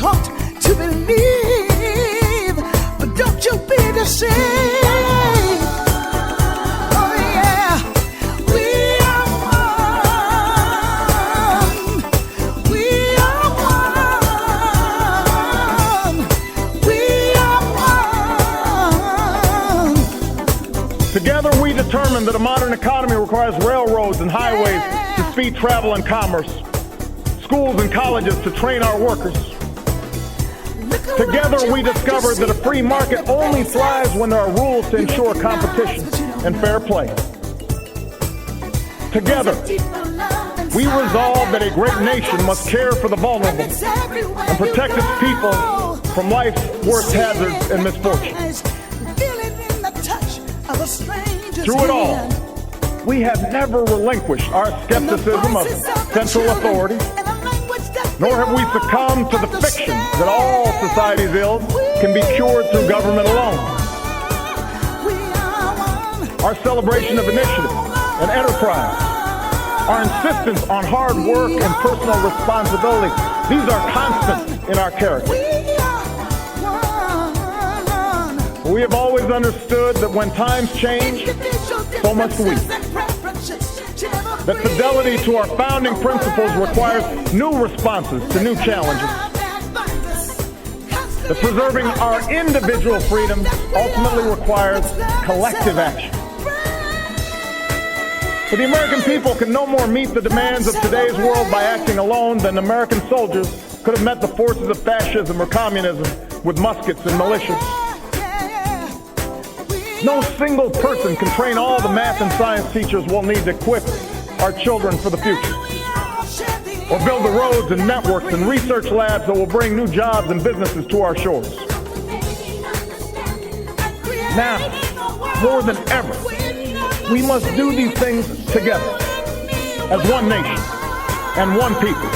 taught to believe, but don't you be deceived. Oh yeah, we are one. We are one. We are one. Together we determined that a modern economy requires railroads and highways to speed travel and commerce, schools and colleges to train our workers. Together we discovered that a free market only thrives when there are rules to ensure competition and fair play. Together we resolved that a great nation must care for the vulnerable and protect its people from life's worst hazards and misfortunes. Through it all, we have never relinquished our skepticism of central authority, nor have we succumbed to the fiction that all society's ills can be cured through government alone. Our celebration of initiative and enterprise, our insistence on hard work and personal responsibility, these are constants in our character. We have always understood that when times change, so must we. That fidelity to our founding principles requires new responses to new challenges. That preserving our individual freedoms ultimately requires collective action. For the American people can no more meet the demands of today's world by acting alone than American soldiers could have met the forces of fascism or communism with muskets and militias. No single person can train all the math and science teachers we'll need to equip our children for the future, or build the roads and networks and research labs that will bring new jobs and businesses to our shores. Now, more than ever, we must do these things together as one nation and one people.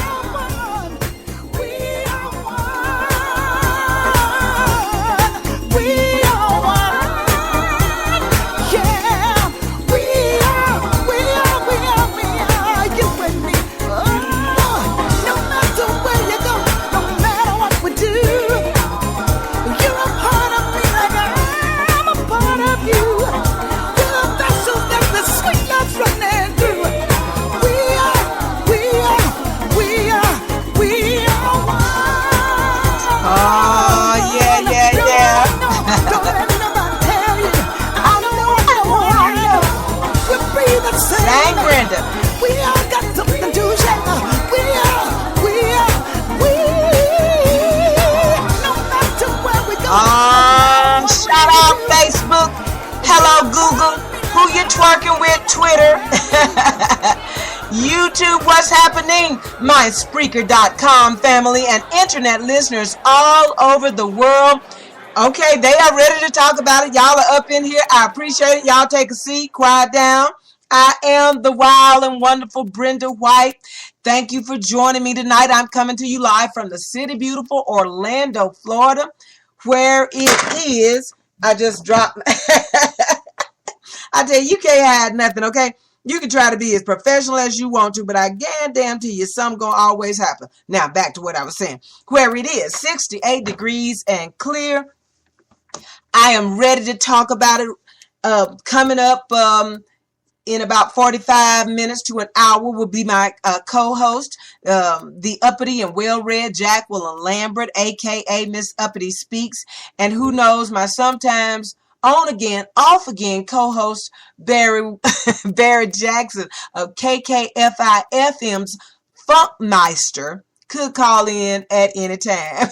Shout out Facebook. Hello Google. Who you twerking with? Twitter. YouTube, what's happening? My Spreaker.com family and internet listeners all over the world. Okay, they are ready to talk about it. Y'all are up in here. I appreciate it. Y'all take a seat. Quiet down. I am the wild and wonderful Brenda White. Thank you for joining me tonight. I'm coming to you live from the city beautiful Orlando, Florida, where it is. I just dropped. I tell you, you can't hide nothing, okay? You can try to be as professional as you want to, but I guarantee you something gonna always happen. Now, back to what I was saying. Where it is 68 degrees and clear. I am ready to talk about it. Coming up in about 45 minutes to an hour will be my co-host, the uppity and well-read Jacqueline Lambert, a.k.a. Miss Uppity Speaks. And who knows, my sometimes on again, off again co-host Barry Jackson of KKFI FM's Funkmeister could call in at any time.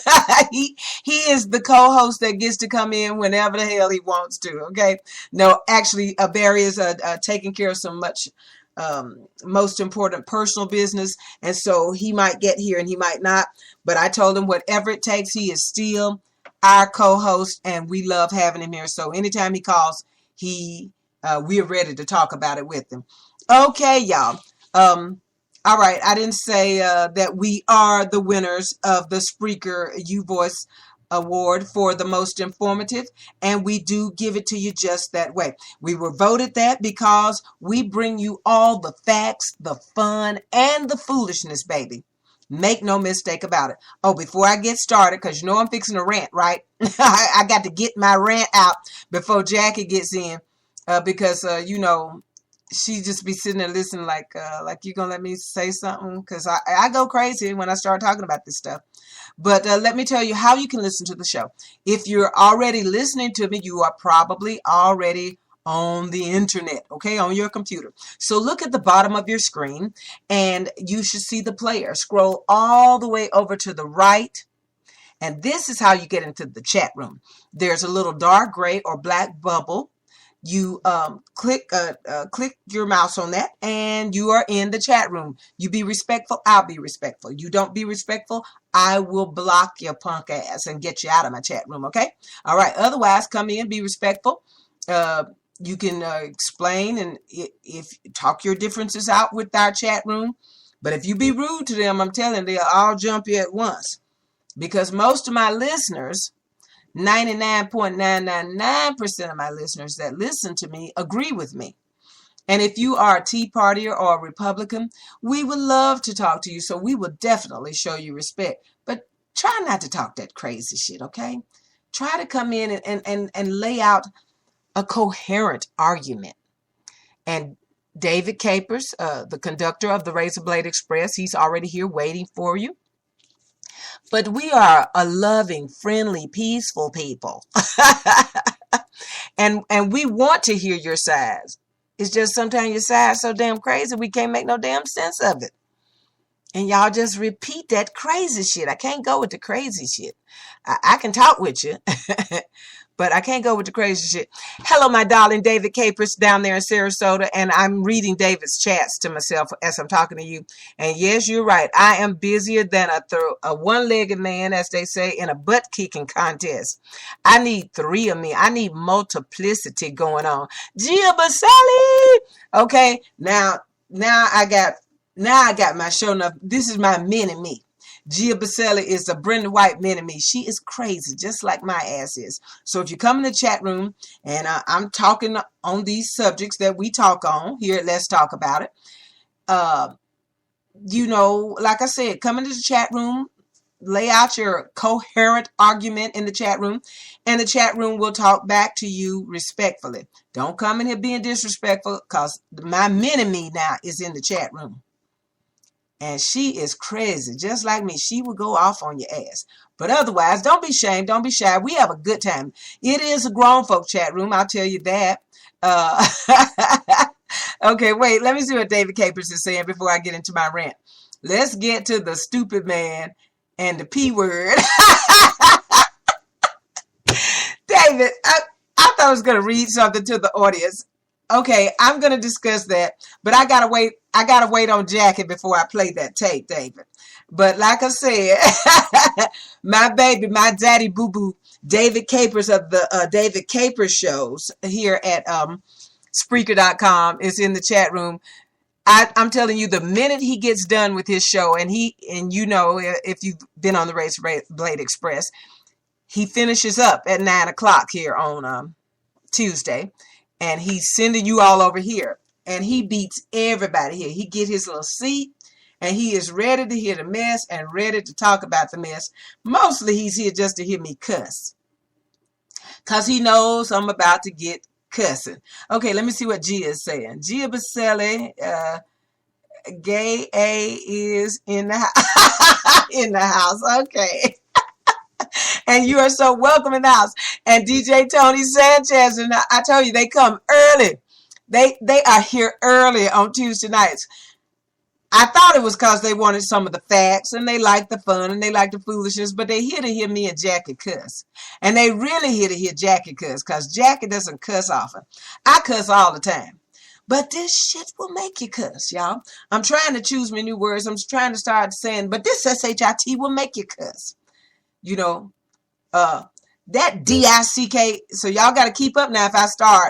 he is the co-host that gets to come in whenever the hell he wants to. Okay, no, actually, Barry is taking care of some most important personal business, and so he might get here and he might not. But I told him whatever it takes, he is still our co-host, and we love having him here. So anytime he calls, we are ready to talk about it with him. Okay, y'all. All right, I didn't say that we are the winners of the Spreaker U Voice Award for the most informative, and we do give it to you just that way. We were voted that because we bring you all the facts, the fun, and the foolishness, baby. Make no mistake about it. Oh, before I get started, because you know I'm fixing to rant, right? I got to get my rant out before Jackie gets in, because you know, she just be sitting there listening like you gonna let me say something? Because I go crazy when I start talking about this stuff. But let me tell you how you can listen to the show. If you're already listening to me, you are probably already on the internet, okay, on your computer. So look at the bottom of your screen and you should see the player. Scroll all the way over to the right. And this is how you get into the chat room. There's a little dark gray or black bubble. You click your mouse on that and you are in the chat room. You be respectful, I'll be respectful. You don't be respectful, I will block your punk ass and get you out of my chat room, okay? All right, otherwise come in, be respectful. You can explain and if talk your differences out with our chat room. But if you be rude to them, I'm telling you, they'll all jump you at once. Because most of my listeners, 99.999% of my listeners that listen to me agree with me. And if you are a Tea Partier or a Republican, we would love to talk to you. So we will definitely show you respect. But try not to talk that crazy shit, okay? Try to come in and lay out a coherent argument. And David Capers, the conductor of the Razor Blade Express, he's already here waiting for you. But we are a loving, friendly, peaceful people. and we want to hear your sides. It's just sometimes your side's so damn crazy we can't make no damn sense of it. And y'all just repeat that crazy shit. I can't go with the crazy shit. I can talk with you, but I can't go with the crazy shit. Hello, my darling David Capers down there in Sarasota, and I'm reading David's chats to myself as I'm talking to you. And yes, you're right. I am busier than a one-legged man, as they say, in a butt-kicking contest. I need three of me. I need multiplicity going on. Gia Baselli! Okay, now I got my show enough. This is my mini-me. Gia Baselli is a Brenda White mini-me. She is crazy, just like my ass is. So if you come in the chat room and I'm talking on these subjects that we talk on here at Let's Talk About It, you know, like I said, come into the chat room, lay out your coherent argument in the chat room, and the chat room will talk back to you respectfully. Don't come in here being disrespectful, because my mini-me now is in the chat room. And she is crazy, just like me. She will go off on your ass. But otherwise, don't be ashamed. Don't be shy. We have a good time. It is a grown folk chat room. I'll tell you that. Okay, wait. Let me see what David Capers is saying before I get into my rant. Let's get to the stupid man and the P word. David, I thought I was going to read something to the audience. Okay, I'm going to discuss that, but I got to wait on Jackie before I play that tape, David. But like I said, my baby, my daddy boo-boo, David Capers of the David Capers shows here at Spreaker.com is in the chat room. I'm telling you, the minute he gets done with his show, and you know, if you've been on the Razor Blade Express, he finishes up at 9 o'clock here on Tuesday. And he's sending you all over here. And he beats everybody here. He get his little seat. And he is ready to hear the mess and ready to talk about the mess. Mostly he's here just to hear me cuss. Because he knows I'm about to get cussing. Okay, let me see what Gia is saying. Gia Baselli, Gay A is in the house. In the house. Okay. And you are so welcome in the house. And DJ Tony Sanchez, and I tell you, they come early. They are here early on Tuesday nights. I thought it was because they wanted some of the facts, and they like the fun, and they like the foolishness, but they here to hear me and Jackie cuss. And they really here to hear Jackie cuss, because Jackie doesn't cuss often. I cuss all the time. But this shit will make you cuss, y'all. I'm trying to choose my new words. I'm trying to start saying, but this SHIT will make you cuss. You know, that DICK, so y'all got to keep up now. If I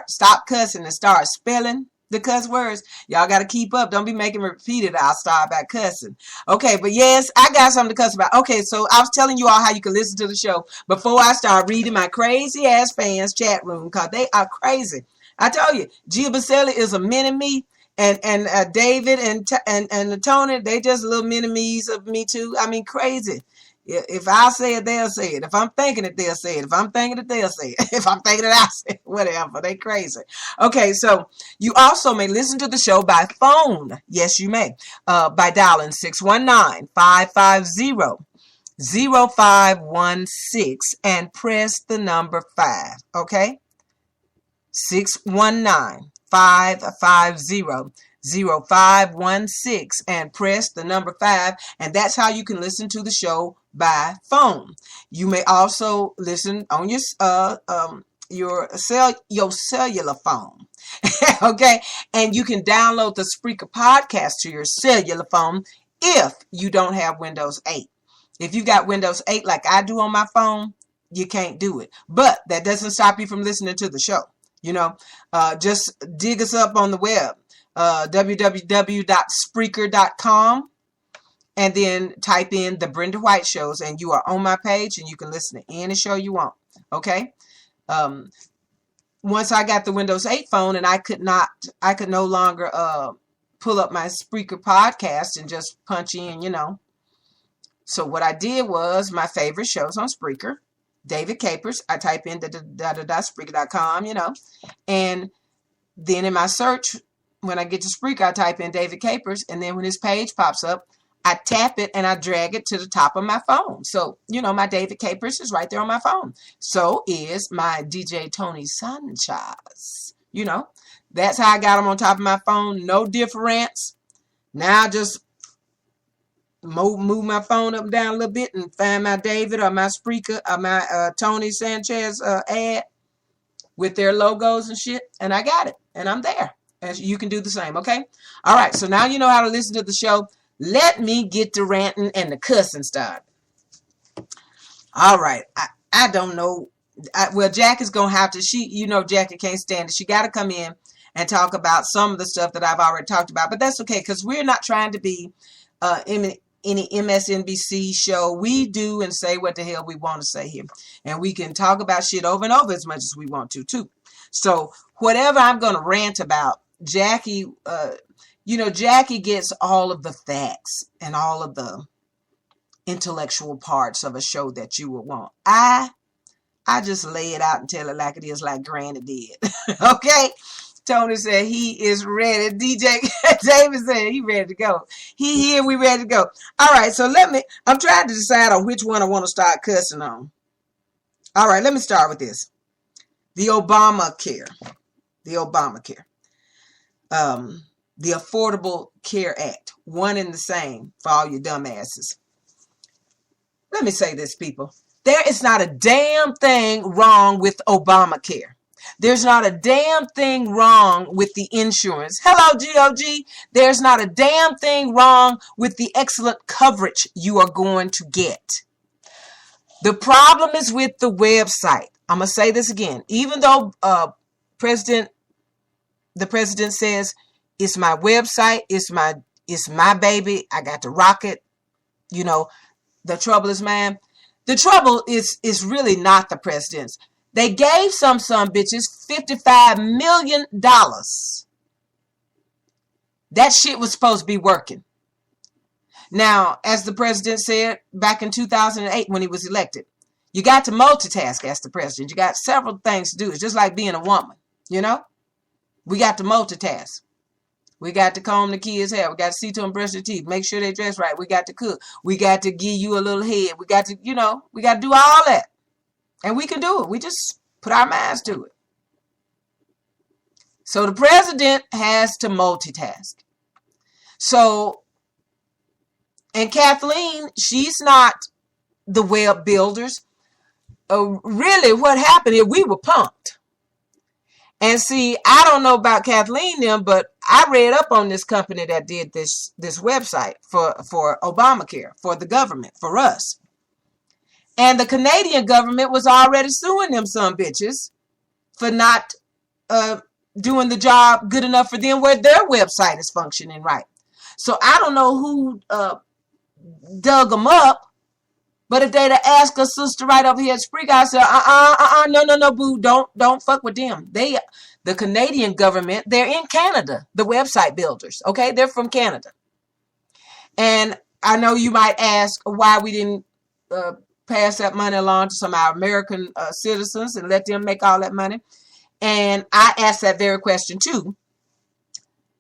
stop cussing and start spelling the cuss words, y'all got to keep up. Don't be making me repeat it. I'll start by cussing. Okay, but yes, I got something to cuss about. Okay, so I was telling you all how you can listen to the show before I start reading my crazy ass fans chat room, because they are crazy. I tell you, Gia Baselli is a mini-me, And David and Tony, they just little mini-me's of me too. I mean, crazy. If I say it, they'll say it. If I'm thinking it, they'll say it. If I'm thinking it, they'll say it. If I'm thinking it, I'll say it. Whatever. They crazy. Okay, so you also may listen to the show by phone. Yes, you may. By dialing 619-550-0516 and press the number 5. Okay? 619-550-0516 and press the number 5, and that's how you can listen to the show by phone. You may also listen on your cellular phone. Okay, and you can download the Spreaker podcast to your cellular phone if you don't have Windows 8. If you got Windows 8 like I do on my phone, you can't do it. But that doesn't stop you from listening to the show. You know, just dig us up on the web, www.spreaker.com, and then type in the Brenda White Shows, and you are on my page, and you can listen to any show you want. Okay. Once I got the Windows 8 phone, and I could no longer pull up my Spreaker podcast and just punch in, you know. So what I did was my favorite shows on Spreaker. David Capers, I type in Spreaker.com, you know, and then in my search, when I get to Spreaker, I type in David Capers, and then when his page pops up, I tap it and I drag it to the top of my phone. So, you know, my David Capers is right there on my phone. So is my DJ Tony Sanchez. You know, that's how I got them on top of my phone. No difference. Now just move my phone up and down a little bit and find my David or my Spreaker or my Tony Sanchez ad with their logos and shit, and I got it, and I'm there. And you can do the same, okay? All right, so now you know how to listen to the show. Let me get the ranting and the cussing started. All right, I don't know. Well, Jackie's going to have to, Jackie can't stand it. She got to come in and talk about some of the stuff that I've already talked about, but that's okay, because we're not trying to be any MSNBC show. We do and say what the hell we want to say here. And we can talk about shit over and over as much as we want to, too. So whatever I'm going to rant about, Jackie, Jackie gets all of the facts and all of the intellectual parts of a show that you would want. I just lay it out and tell it like it is, like Granny did. Okay? Tony said he is ready. DJ David said he ready to go. He here, we ready to go. All right, so I'm trying to decide on which one I want to start cussing on. All right, let me start with this. The Obamacare. The Affordable Care Act. One and the same for all you dumbasses. Let me say this, people. There is not a damn thing wrong with Obamacare. There's not a damn thing wrong with the insurance. Hello, GOG. There's not a damn thing wrong with the excellent coverage you are going to get. The problem is with the website. I'm going to say this again. Even though the president says, it's my website, it's my baby, I got to rock it, the trouble is mine. The trouble is really not the president's. They gave some bitches $55 million. That shit was supposed to be working. Now, as the president said back in 2008 when he was elected, you got to multitask as the president. You got several things to do. It's just like being a woman, We got to multitask. We got to comb the kids' hair. We got to see to them brush their teeth. Make sure they dress right. We got to cook. We got to give you a little head. We got to, we got to do all that. And we can do it. We just put our minds to it. So the president has to multitask. So, and Kathleen, she's not the web builders. Really, what happened is we were punked. And see, I don't know about Kathleen them, but I read up on this company that did this website for Obamacare, for the government, for us. And the Canadian government was already suing them some bitches for not doing the job good enough for them where their website is functioning right. So I don't know who dug them up, But if they'd have asked a sister right over here at Spreaker, I said, no, boo, don't fuck with them. The Canadian government, they're in Canada, the website builders, okay? They're from Canada. And I know you might ask why we didn't pass that money along to some of our American citizens and let them make all that money. And I asked that very question too,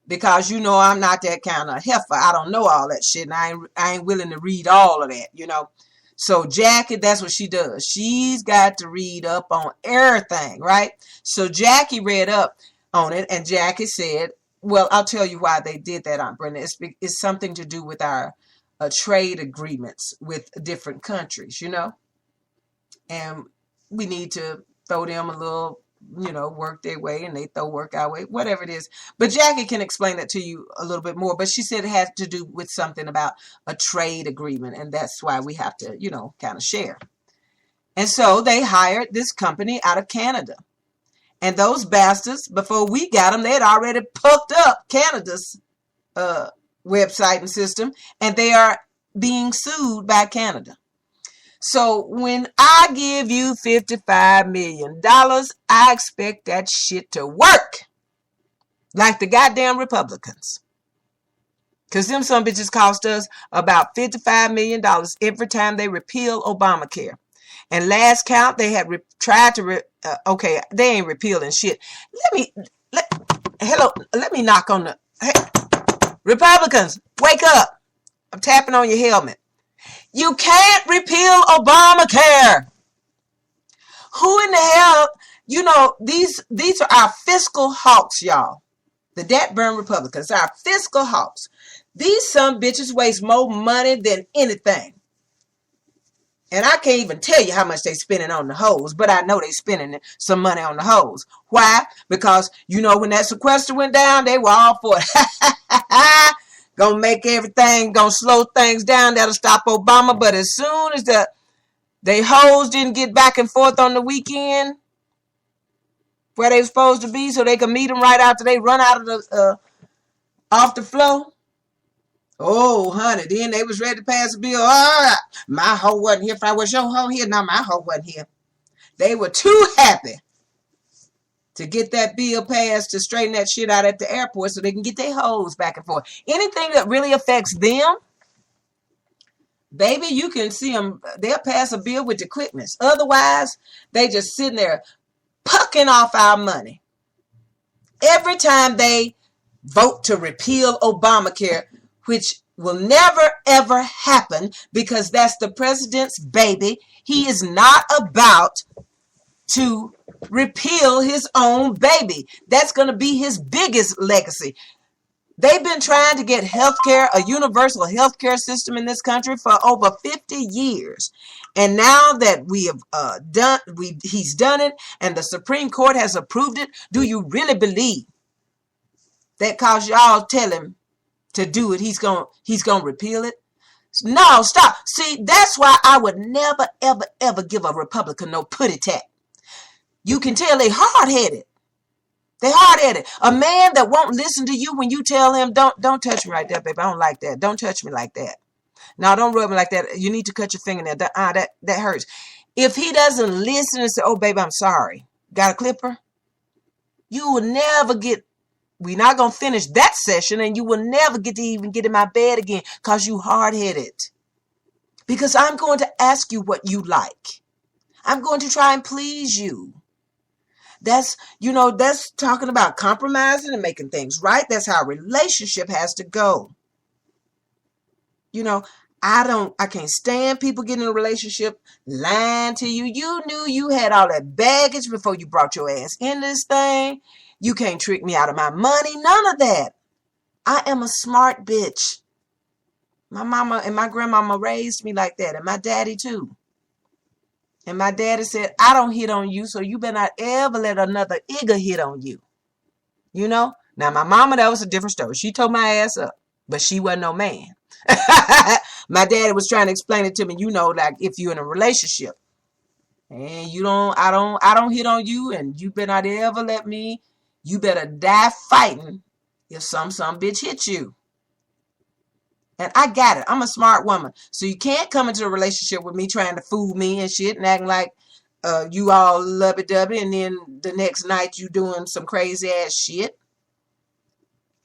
because you know I'm not that kind of heifer. I don't know all that shit, and I ain't willing to read all of that, you know. So Jackie, that's what she does. She's got to read up on everything, right? So Jackie read up on it, and Jackie said, well, I'll tell you why they did that, Aunt Brenda. It's something to do with our trade agreements with different countries, you know. And we need to throw them a little, you know, work their way, and they throw work our way, whatever it is. But Jackie can explain that to you a little bit more. But she said it has to do with something about a trade agreement, and that's why we have to, you know, kind of share. And so they hired this company out of Canada. And those bastards, before we got them, they had already pucked up Canada's website and system, and they are being sued by Canada. So when I give you $55 million, I expect that shit to work like the goddamn Republicans. Because them some bitches cost us about $55 million every time they repeal Obamacare. And last count, they had tried to, okay, they ain't repealing shit. Let me knock on the, hey, Republicans, wake up. I'm tapping on your helmet. You can't repeal Obamacare. Who in the hell, you know, these are our fiscal hawks, y'all. The debt burn Republicans, our fiscal hawks. These some bitches waste more money than anything. And I can't even tell you how much they spending on the hoes, but I know they spending some money on the hoes. Why? Because, you know, when that sequester went down, they were all for it. Gonna make everything, gonna slow things down. That'll stop Obama. But as soon as they hoes didn't get back and forth on the weekend where they were supposed to be, so they could meet them right after they run out of the off the floor. Oh, honey, then they was ready to pass a bill. My hoe wasn't here. If I was your hoe here, no, my hoe wasn't here. They were too happy to get that bill passed to straighten that shit out at the airport so they can get their hoes back and forth. Anything that really affects them, baby, you can see them. They'll pass a bill with the quickness. Otherwise, they just sitting there pucking off our money. Every time they vote to repeal Obamacare, which will never, ever happen because that's the president's baby. He is not about to repeal his own baby. That's going to be his biggest legacy. They've been trying to get healthcare, a universal healthcare system in this country for over 50 years. And now that we have he's done it and the Supreme Court has approved it, do you really believe that cause y'all tell him to do it, he's gonna repeal it? No, stop. See, that's why I would never, ever, ever give a Republican no putty tat. You can tell they hard-headed. They hard-headed. A man that won't listen to you when you tell him, don't touch me right there, baby. I don't like that. Don't touch me like that. No, don't rub me like that. You need to cut your fingernail. That hurts. If he doesn't listen and say, oh, baby, I'm sorry. Got a clipper? You will never get, we're not going to finish that session, and you will never get to even get in my bed again because you hard-headed. Because I'm going to ask you what you like. I'm going to try and please you. That's talking about compromising and making things right. That's how a relationship has to go. You know, I can't stand people getting in a relationship lying to you. You knew you had all that baggage before you brought your ass in this thing. You can't trick me out of my money. None of that. I am a smart bitch. My mama and my grandmama raised me like that, and my daddy too. And my daddy said, I don't hit on you, so you better not ever let another nigga hit on you. You know? Now, my mama, that was a different story. She told my ass up, but she wasn't no man. My daddy was trying to explain it to me, you know, like if you're in a relationship and I don't hit on you, and you better not ever let me, you better die fighting if some bitch hit you. And I got it. I'm a smart woman. So you can't come into a relationship with me trying to fool me and shit and acting like you all lovey-dovey, and then the next night you doing some crazy ass shit.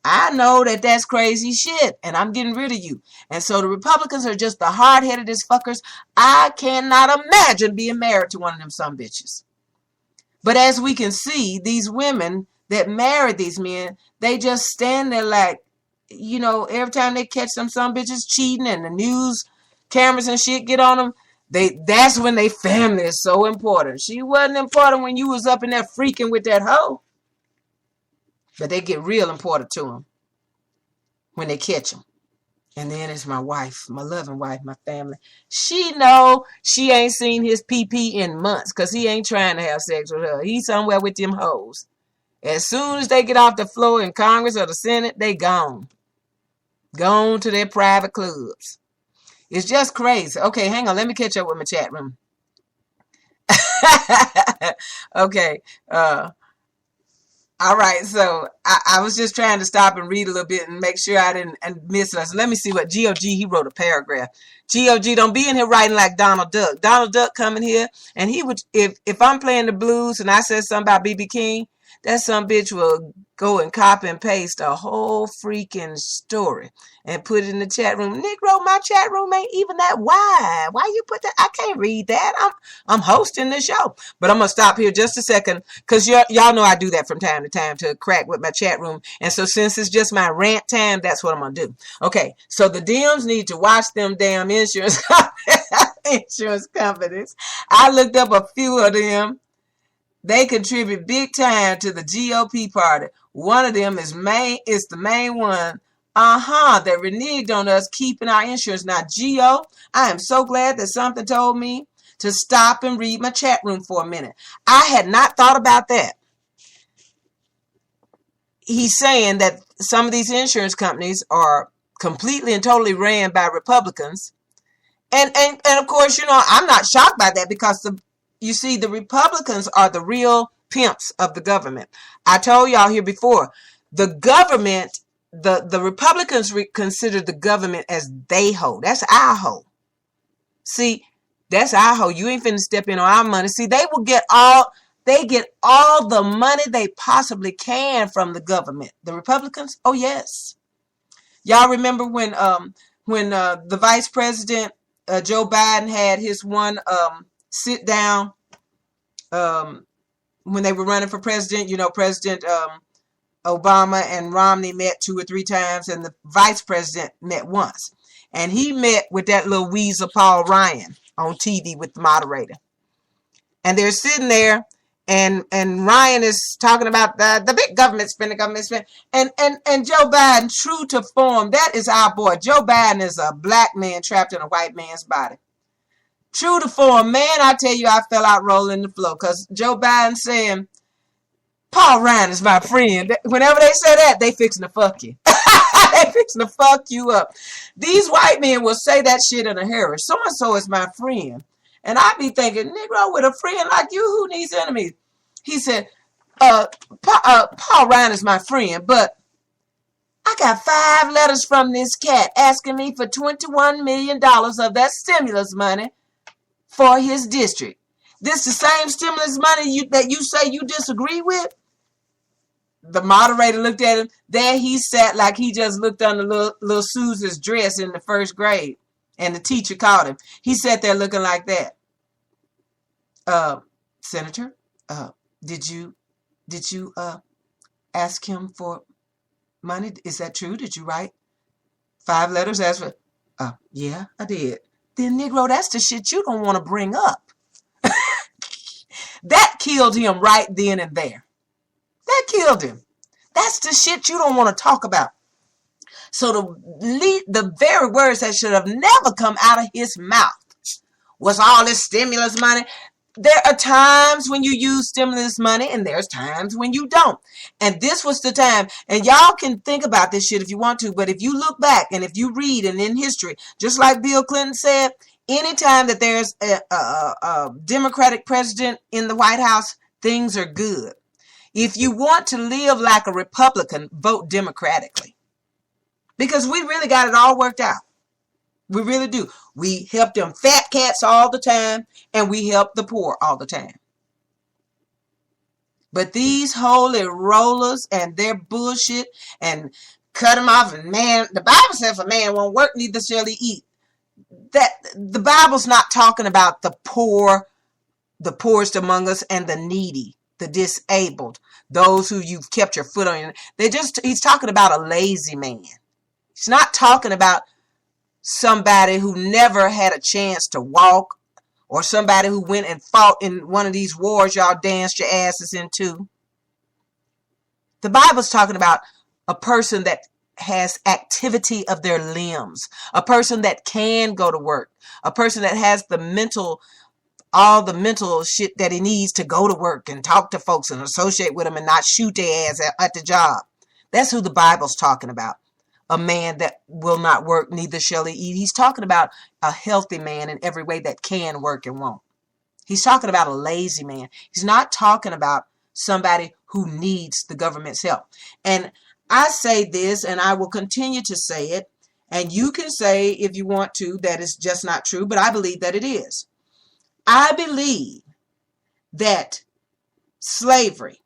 I know that that's crazy shit, and I'm getting rid of you. And so the Republicans are just the hard-headedest fuckers. I cannot imagine being married to one of them some bitches. But as we can see, these women that married these men, they just stand there like, you know, every time they catch some bitches cheating and the news cameras and shit get on them, that's when they family is so important. She wasn't important when you was up in there freaking with that hoe. But they get real important to them when they catch them. And then it's my wife, my loving wife, my family. She know she ain't seen his PP in months because he ain't trying to have sex with her. He's somewhere with them hoes. As soon as they get off the floor in Congress or the Senate, they gone. Gone to their private clubs. It's just crazy. Okay, hang on. Let me catch up with my chat room. Okay. All right. So I was just trying to stop and read a little bit and make sure I didn't miss us. Let me see what GOG, he wrote a paragraph. GOG, don't be in here writing like Donald Duck. Donald Duck coming here and he would, if I'm playing the blues and I said something about BB King, that some bitch will go and copy and paste a whole freaking story and put it in the chat room. Negro, my chat room ain't even that wide. Why you put that? I can't read that. I'm hosting the show. But I'm going to stop here just a second because y'all know I do that from time to time to crack with my chat room. And so since it's just my rant time, that's what I'm going to do. Okay, so the Dems need to watch them damn insurance companies. I looked up a few of them. They contribute big time to the GOP party. One of them is the main one. That reneged on us keeping our insurance. Now, Geo, I am so glad that something told me to stop and read my chat room for a minute. I had not thought about that. He's saying that some of these insurance companies are completely and totally ran by Republicans. And of course, you know, I'm not shocked by that because you see, the Republicans are the real pimps of the government. I told y'all here before, the government, the Republicans consider the government as they hoe. That's our hoe. See, that's our hoe. You ain't finna step in on our money. See, they get all the money they possibly can from the government. The Republicans, oh yes. Y'all remember when the Vice President Joe Biden had his one sit down when they were running for president. You know, President Obama and Romney met 2 or 3 times, and the vice president met once. And he met with that little weasel Paul Ryan on TV with the moderator. And they're sitting there, and Ryan is talking about the big government spending. And Joe Biden, true to form, that is our boy. Joe Biden is a black man trapped in a white man's body. True to form, man, I tell you, I fell out rolling the floor because Joe Biden saying, Paul Ryan is my friend. Whenever they say that, they fixing to fuck you. They fixing to fuck you up. These white men will say that shit in a hurry. So-and-so is my friend. And I be thinking, Negro, with a friend like you, who needs enemies? He said, Paul Ryan is my friend, but I got 5 letters from this cat asking me for $21 million of that stimulus money for his district. This the same stimulus money that you say you disagree with? The moderator looked at him. There he sat like he just looked under little Susan's dress in the 1st grade. And the teacher called him. He sat there looking like that. Senator, did you ask him for money? Is that true? Did you write 5 letters? Ask for, yeah, I did. Then, Negro, that's the shit you don't want to bring up. That killed him right then and there. That killed him. That's the shit you don't want to talk about. So the very words that should have never come out of his mouth was all this stimulus money. There are times when you use stimulus money and there's times when you don't. And this was the time. And y'all can think about this shit if you want to. But if you look back and if you read and in history, just like Bill Clinton said, anytime that there's a Democratic president in the White House, things are good. If you want to live like a Republican, vote democratically. because we really got it all worked out. We really do. We help them fat cats all the time, and we help the poor all the time. But these holy rollers and their bullshit and cut them off, and man, the Bible says if a man won't work, neither shall he eat. That the Bible's not talking about the poor, the poorest among us, and the needy, the disabled, those who you've kept your foot on. He's talking about a lazy man. He's not talking about somebody who never had a chance to walk, or somebody who went and fought in one of these wars y'all danced your asses into. The Bible's talking about a person that has activity of their limbs, a person that can go to work, a person that has all the mental shit that he needs to go to work and talk to folks and associate with them and not shoot their ass at the job. That's who the Bible's talking about. A man that will not work, neither shall he eat. He's talking about a healthy man in every way that can work and won't. He's talking about a lazy man. He's not talking about somebody who needs the government's help. And I say this, and I will continue to say it, and you can say if you want to that it's just not true, but I believe that it is. I believe that slavery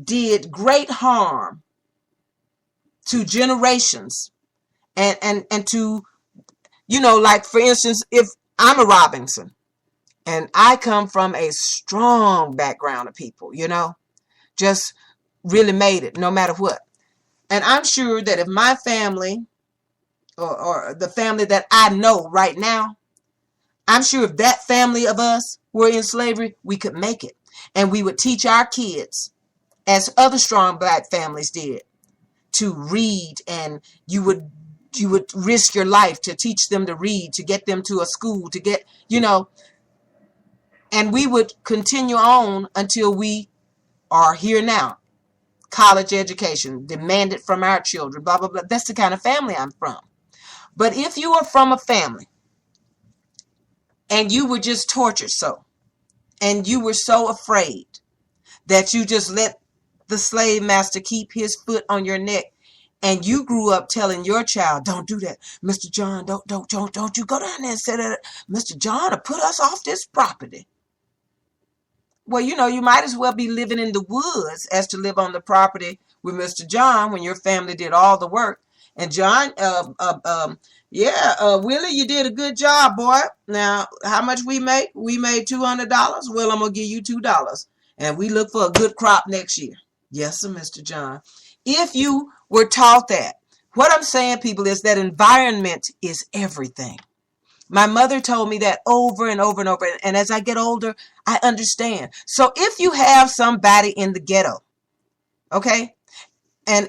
did great harm to generations and to, like for instance, if I'm a Robinson and I come from a strong background of people, just really made it no matter what. And I'm sure that if my family or the family that I know right now, I'm sure if that family of us were in slavery, we could make it. And we would teach our kids, as other strong black families did, to read, and you would risk your life to teach them to read, to get them to a school, to get, and we would continue on until we are here now. College education demanded from our children, blah, blah, blah. That's the kind of family I'm from. But if you are from a family and you were just tortured so, and you were so afraid that you just let the slave master keep his foot on your neck, and you grew up telling your child, don't do that, Mr. John, don't you go down there and say that Mr. John will put us off this property. Well, you might as well be living in the woods as to live on the property with Mr. John when your family did all the work. And John, Willie, you did a good job, boy. Now, how much we make? We made $200. Well, I'm going to give you $2. And we look for a good crop next year. Yes, sir, Mr. John. If you were taught that, what I'm saying, people, is that environment is everything. My mother told me that over and over and over. And as I get older, I understand. So if you have somebody in the ghetto, okay, and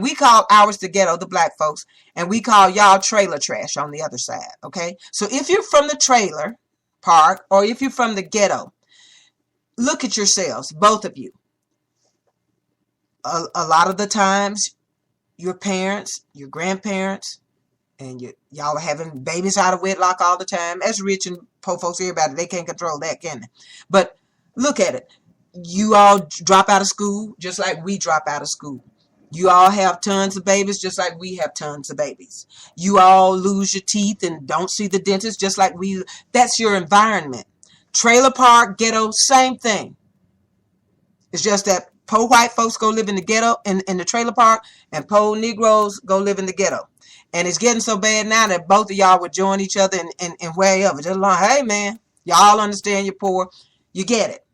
we call ours the ghetto, the black folks, and we call y'all trailer trash on the other side, okay? So if you're from the trailer park or if you're from the ghetto, look at yourselves, both of you. A lot of the times, your parents, your grandparents, and y'all are having babies out of wedlock all the time. As rich and poor folks hear about it, they can't control that, can they? But look at it. You all drop out of school just like we drop out of school. You all have tons of babies just like we have tons of babies. You all lose your teeth and don't see the dentist just like we. That's your environment. Trailer park, ghetto, same thing. It's just that poor white folks go live in the ghetto, in the trailer park, and poor Negroes go live in the ghetto. And it's getting so bad now that both of y'all would join each other and wherever. Just like, hey, man, y'all understand you're poor. You get it.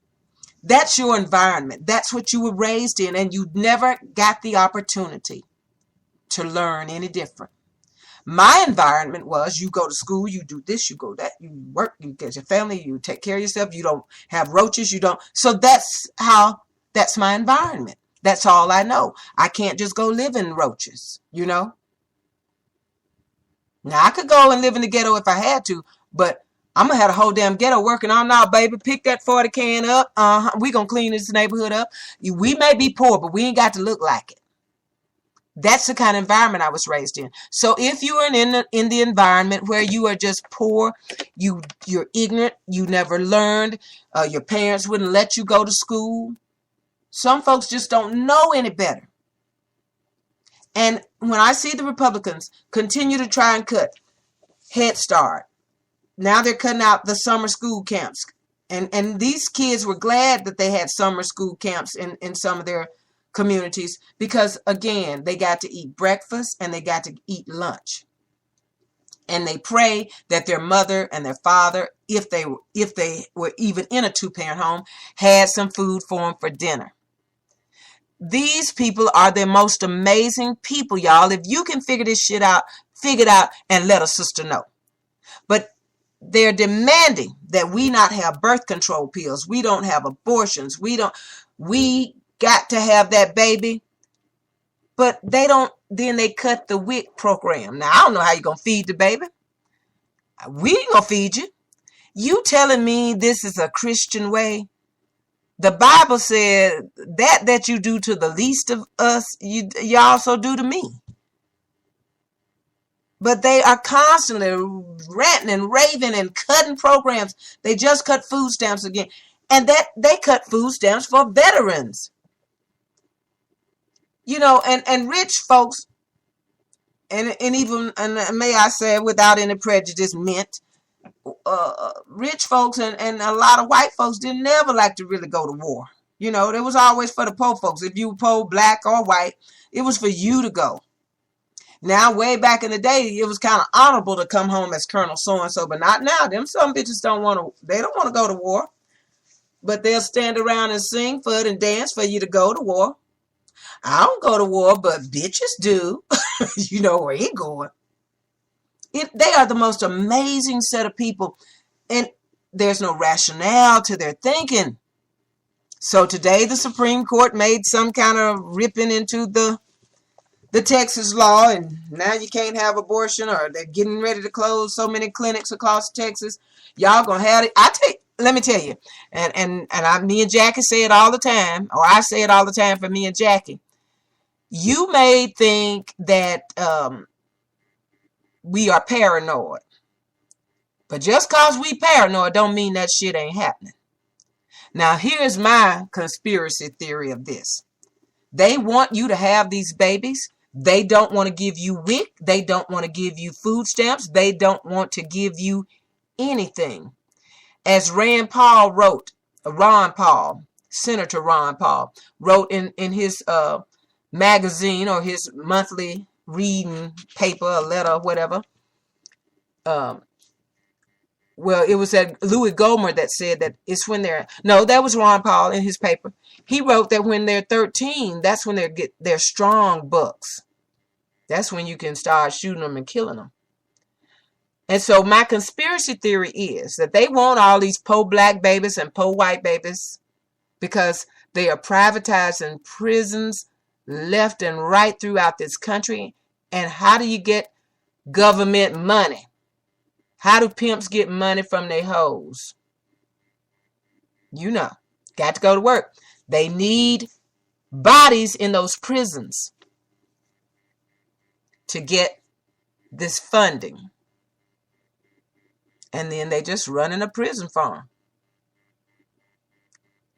That's your environment. That's what you were raised in, and you never got the opportunity to learn any different. My environment was you go to school, you do this, you go that, you work, you get your family, you take care of yourself, you don't have roaches, you don't. So that's my environment. That's all I know. I can't just go live in roaches, Now, I could go and live in the ghetto if I had to, but I'm going to have a whole damn ghetto working on now, baby. Pick that 40 can up. We going to clean this neighborhood up. We may be poor, but we ain't got to look like it. That's the kind of environment I was raised in. So if you are in the environment where you are just poor, you're ignorant, you never learned, your parents wouldn't let you go to school. Some folks just don't know any better. And when I see the Republicans continue to try and cut Head Start, now they're cutting out the summer school camps. And these kids were glad that they had summer school camps in some of their communities because, again, they got to eat breakfast and they got to eat lunch. And they pray that their mother and their father, if they were even in a two-parent home, had some food for them for dinner. These people are the most amazing people, y'all. If you can figure this shit out, figure it out and let a sister know. But they're demanding that we not have birth control pills. We don't have abortions. We got to have that baby. But they don't, then they cut the WIC program. Now, I don't know how you're going to feed the baby. We ain't going to feed you. You telling me this is a Christian way? The Bible said that you do to the least of us, you also do to me. But they are constantly ranting and raving and cutting programs. They just cut food stamps again. And that they cut food stamps for veterans. You know, and rich folks, and even, and may I say without any prejudice, rich folks and a lot of white folks didn't never like to really go to war. You know, it was always for the poor folks. If you were poor, black or white, it was for you to go. Now, way back in the day, it was kind of honorable to come home as Colonel so-and-so, but not now. Them some bitches don't want to go to war. But they'll stand around and sing for it and dance for you to go to war. I don't go to war, but bitches do. You know where he going. They are the most amazing set of people. And there's no rationale to their thinking. So today the Supreme Court made some kind of ripping into the Texas law, and now you can't have abortion, or they're getting ready to close so many clinics across Texas. Y'all gonna have it. Let me tell you, and me and Jackie say it all the time, or I say it all the time for me and Jackie. You may think that we are paranoid, but just cause we paranoid don't mean that shit ain't happening. Now here's my conspiracy theory of this. They want you to have these babies. They don't want to give you WIC. They don't want to give you food stamps. They don't want to give you anything. As Senator Ron Paul wrote in his magazine or his monthly reading paper, a letter, whatever. Well, it was that Louis Gohmert that said that it's when that was Ron Paul in his paper. He wrote that when they're 13, that's when they're strong bucks. That's when you can start shooting them and killing them. And so my conspiracy theory is that they want all these poor black babies and poor white babies because they are privatizing prisons left and right throughout this country. And how do you get government money? How do pimps get money from their hoes? You know, got to go to work. They need bodies in those prisons to get this funding. And then they just running a prison farm.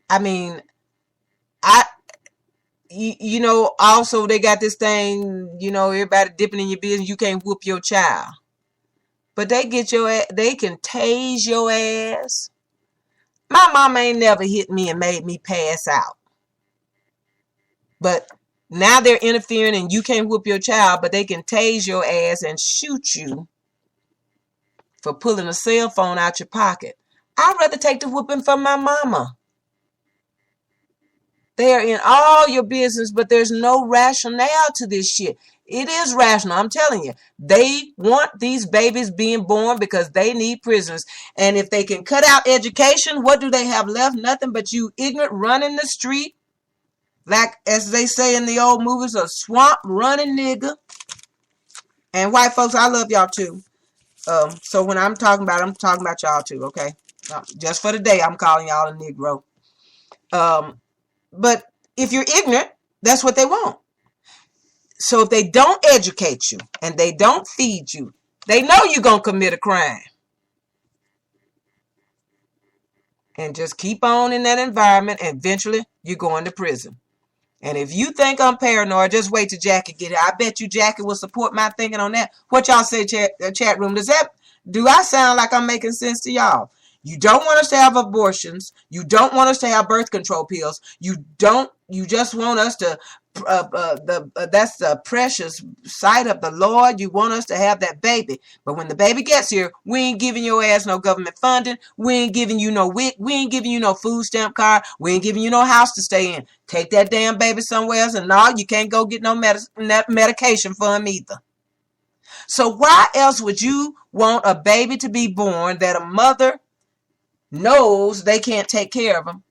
I mean, you know, also they got this thing, you know, everybody dipping in your business. You can't whoop your child. But they can tase your ass. My mama ain't never hit me and made me pass out. But now they're interfering and you can't whoop your child, but they can tase your ass and shoot you for pulling a cell phone out your pocket. I'd rather take the whooping from my mama. They are in all your business, but there's no rationale to this shit. It is rational, I'm telling you. They want these babies being born because they need prisoners. And if they can cut out education, what do they have left? Nothing but you ignorant running the street. Like, as they say in the old movies, a swamp running nigga. And white folks, I love y'all too. So when I'm talking about y'all too, okay? Just for the day, I'm calling y'all a Negro. But if you're ignorant, that's what they want. So if they don't educate you and they don't feed you, they know you're going to commit a crime. And just keep on in that environment and eventually you're going to prison. And if you think I'm paranoid, just wait till Jackie get here. I bet you Jackie will support my thinking on that. What y'all say, chat room? Do I sound like I'm making sense to y'all? You don't want us to have abortions. You don't want us to have birth control pills. You just want us to, that's the precious sight of the Lord. You want us to have that baby. But when the baby gets here, we ain't giving your ass no government funding. We ain't giving you no WIC. We ain't giving you no food stamp card. We ain't giving you no house to stay in. Take that damn baby somewhere else. And no, you can't go get no medication for him either. So why else would you want a baby to be born that a mother knows they can't take care of them,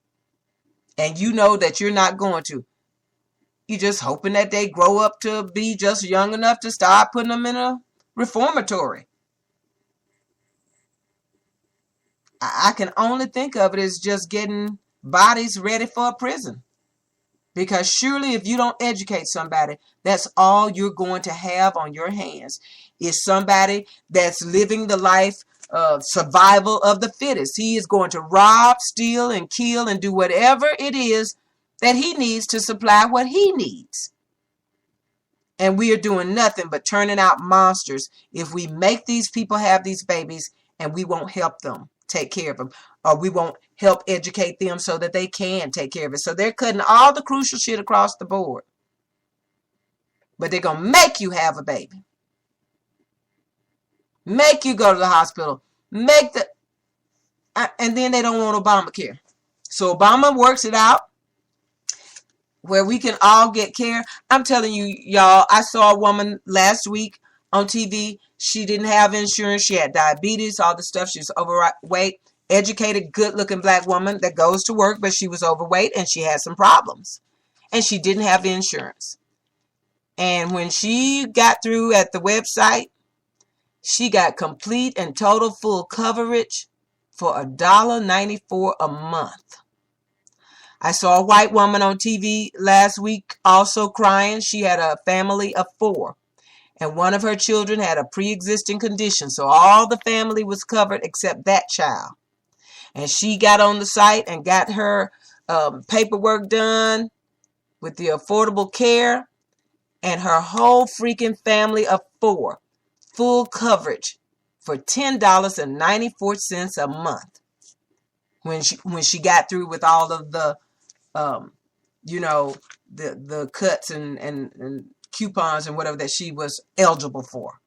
and you know that you're not going to? You're just hoping that they grow up to be just young enough to start putting them in a reformatory. I can only think of it as just getting bodies ready for a prison. Because surely if you don't educate somebody, that's all you're going to have on your hands, is somebody that's living the life of survival of the fittest. He is going to rob, steal, and kill and do whatever it is that he needs to supply what he needs. And we are doing nothing but turning out monsters if we make these people have these babies and we won't help them take care of them, or we won't help educate them so that they can take care of it. So they're cutting all the crucial shit across the board. But they're going to make you have a baby. Make you go to the hospital. And then they don't want Obamacare. So Obama works it out where we can all get care. I'm telling you, y'all, I saw a woman last week on TV. She didn't have insurance. She had diabetes, all the stuff. She was overweight, educated, good-looking black woman that goes to work, but she was overweight and she had some problems. And she didn't have insurance. And when she got through at the website, she got complete and total full coverage for $1.94 a month. I saw a white woman on TV last week also crying. She had a family of 4. And one of her children had a pre-existing condition. So all the family was covered except that child. And she got on the site and got her paperwork done with the Affordable Care. And her whole freaking family of 4, full coverage for $10.94 a month. When she got through with all of the, the cuts and coupons and whatever that she was eligible for.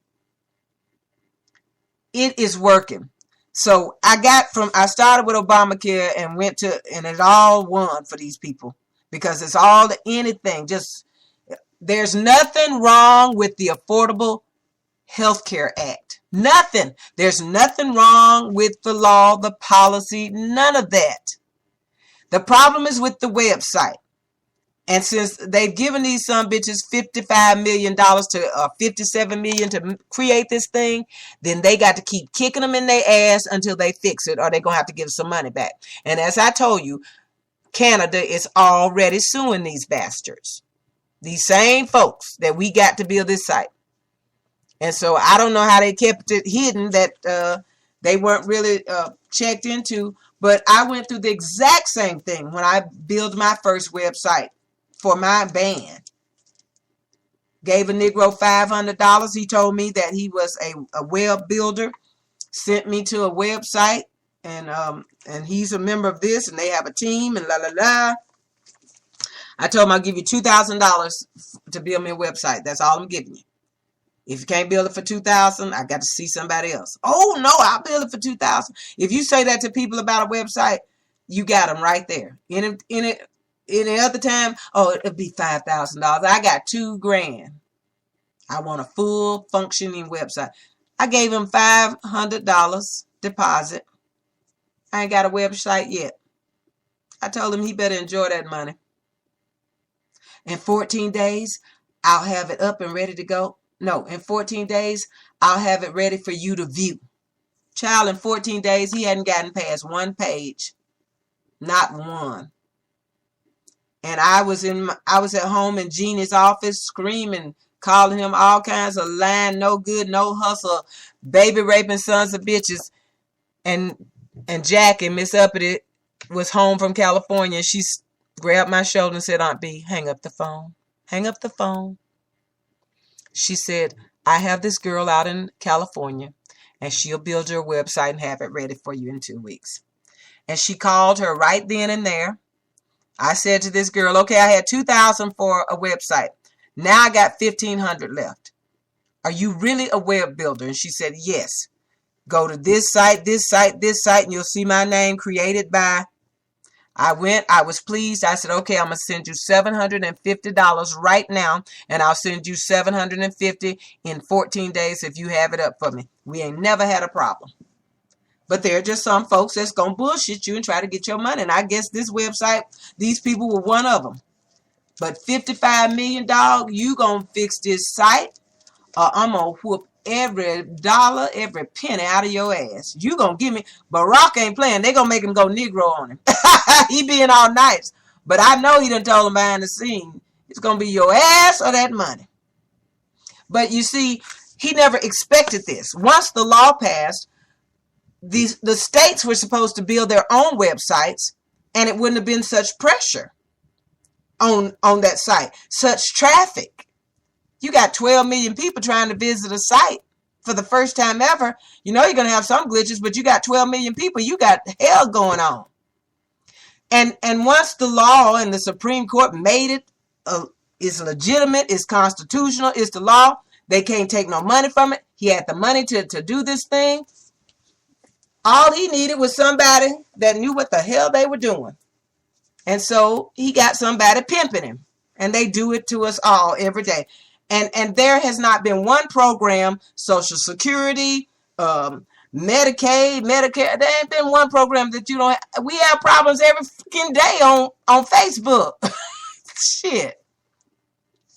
It is working. So I started with Obamacare and and it all won for these people because it's all anything. There's nothing wrong with the Affordable Health Care Act. Nothing. There's nothing wrong with the law, the policy, none of that. The problem is with the website. And since they've given these some bitches $55 million to $57 million to create this thing, then they got to keep kicking them in their ass until they fix it, or they're going to have to give some money back. And as I told you, Canada is already suing these bastards. These same folks that we got to build this site. And so I don't know how they kept it hidden that they weren't really checked into. But I went through the exact same thing when I built my first website for my band. Gave a Negro $500. He told me that he was a web builder. Sent me to a website. And he's a member of this. And they have a team and la la la. I told him I'll give you $2,000 to build me a website. That's all I'm giving you. If you can't build it for $2,000, I got to see somebody else. Oh, no, I'll build it for $2,000. If you say that to people about a website, you got them right there. Any other time, it'll be $5,000. I got $2,000. I want a full functioning website. I gave him $500 deposit. I ain't got a website yet. I told him he better enjoy that money. In 14 days, I'll have it up and ready to go. No, in 14 days, I'll have it ready for you to view. Child, in 14 days, he hadn't gotten past one page. Not one. And I was at home in Jeannie's office screaming, calling him all kinds of lying, no good, no hustle, baby raping sons of bitches. And Jack and Miss Uppity was home from California. She's grabbed my shoulder and said, Aunt B, hang up the phone. Hang up the phone. She said, I have this girl out in California, and she'll build your website and have it ready for you in 2 weeks. And she called her right then and there. I said to this girl, okay, I had $2,000 for a website. Now I got $1,500 left. Are you really a web builder? And she said, yes. Go to this site, this site, this site, and you'll see my name created by. I went, I was pleased. I said, okay, I'm going to send you $750 right now, and I'll send you $750 in 14 days if you have it up for me. We ain't never had a problem. But there are just some folks that's going to bullshit you and try to get your money. And I guess this website, these people were one of them. But $55 million, you going to fix this site, or I'm going to whoop every dollar, every penny out of your ass. You going to give me, Barack ain't playing. They going to make him go Negro on him. He being all nice. But I know he done told him behind the scene, it's going to be your ass or that money. But you see, he never expected this. Once the law passed, the states were supposed to build their own websites, and it wouldn't have been such pressure on that site, such traffic. You got 12 million people trying to visit a site for the first time ever. You know you're going to have some glitches, but you got 12 million people. You got hell going on. And once the law and the Supreme Court made it, it's legitimate, it's constitutional, it's the law, they can't take no money from it. He had the money to do this thing. All he needed was somebody that knew what the hell they were doing. And so he got somebody pimping him. And they do it to us all every day. And there has not been one program, Social Security, Medicaid, Medicare. There ain't been one program that you don't have. We have problems every fucking day on Facebook. Shit.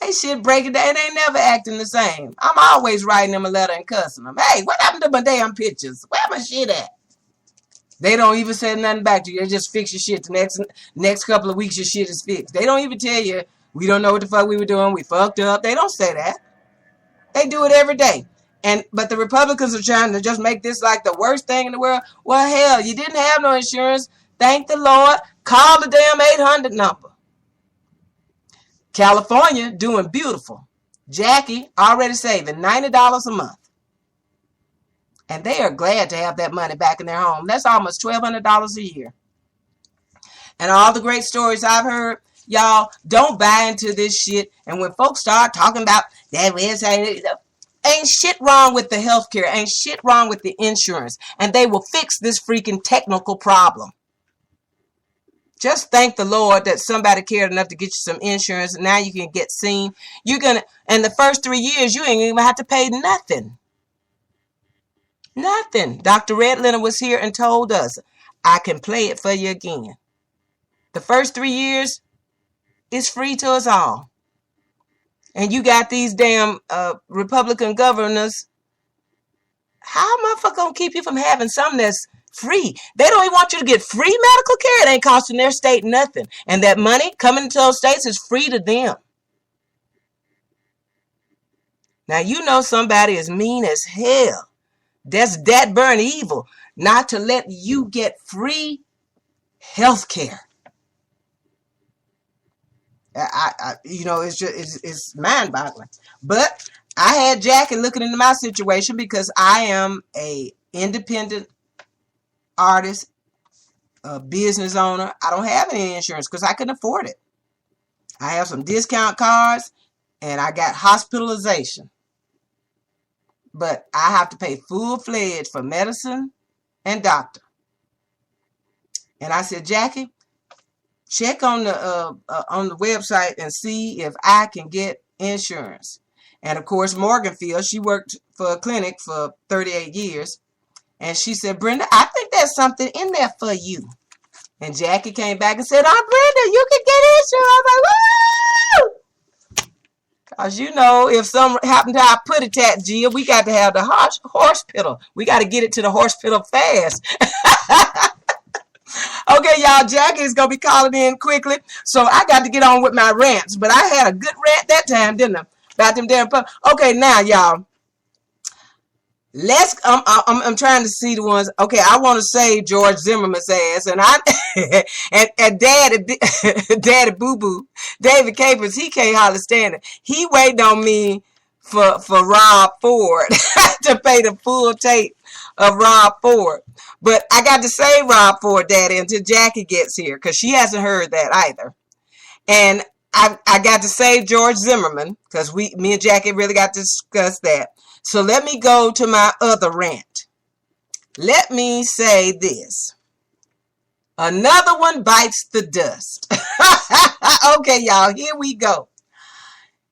They shit breaking down. They ain't never acting the same. I'm always writing them a letter and cussing them. Hey, what happened to my damn pictures? Where my shit at? They don't even say nothing back to you. They just fix your shit. The next couple of weeks, your shit is fixed. They don't even tell you, we don't know what the fuck we were doing. We fucked up. They don't say that. They do it every day. But the Republicans are trying to just make this like the worst thing in the world. Well, hell, you didn't have no insurance. Thank the Lord. Call the damn 800 number. California doing beautiful. Jackie already saving $90 a month. And they are glad to have that money back in their home. That's almost $1,200 a year. And all the great stories I've heard, y'all, don't buy into this shit. And when folks start talking about that website, ain't shit wrong with the healthcare. Ain't shit wrong with the insurance. And they will fix this freaking technical problem. Just thank the Lord that somebody cared enough to get you some insurance. And now you can get seen. And the first 3 years, you ain't even have to pay nothing. Nothing. Dr. Redlener was here and told us, I can play it for you again. The first 3 years is free to us all. And you got these damn Republican governors. How motherfucker gonna keep you from having something that's free? They don't even want you to get free medical care. It ain't costing their state nothing. And that money coming into those states is free to them. Now you know somebody is mean as hell. That's that burn evil, not to let you get free health care. It's mind-boggling. But I had Jackie looking into my situation because I am a independent artist, a business owner. I don't have any insurance because I couldn't afford it. I have some discount cards and I got hospitalization. But I have to pay full-fledged for medicine and doctor. And I said, Jackie, check on the website and see if I can get insurance. And of course, Morganfield, she worked for a clinic for 38 years. And she said, Brenda, I think there's something in there for you. And Jackie came back and said, Aunt Brenda, you can get insurance. I was like, woo! Because you know, if something happened to our putty tat, Gia, we got to have the hospital. We got to get it to the hospital fast. Okay, y'all, Jackie is going to be calling in quickly. So I got to get on with my rants. But I had a good rant that time, didn't I? About them damn puppies. Okay, now, y'all. I'm trying to see the ones. Okay, I want to save George Zimmerman's ass, and and Daddy Boo Boo, David Capers, he can't hardly stand it. He waiting on me for Rob Ford to pay the full tape of Rob Ford. But I got to save Rob Ford, Daddy, until Jackie gets here, because she hasn't heard that either. And I got to save George Zimmerman, because me and Jackie really got to discuss that. So let me go to my other rant. Let me say this. Another one bites the dust. Okay, y'all, here we go.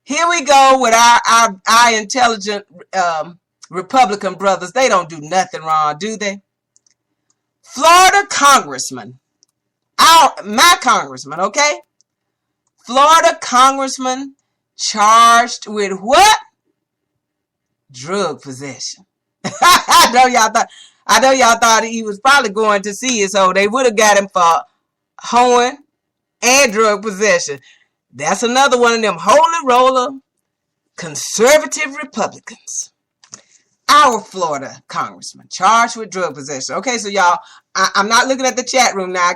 Here we go with our intelligent Republican brothers. They don't do nothing wrong, do they? Florida congressman. My congressman, okay? Florida congressman charged with what? Drug possession. I know y'all thought he was probably going to see it, so they would have got him for hoeing and drug possession. That's another one of them holy roller conservative Republicans. Our Florida congressman charged with drug possession. Okay, so y'all, I'm not looking at the chat room now. I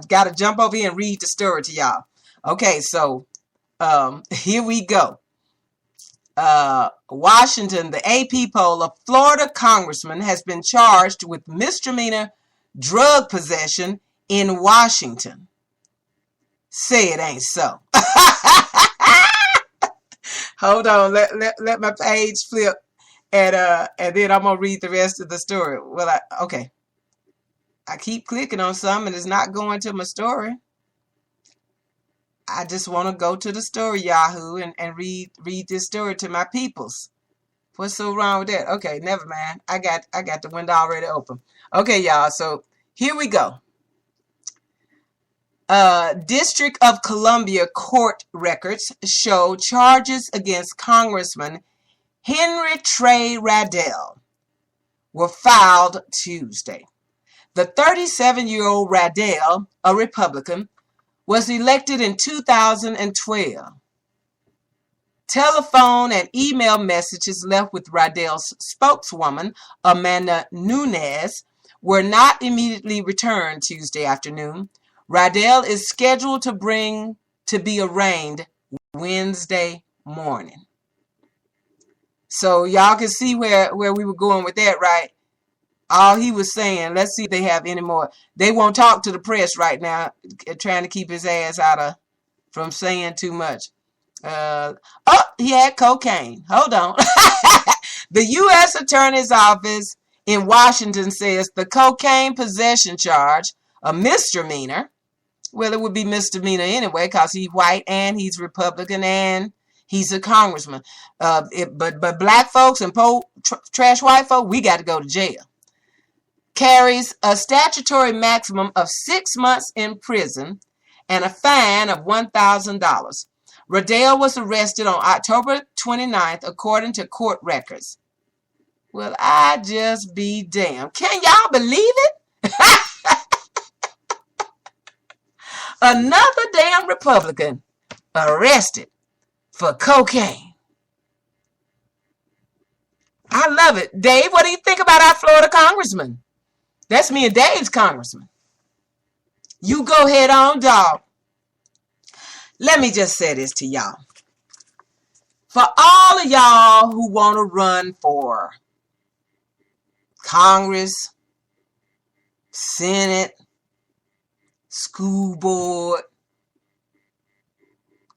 gotta jump over here and read the story to y'all. Okay, so here we go. Washington, the AP poll, a Florida congressman has been charged with misdemeanor drug possession in Washington. Say it ain't so. Hold on, let my page flip, and then I'm gonna read the rest of the story. Well, okay. I keep clicking on something and it's not going to my story. I just want to go to the story, Yahoo, and read this story to my peoples. What's so wrong with that? Okay, never mind. I got the window already open. Okay, y'all. So here we go. District of Columbia court records show charges against Congressman Henry Trey Radell were filed Tuesday. The 37-year-old Radell, a Republican, was elected in 2012. Telephone and email messages left with Radell's spokeswoman, Amanda Nunes, were not immediately returned Tuesday afternoon. Radell is scheduled to be arraigned Wednesday morning. So y'all can see where we were going with that, right? All he was saying, let's see if they have any more. They won't talk to the press right now, trying to keep his ass from saying too much. He had cocaine. Hold on. The U.S. Attorney's Office in Washington says the cocaine possession charge, a misdemeanor. Well, it would be misdemeanor anyway because he's white and he's Republican and he's a congressman. But black folks and trash white folk, we got to go to jail. Carries a statutory maximum of 6 months in prison and a fine of $1,000. Radell was arrested on October 29th, according to court records. Well, I just be damned. Can y'all believe it? Another damn Republican arrested for cocaine. I love it. Dave, what do you think about our Florida congressman? That's me and Dave's congressman. You go head on, dog. Let me just say this to y'all. For all of y'all who want to run for Congress, Senate, school board,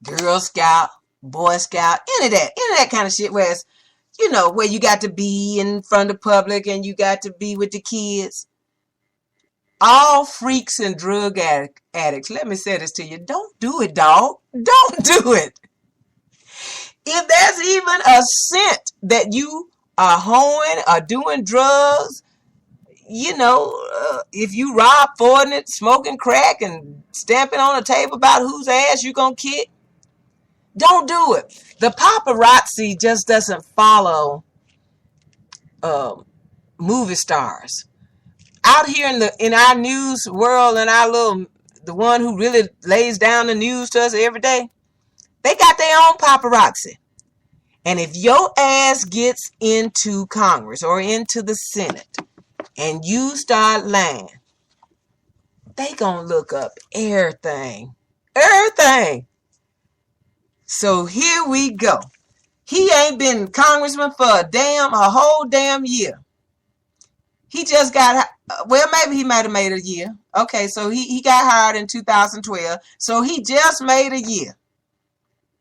Girl Scout, Boy Scout, any of that kind of shit where it's, where you got to be in front of the public and you got to be with the kids. All freaks and drug addicts, let me say this to you. Don't do it, dog. Don't do it. If there's even a cent that you are hoeing or doing drugs, if you rob Ford it, smoking crack and stamping on a table about whose ass you gonna kick, don't do it. The paparazzi just doesn't follow movie stars. Out here in our news world and the one who really lays down the news to us every day, they got their own paparazzi. And if your ass gets into Congress or into the Senate and you start lying, they gonna look up everything. Everything. So here we go. He ain't been congressman for a whole damn year. He just got, well, maybe he might have made a year. Okay, so he got hired in 2012. So he just made a year.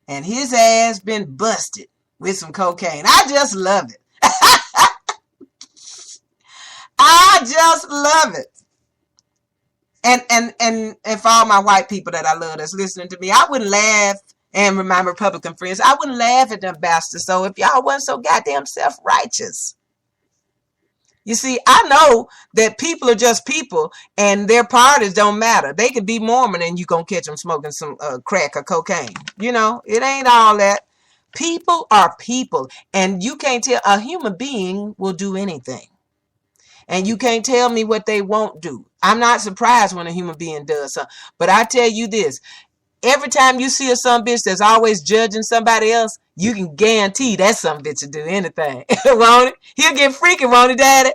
And his ass been busted with some cocaine. I just love it. I just love it. And for all my white people that I love that's listening to me, I wouldn't laugh, and my Republican friends, I wouldn't laugh at them bastards. So if y'all wasn't so goddamn self-righteous. You see, I know that people are just people and their parties don't matter. They could be Mormon and you gonna catch them smoking some crack or cocaine. You know, it ain't all that. People are people, and you can't tell a human being will do anything. And you can't tell me what they won't do. I'm not surprised when a human being does something. But I tell you this, every time you see a some bitch that's always judging somebody else, you can guarantee that some bitch will do anything. Won't it? He'll get freaky, won't he, daddy?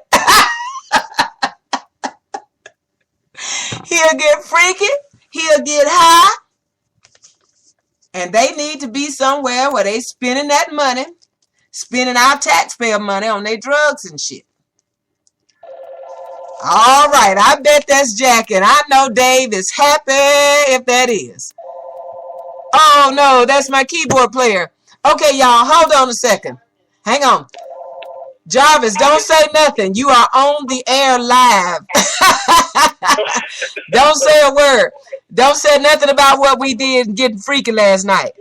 He'll get freaky. He'll get high. And they need to be somewhere where they spending that money, spending our taxpayer money on their drugs and shit. All right, I bet that's Jack, and I know Dave is happy if that is. Oh, no, that's my keyboard player. Okay, y'all, hold on a second. Hang on. Jarvis, don't say nothing. You are on the air live. Don't say a word. Don't say nothing about what we did getting freaky last night.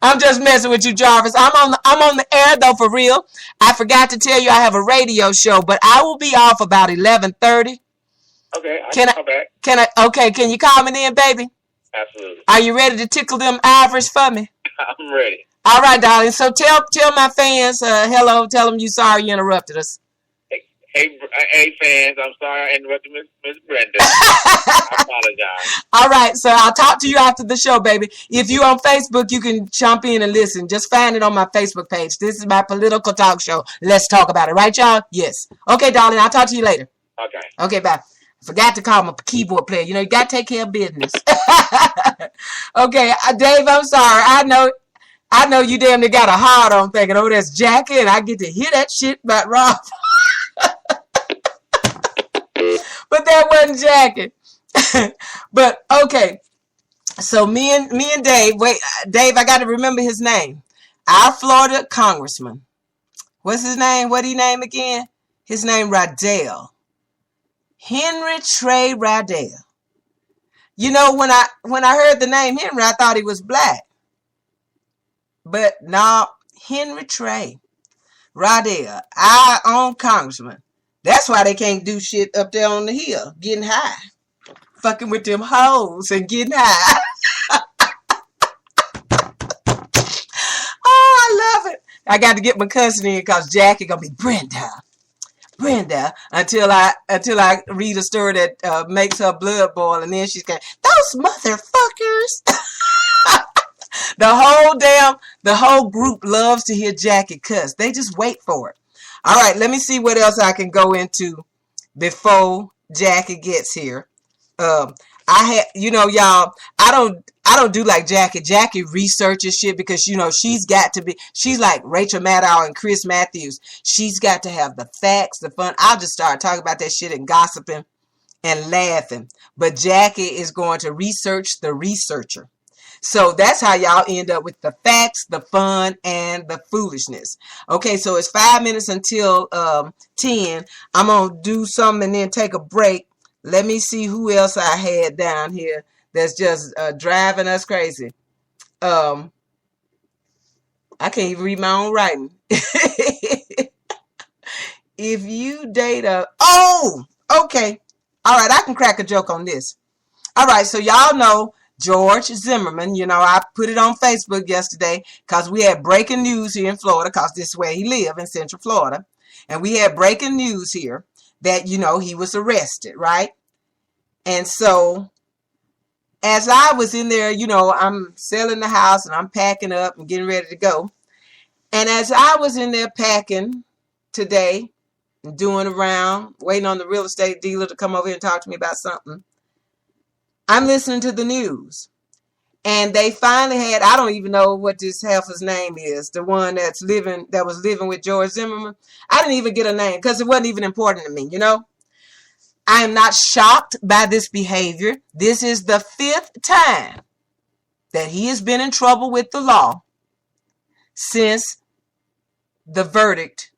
I'm just messing with you, Jarvis. I'm on the air though, for real. I forgot to tell you I have a radio show, but I will be off about 11:30. Okay, I can come back. Okay, can you call me then, baby? Absolutely. Are you ready to tickle them ivories for me? I'm ready. All right, darling. So tell my fans hello. Tell them you sorry you interrupted us. Hey, fans. I'm sorry I interrupted Miss Brenda. I apologize. All right, so I'll talk to you after the show, baby. If you on Facebook, you can jump in and listen. Just find it on my Facebook page. This is my political talk show. Let's talk about it. Right, y'all? Yes. Okay, darling. I'll talk to you later. Okay. Okay, bye. Forgot to call my keyboard player. You know, you got to take care of business. Okay, Dave, I'm sorry. I know you damn near got a hard on thinking, oh, that's Jackie, and I get to hear that shit about Rob. But that wasn't Jackie. But okay. So me and Dave, Dave, I got to remember his name. Our Florida congressman. What's his name? What he name again? His name Riddell. Henry Trey Riddell. You know, when I heard the name Henry, I thought he was black. But no, Henry Trey Riddell, our own congressman. That's why they can't do shit up there on the hill, getting high. Fucking with them hoes and getting high. Oh, I love it. I got to get my cousin in because Jackie gonna be Brenda, until I read a story that makes her blood boil, and then she's going, those motherfuckers. The whole group loves to hear Jackie cuss. They just wait for it. All right, let me see what else I can go into before Jackie gets here. Y'all, I don't do like Jackie. Jackie researches shit because, you know, she's like Rachel Maddow and Chris Matthews. She's got to have the facts, the fun. I'll just start talking about that shit and gossiping and laughing. But Jackie is going to research the researcher. So that's how y'all end up with the facts, the fun, and the foolishness. Okay, so it's 5 minutes until 10. I'm going to do something and then take a break. Let me see who else I had down here that's just driving us crazy. I can't even read my own writing. If you date okay. All right, I can crack a joke on this. All right, so y'all know George Zimmerman. You know, I put it on Facebook yesterday because we had breaking news here in Florida because this is where he lives, in Central Florida. And we had breaking news here that, you know, he was arrested, right? And so as I was in there, I'm selling the house and I'm packing up and getting ready to go. And as I was in there packing today, doing around, waiting on the real estate dealer to come over here and talk to me about something, I'm listening to the news. And they finally had, I don't even know what this heifer's name is, the one that was living with George Zimmerman. I didn't even get a name because it wasn't even important to me, I am not shocked by this behavior. This is the 5th time that he has been in trouble with the law since the verdict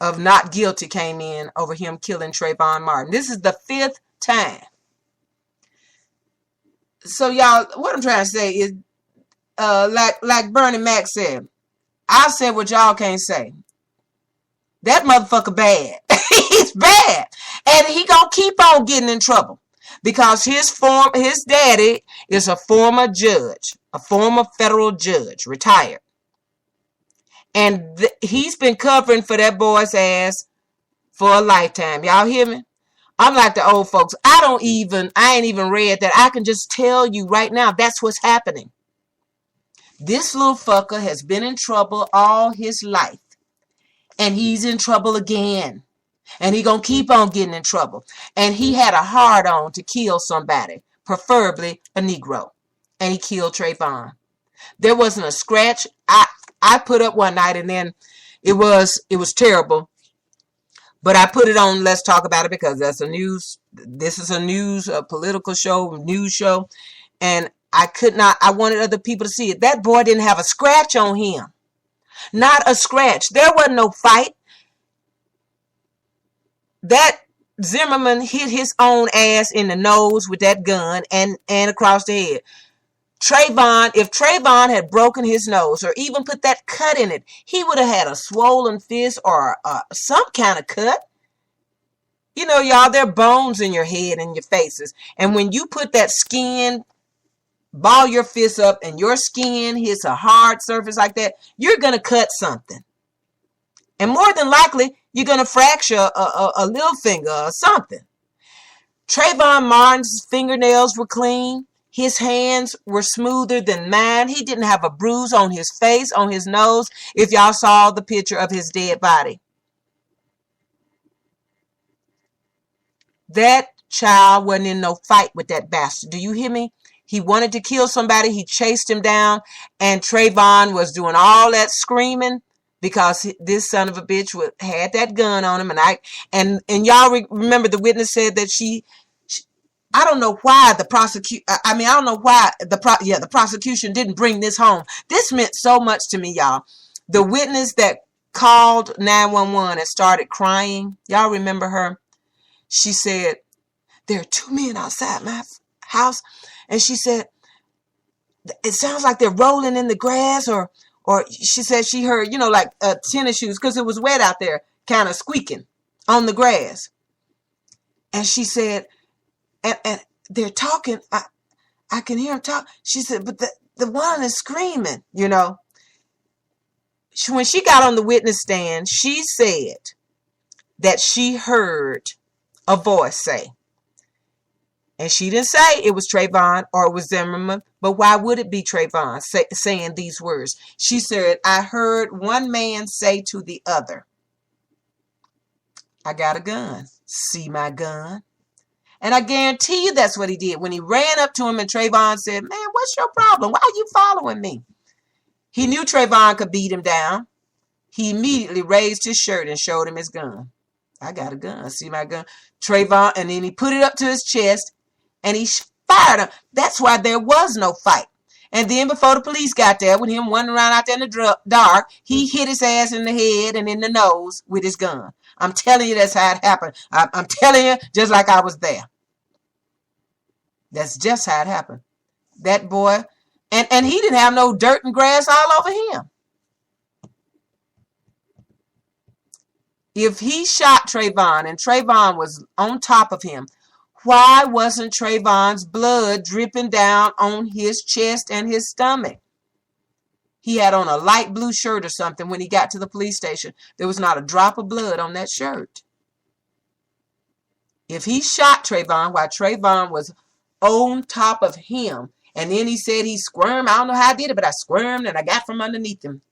of not guilty came in over him killing Trayvon Martin. This is the 5th time. So y'all, what I'm trying to say is, like Bernie Mac said, I said what y'all can't say. That motherfucker bad. He's bad. And he gonna keep on getting in trouble because his daddy is a former judge, a former federal judge, retired. And he's been covering for that boy's ass for a lifetime. Y'all hear me? I'm like the old folks. I ain't even read that. I can just tell you right now, that's what's happening. This little fucker has been in trouble all his life. And he's in trouble again. And he gonna keep on getting in trouble. And he had a hard on to kill somebody, preferably a Negro. And he killed Trayvon. There wasn't a scratch. I put up one night and then it was terrible. But I put it on Let's Talk About It because this is a political show, news show. And I wanted other people to see it. That boy didn't have a scratch on him. Not a scratch. There wasn't no fight. That Zimmerman hit his own ass in the nose with that gun and across the head. If Trayvon had broken his nose or even put that cut in it, he would have had a swollen fist or some kind of cut. Y'all, there are bones in your head and your faces. And when you put that skin, ball your fist up and your skin hits a hard surface like that, you're going to cut something. And more than likely, you're going to fracture a little finger or something. Trayvon Martin's fingernails were clean. His hands were smoother than mine. He didn't have a bruise on his face, on his nose, if y'all saw the picture of his dead body. That child wasn't in no fight with that bastard. Do you hear me? He wanted to kill somebody. He chased him down. And Trayvon was doing all that screaming because this son of a bitch had that gun on him. And y'all remember the witness said that I don't know why the prosecution didn't bring this home. This meant so much to me, y'all. The witness that called 911 and started crying. Y'all remember her? She said, there are 2 men outside my house. And she said, it sounds like they're rolling in the grass or she said she heard, like tennis shoes because it was wet out there, kind of squeaking on the grass. And she said, and they're talking. I can hear them talk. She said, but the one is screaming, When she got on the witness stand, she said that she heard a voice say, and she didn't say it was Trayvon or it was Zimmerman, but why would it be Trayvon saying these words? She said, I heard one man say to the other, I got a gun. See my gun? And I guarantee you that's what he did. When he ran up to him and Trayvon said, man, what's your problem? Why are you following me? He knew Trayvon could beat him down. He immediately raised his shirt and showed him his gun. I got a gun. See my gun? Trayvon, and then he put it up to his chest and he fired him. That's why there was no fight. And then before the police got there, with him running around out there in the dark, he hit his ass in the head and in the nose with his gun. I'm telling you that's how it happened. I'm telling you just like I was there. That's just how it happened. That boy, and he didn't have no dirt and grass all over him. If he shot Trayvon and Trayvon was on top of him, why wasn't Trayvon's blood dripping down on his chest and his stomach? He had on a light blue shirt or something when he got to the police station. There was not a drop of blood on that shirt. If he shot Trayvon while Trayvon was on top of him. And then he said he squirmed. I don't know how I did it, but I squirmed and I got from underneath him.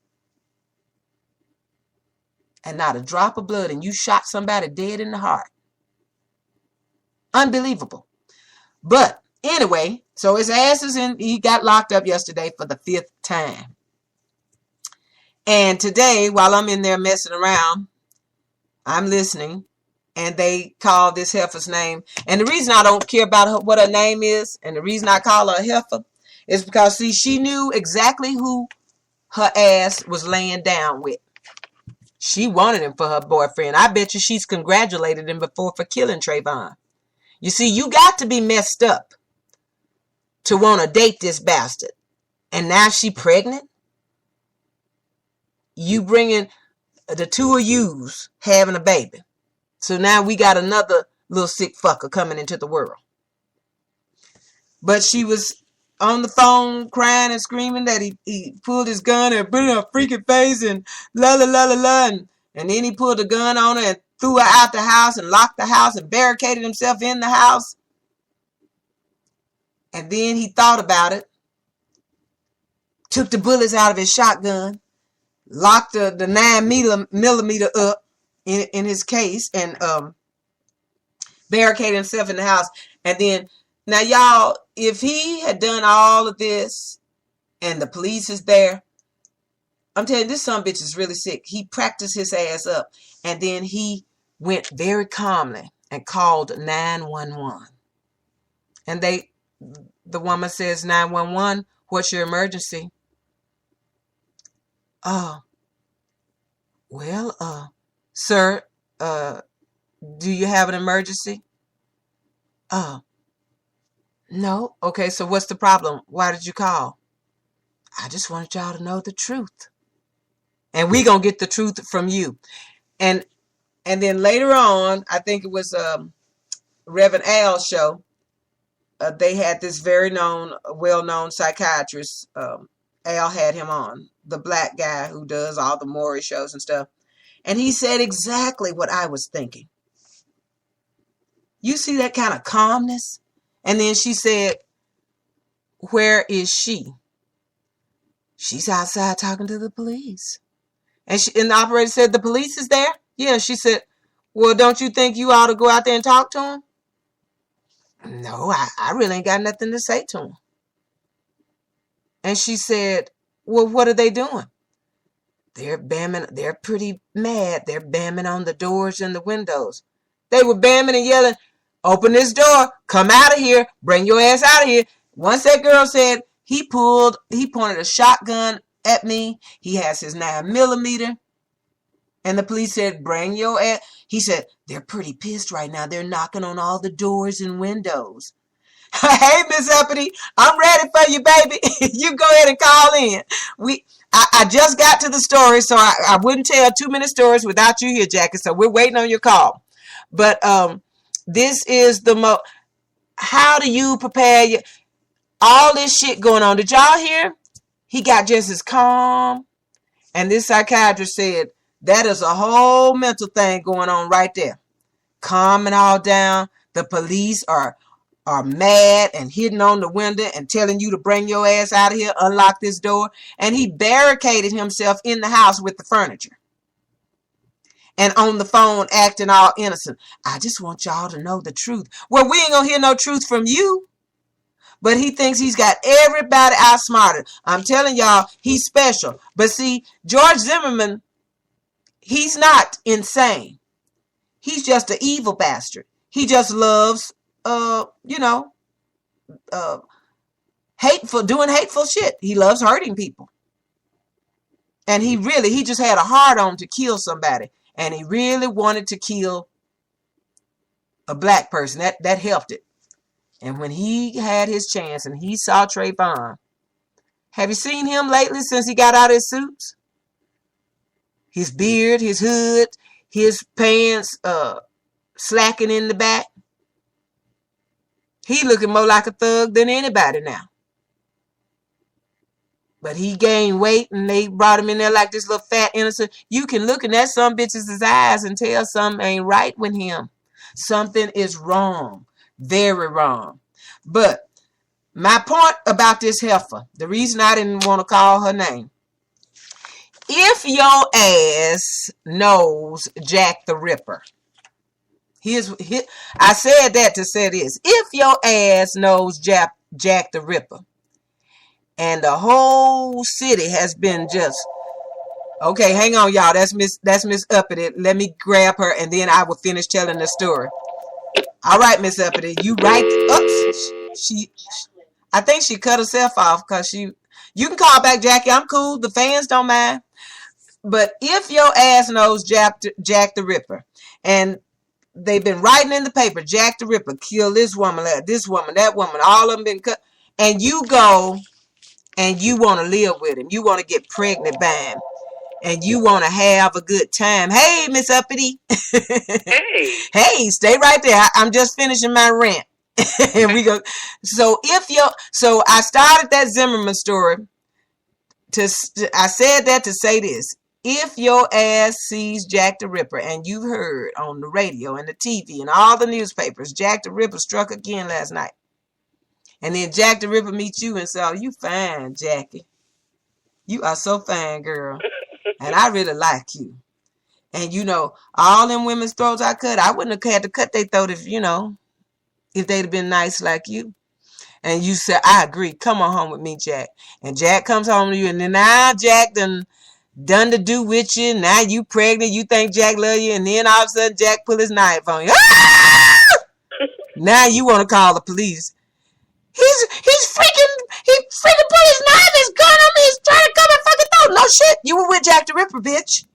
And not a drop of blood, and you shot somebody dead in the heart. Unbelievable. But anyway, so his ass is in, he got locked up yesterday for the 5th time. And today, while I'm in there messing around, I'm listening, and they call this heifer's name. And the reason I don't care about her, what her name is, and the reason I call her a heifer, is because, see, she knew exactly who her ass was laying down with. She wanted him for her boyfriend. I bet you she's congratulated him before for killing Trayvon. You see, you got to be messed up to want to date this bastard. And now she pregnant? You bringing the two of yous having a baby. So now we got another little sick fucker coming into the world. But she was on the phone crying and screaming that he pulled his gun and put it in her freaking face and la la la la la. And then he pulled the gun on her and threw her out the house and locked the house and barricaded himself in the house. And then he thought about it, took the bullets out of his shotgun, locked the 9mm up in his case, and barricaded himself in the house. And then, now y'all, if he had done all of this and the police is there, I'm telling you, this son bitch is really sick. He practiced his ass up, and then he went very calmly and called 911. And the woman says, 911, what's your emergency? Well, sir, do you have an emergency? No. Okay, so what's the problem? Why did you call? I just wanted y'all to know the truth. And we gonna get the truth from you. And then later on, I think it was Reverend Al's show. They had this very well-known psychiatrist. Al had him on, the black guy who does all the Maury shows and stuff. And he said exactly what I was thinking. You see that kind of calmness? And then she said, where is she? She's outside talking to the police. And the operator said, the police is there? Yeah, she said, well, don't you think you ought to go out there and talk to him? No, I really ain't got nothing to say to him. And she said, well, what are they doing? They're bamming. They're pretty mad. They're bamming on the doors and the windows. They were bamming and yelling, open this door. Come out of here. Bring your ass out of here. Once that girl said he pointed a shotgun at me. He has his 9mm. And the police said, bring your ass. He said, they're pretty pissed right now. They're knocking on all the doors and windows. Hey, Miss Uppity, I'm ready for you, baby. You go ahead and call in. I just got to the story, so I wouldn't tell too many stories without you here, Jackie. So we're waiting on your call. But this is how do you prepare all this shit going on? Did y'all hear? He got just as calm. And this psychiatrist said, that is a whole mental thing going on right there. Calming all down. The police are mad and hitting on the window and telling you to bring your ass out of here, unlock this door. And he barricaded himself in the house with the furniture. And on the phone acting all innocent. I just want y'all to know the truth. Well, we ain't gonna hear no truth from you. But he thinks he's got everybody outsmarted. I'm telling y'all, he's special. But see, George Zimmerman, he's not insane. He's just an evil bastard. He just loves doing hateful shit. He loves hurting people. And he just had a hard on to kill somebody. And he really wanted to kill a black person. That helped it. And when he had his chance and he saw Trayvon, have you seen him lately since he got out of his suits? His beard, his hood, his pants slacking in the back. He looking more like a thug than anybody now. But he gained weight and they brought him in there like this little fat innocent. You can look in that some bitch's eyes and tell something ain't right with him. Something is wrong. Very wrong. But my point about this heifer, the reason I didn't want to call her name, if your ass knows Jack the Ripper, I said that to say this. If your ass knows Jack the Ripper, and the whole city has been just, okay, hang on, y'all. That's Miss Uppity. Let me grab her, and then I will finish telling the story. All right, Miss Uppity, you right. Oops, I think she cut herself off because you can call back Jackie. I'm cool. The fans don't mind. But if your ass knows Jack the Ripper, and they've been writing in the paper, Jack the Ripper killed this woman, that woman, all of them been cut, and you go and you want to live with him, you want to get pregnant by him, and you want to have a good time. Hey, Miss Uppity. Hey, stay right there. I'm just finishing my rant. And we go. So I started that Zimmerman story. I said that to say this. If your ass sees Jack the Ripper, and you heard on the radio and the TV and all the newspapers, Jack the Ripper struck again last night. And then Jack the Ripper meets you and says, "Oh, you fine, Jackie. You are so fine, girl. And I really like you." And all them women's throats I cut, I wouldn't have had to cut their throat if they'd have been nice like you. And you said, "I agree. Come on home with me, Jack." And Jack comes home to you, and then now Jack done to do with you. Now you pregnant. You think Jack love you, and then all of a sudden Jack pull his knife on you. Ah! Now you want to call the police. He freaking put his knife, his gun on me. He's trying to cut my fucking throat. No shit. You were with Jack the Ripper, bitch.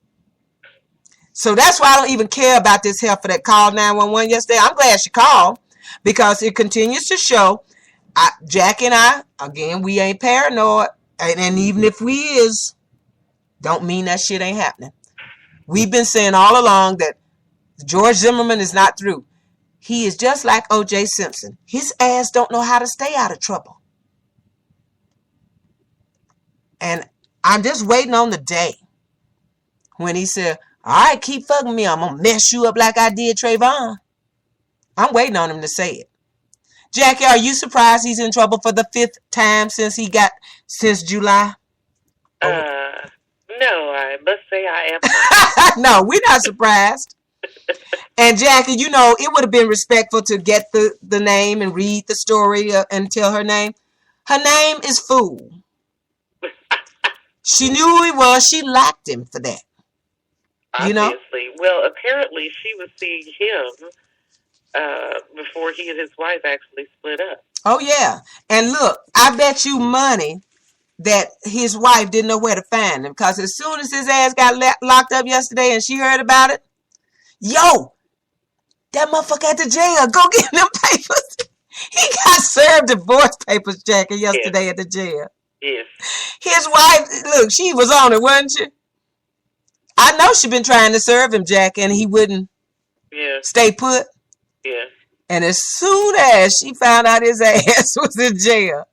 So that's why I don't even care about this heifer that called 911 yesterday. I'm glad she called, because it continues to show Jack and I, again, we ain't paranoid. And even if we is, don't mean that shit ain't happening. We've been saying all along that George Zimmerman is not through. He is just like O.J. Simpson. His ass don't know how to stay out of trouble. And I'm just waiting on the day when he said, "All right, keep fucking me. I'm going to mess you up like I did Trayvon." I'm waiting on him to say it. Jackie, are you surprised he's in trouble for the 5th time since July? No, I must say I am not. No, we're not surprised. And Jackie, it would have been respectful to get the name and read the story and tell her name. Her name is Fool. She knew who he was. She liked him for that. Obviously. Well, apparently she was seeing him before he and his wife actually split up. Oh, yeah. And look, I bet you money that his wife didn't know where to find him, because as soon as his ass got locked up yesterday and she heard about it, yo, that motherfucker at the jail, go get them papers. He got served divorce papers, Jackie, yesterday at the jail. Yes. His wife, look, she was on it, wasn't she? I know she been trying to serve him, Jack, and he wouldn't stay put. Yeah. And as soon as she found out his ass was in jail,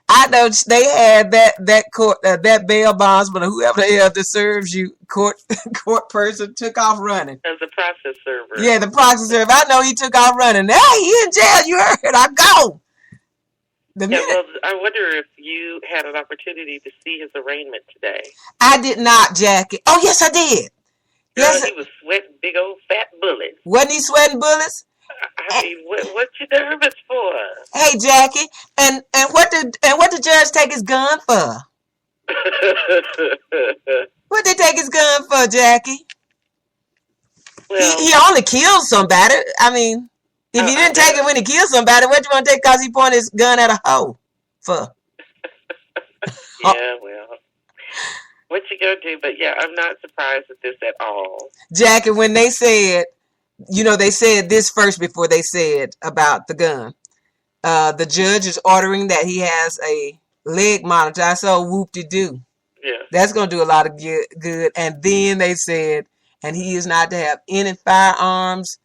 I know they had that court, that bail bondsman or whoever the hell that serves you, court person, took off running. As a process server. Yeah, the process server. I know he took off running. Hey, he in jail. You heard? I go. Well, I wonder if you had an opportunity to see his arraignment today. I did not, Jackie. Oh, yes, I did. Girl, yes, he was sweating big old fat bullets. Wasn't he sweating bullets? I mean, what you nervous for? Hey, Jackie, and what the judge take his gun for? What they take his gun for, Jackie? Well, he only killed somebody. I mean, if he didn't take it when he killed somebody, what you want to take because he pointed his gun at a hoe for? Yeah, well, what you gonna do? But yeah, I'm not surprised at this at all. Jackie, when they said, they said this first before they said about the gun. The judge is ordering that he has a leg monitor. I saw whoop-de-doo. Yeah. That's going to do a lot of good. And then they said, and he is not to have any firearms,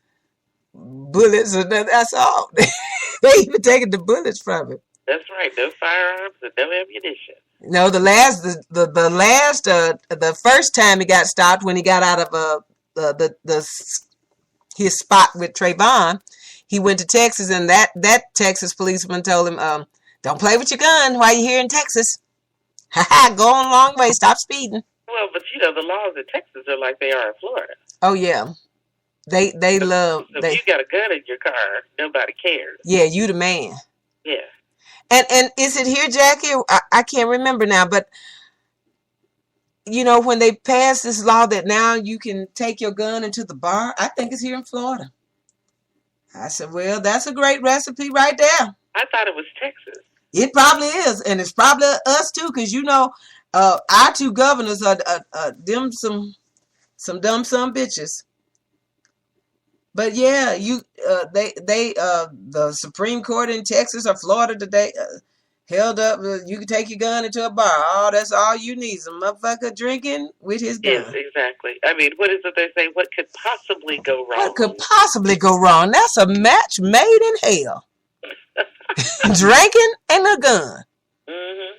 bullets, or nothing. That's all. They even taking the bullets from him. That's right. No firearms and no ammunition. No, the first time he got stopped when he got out of his spot with Trayvon, he went to Texas, and that Texas policeman told him, don't play with your gun while you're here in Texas. Go on a long way. Stop speeding. Well, but the laws in Texas are like they are in Florida. Oh yeah, they love. So if you got a gun in your car, nobody cares. Yeah, you the man. Yeah. And is it here, Jackie? I can't remember now, but when they passed this law that now you can take your gun into the bar, I think it's here in Florida. I said, well, that's a great recipe right there. I thought it was Texas. It probably is, and it's probably us too, because our two governors are them some dumb son bitches. But yeah, the Supreme Court in Texas or Florida today held up. You can take your gun into a bar. Oh, that's all you need. Some motherfucker drinking with his gun. Yes, exactly. I mean, what is it they say? What could possibly go wrong? What could possibly go wrong? That's a match made in hell. Drinking and a gun. Mm-hmm.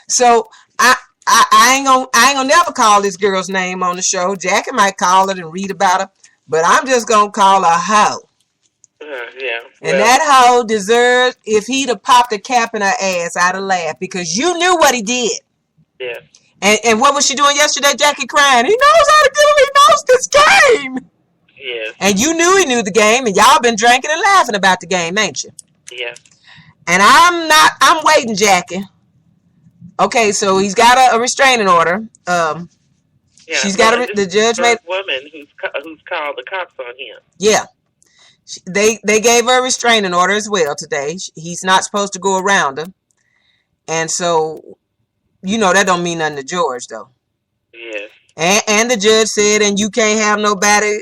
So I ain't gonna never call this girl's name on the show. Jackie might call it and read about her, but I'm just gonna call her hoe. Yeah. And that hoe deserves, if he'd have popped a cap in her ass, I'd have laughed, because you knew what he did. Yeah. And what was she doing yesterday, Jackie? Crying. He knows how to get him. He knows this game. Yeah. And you knew he knew the game, and y'all been drinking and laughing about the game, ain't you? Yeah. And I'm waiting, Jackie. Okay, so he's got a restraining order. Yeah, she's got the judge made woman who's called the cops on him. Yeah. They gave her a restraining order as well today. He's not supposed to go around her. And so, that don't mean nothing to George, though. Yes. And the judge said, and you can't have nobody,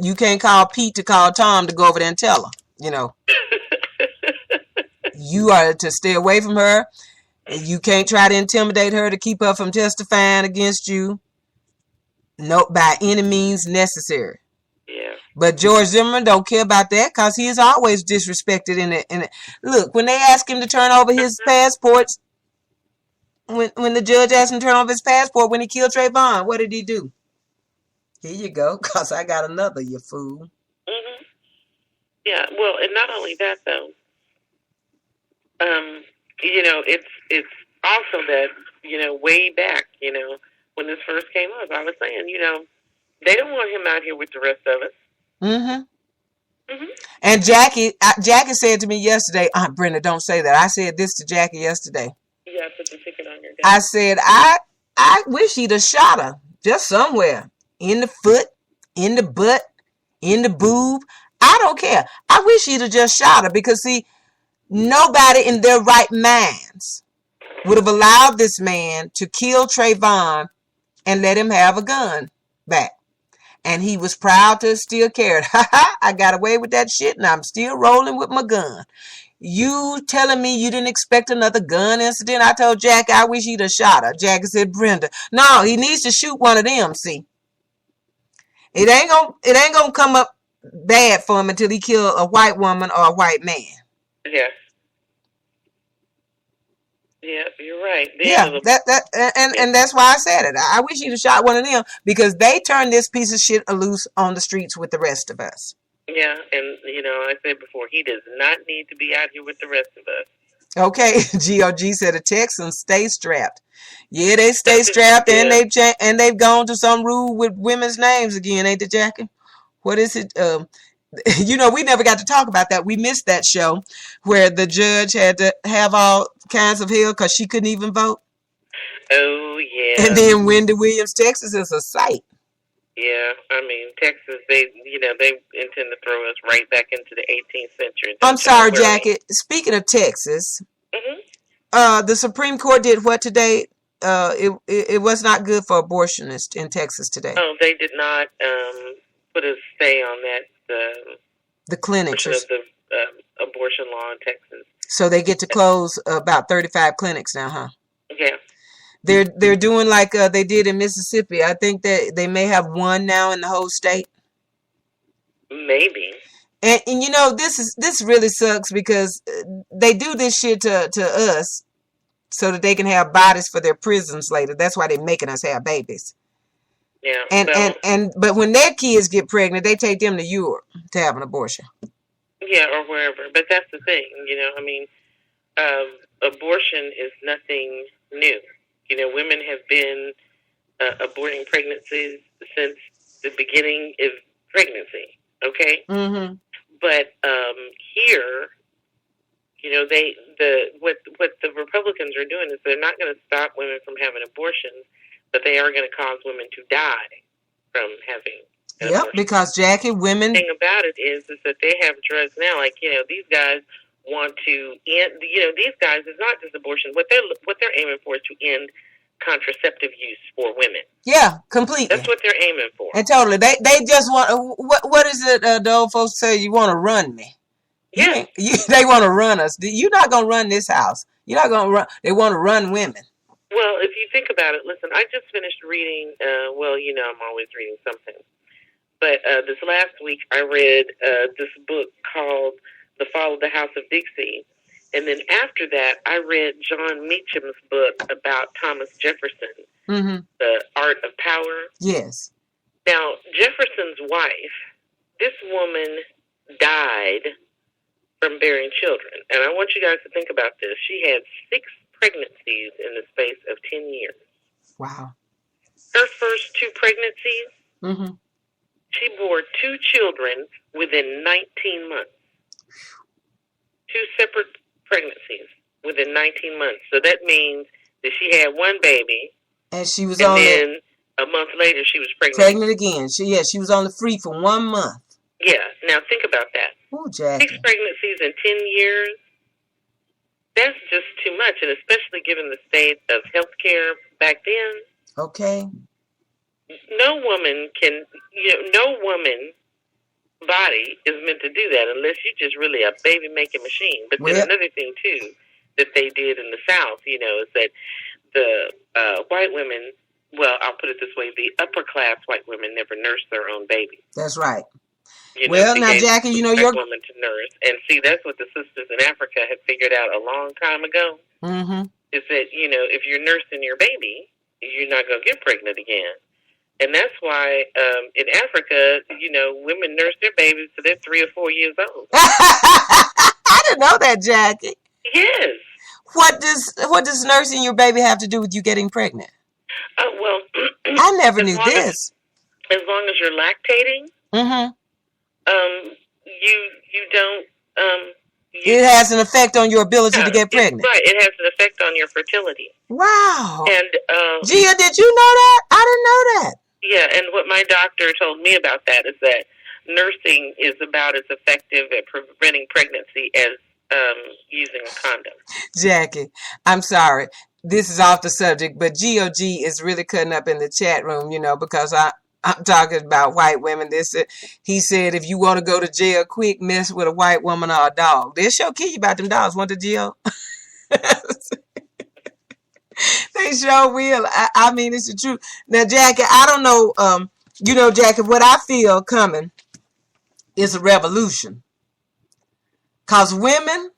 you can't call Pete to call Tom to go over there and tell her, You are to stay away from her. You can't try to intimidate her to keep her from testifying against you. No, by any means necessary. Yeah. But George Zimmerman don't care about that, because he is always disrespected in it. Look, when they asked him to turn over his passports, when the judge asked him to turn over his passport when he killed Trayvon, what did he do? Here you go, because I got another, you fool. Mm-hmm. Yeah, well, and not only that, though, it's awesome that, way back, when this first came up, I was saying, they don't want him out here with the rest of us. Mm-hmm. Mm-hmm. And Jackie said to me yesterday, Aunt Brenda, don't say that. I said this to Jackie yesterday. Yeah, put the ticket on your desk. I said, I wish he'd have shot her just somewhere. In the foot, in the butt, in the boob. I don't care. I wish he'd have just shot her, because, see, nobody in their right minds would have allowed this man to kill Trayvon and let him have a gun back. And he was proud to still carry it. I got away with that shit, and I'm still rolling with my gun. You telling me you didn't expect another gun incident? I told Jackie I wish he'd have shot her. Jackie said, Brenda, no, he needs to shoot one of them, see. It ain't gonna come up bad for him until he kill a white woman or a white man. Yes. Yeah, you're right. And that's why I said it. I wish he'd have shot one of them, because they turned this piece of shit loose on the streets with the rest of us. Yeah, and I said before, he does not need to be out here with the rest of us. Okay, GOG said the Texans stay strapped. Yeah, they stay strapped, and they've gone to some rule with women's names again, ain't they, Jackie? What is it? We never got to talk about that. We missed that show where the judge had to have all kinds of hell because she couldn't even vote. Oh, yeah. And then Wendy Williams, Texas is a sight. Yeah, I mean, Texas, they intend to throw us right back into the 18th century. I'm sorry, Jackie. Speaking of Texas, the Supreme Court did what today? It was not good for abortionists in Texas today. Oh, they did not put a stay on that. The clinics. The abortion law in Texas. So they get to close about 35 clinics now, huh? Yeah. They're doing like they did in Mississippi. I think that they may have one now in the whole state. Maybe. And this really sucks, because they do this shit to us so that they can have bodies for their prisons later. That's why they're making us have babies. Yeah. But when their kids get pregnant, they take them to Europe to have an abortion. Yeah, or wherever. But that's the thing, you know. I mean, abortion is nothing new. You know, women have been aborting pregnancies since the beginning of pregnancy. Okay, Mm-hmm. but here, you know, what the Republicans are doing is they're not going to stop women from having abortions, but they are going to cause women to die from having an Yep, abortion. because Jackie, women. The thing about it is that they have drugs now. Like, you know, these guys want to end. You know, these guys, it's not just abortion. What they're aiming for is to end contraceptive use for women. Yeah, completely. That's what they're aiming for. And totally, they just want. What is it? The old folks say, you want to run me. Yeah. They want to run us. You're not gonna run this house. You're not gonna run. They want to run women. Well, if you think about it, listen, I just finished reading. Well, you know, I'm always reading something. But this last week, I read this book called "The Fall of the House of Dixie," and then after that, I read John Meacham's book about Thomas Jefferson, Mm-hmm. "The Art of Power." Yes. Now, Jefferson's wife, this woman died from bearing children. And I want you guys to think about this. She had 6 pregnancies in the space of 10 years. Wow. Her first 2 pregnancies, Mm-hmm. she bore 2 children within 19 months. 2 separate pregnancies within 19 months. So that means that she had 1 baby, And she was and only then a month later she was pregnant. pregnant again. She was only free for 1 month. Yeah. Now think about that. Oh, 6 Jackie. pregnancies in 10 years. That's just too much, and especially given the state of healthcare back then. Okay. No woman can, no woman body is meant to do that unless you're just really a baby making machine. But then another thing too that they did in the South, you know, is that the white women, well, I'll put it this way, the upper class white women never nursed their own babies. That's right. You know, Well, now, Jackie, you know, your your woman to nurse, and see, that's what the sisters in Africa had figured out a long time ago. Mm-hmm. Is that, you know, if you're nursing your baby, you're not going to get pregnant again. And that's why in Africa, you know, women nurse their babies till they're 3 or 4 years old. I didn't know that, Jackie. Yes. What does nursing your baby have to do with you getting pregnant? Well, I never knew this. As long as you're lactating, Mm-hmm. you don't. It has an effect on your ability to get pregnant. Right. It has an effect on your fertility. Wow. And Gia, did you know that? I didn't know that. Yeah, and what my doctor told me about that is that nursing is about as effective at preventing pregnancy as using a condom. Jackie, I'm sorry. This is off the subject, but GOG is really cutting up in the chat room, you know, because I'm talking about white women. He said, if you want to go to jail quick, mess with a white woman or a dog. They'll sure kill you about them dogs. Want to jail? They sure will. I mean, it's the truth. Now, Jackie, I don't know. You know, Jackie, what I feel coming is a revolution. Because women,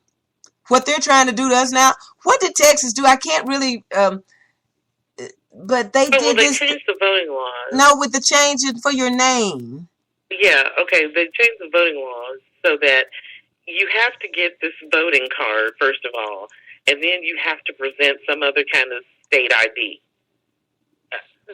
what they're trying to do to us now, what did Texas do? I can't really... But they did they this. changed the voting laws. No, with the change for your name. Yeah, okay. They changed the voting laws so that you have to get this voting card, first of all, and then you have to present some other kind of state ID.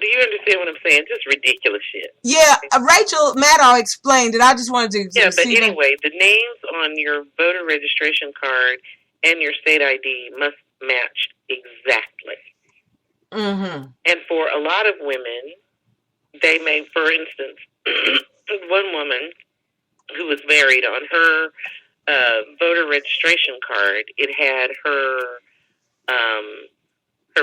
Do you understand what I'm saying? Just ridiculous shit. Yeah, Rachel Maddow explained it. I just wanted to. Yeah, but anyway, the names on your voter registration card and your state ID must match exactly. Mm-hmm. And for a lot of women, they may, for instance, one woman who was married, on her voter registration card, it had her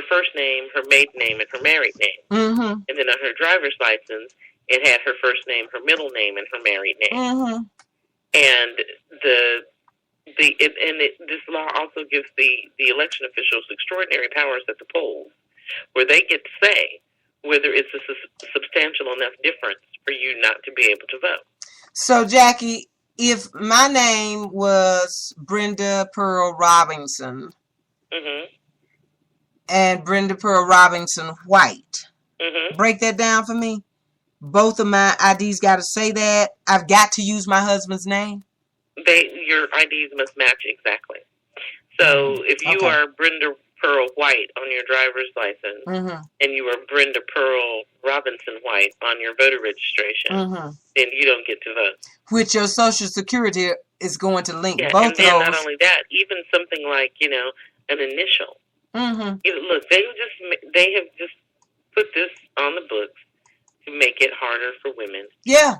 first name, her maiden name, and her married name. Mm-hmm. And then on her driver's license, it had her first name, her middle name, and her married name. Mm-hmm. And this law also gives the election officials extraordinary powers at the polls, where they get to say whether it's a substantial enough difference for you not to be able to vote. So, Jackie, if my name was Brenda Pearl Robinson, mm-hmm. and Brenda Pearl Robinson White, mm-hmm. break that down for me. Both of my IDs got to say that. I've got to use my husband's name. Your IDs must match exactly. So if you are Brenda Pearl White on your driver's license, and you are Brenda Pearl Robinson White on your voter registration, then you don't get to vote. Which your Social Security is going to link both and of then those. Not only that, even something like an initial. Look, they have just put this on the books to make it harder for women. Yeah.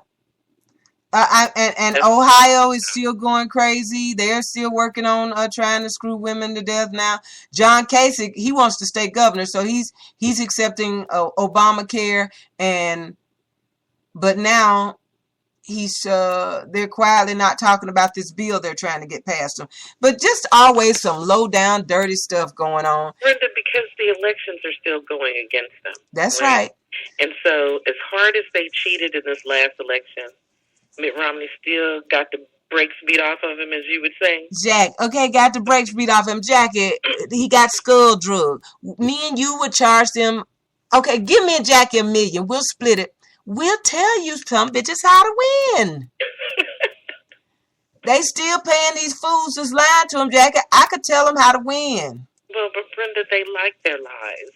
And Ohio is still going crazy. They're still working on trying to screw women to death now. John Kasich, he wants to stay governor, so he's accepting Obamacare, but now they're quietly not talking about this bill they're trying to get past them. But just always some low down, dirty stuff going on. Brenda, because the elections are still going against them. That's right. And so, as hard as they cheated in this last election, Mitt Romney still got the brakes beat off of him, as you would say. Jack, got the brakes beat off him. Jack, he got skull drug. Me and you would charge them. Okay, give me and Jackie $1 million. We'll split it. We'll tell you some bitches how to win. They still paying these fools that's lying to them, Jackie. I could tell them how to win. Well, but Brenda, they like their lies.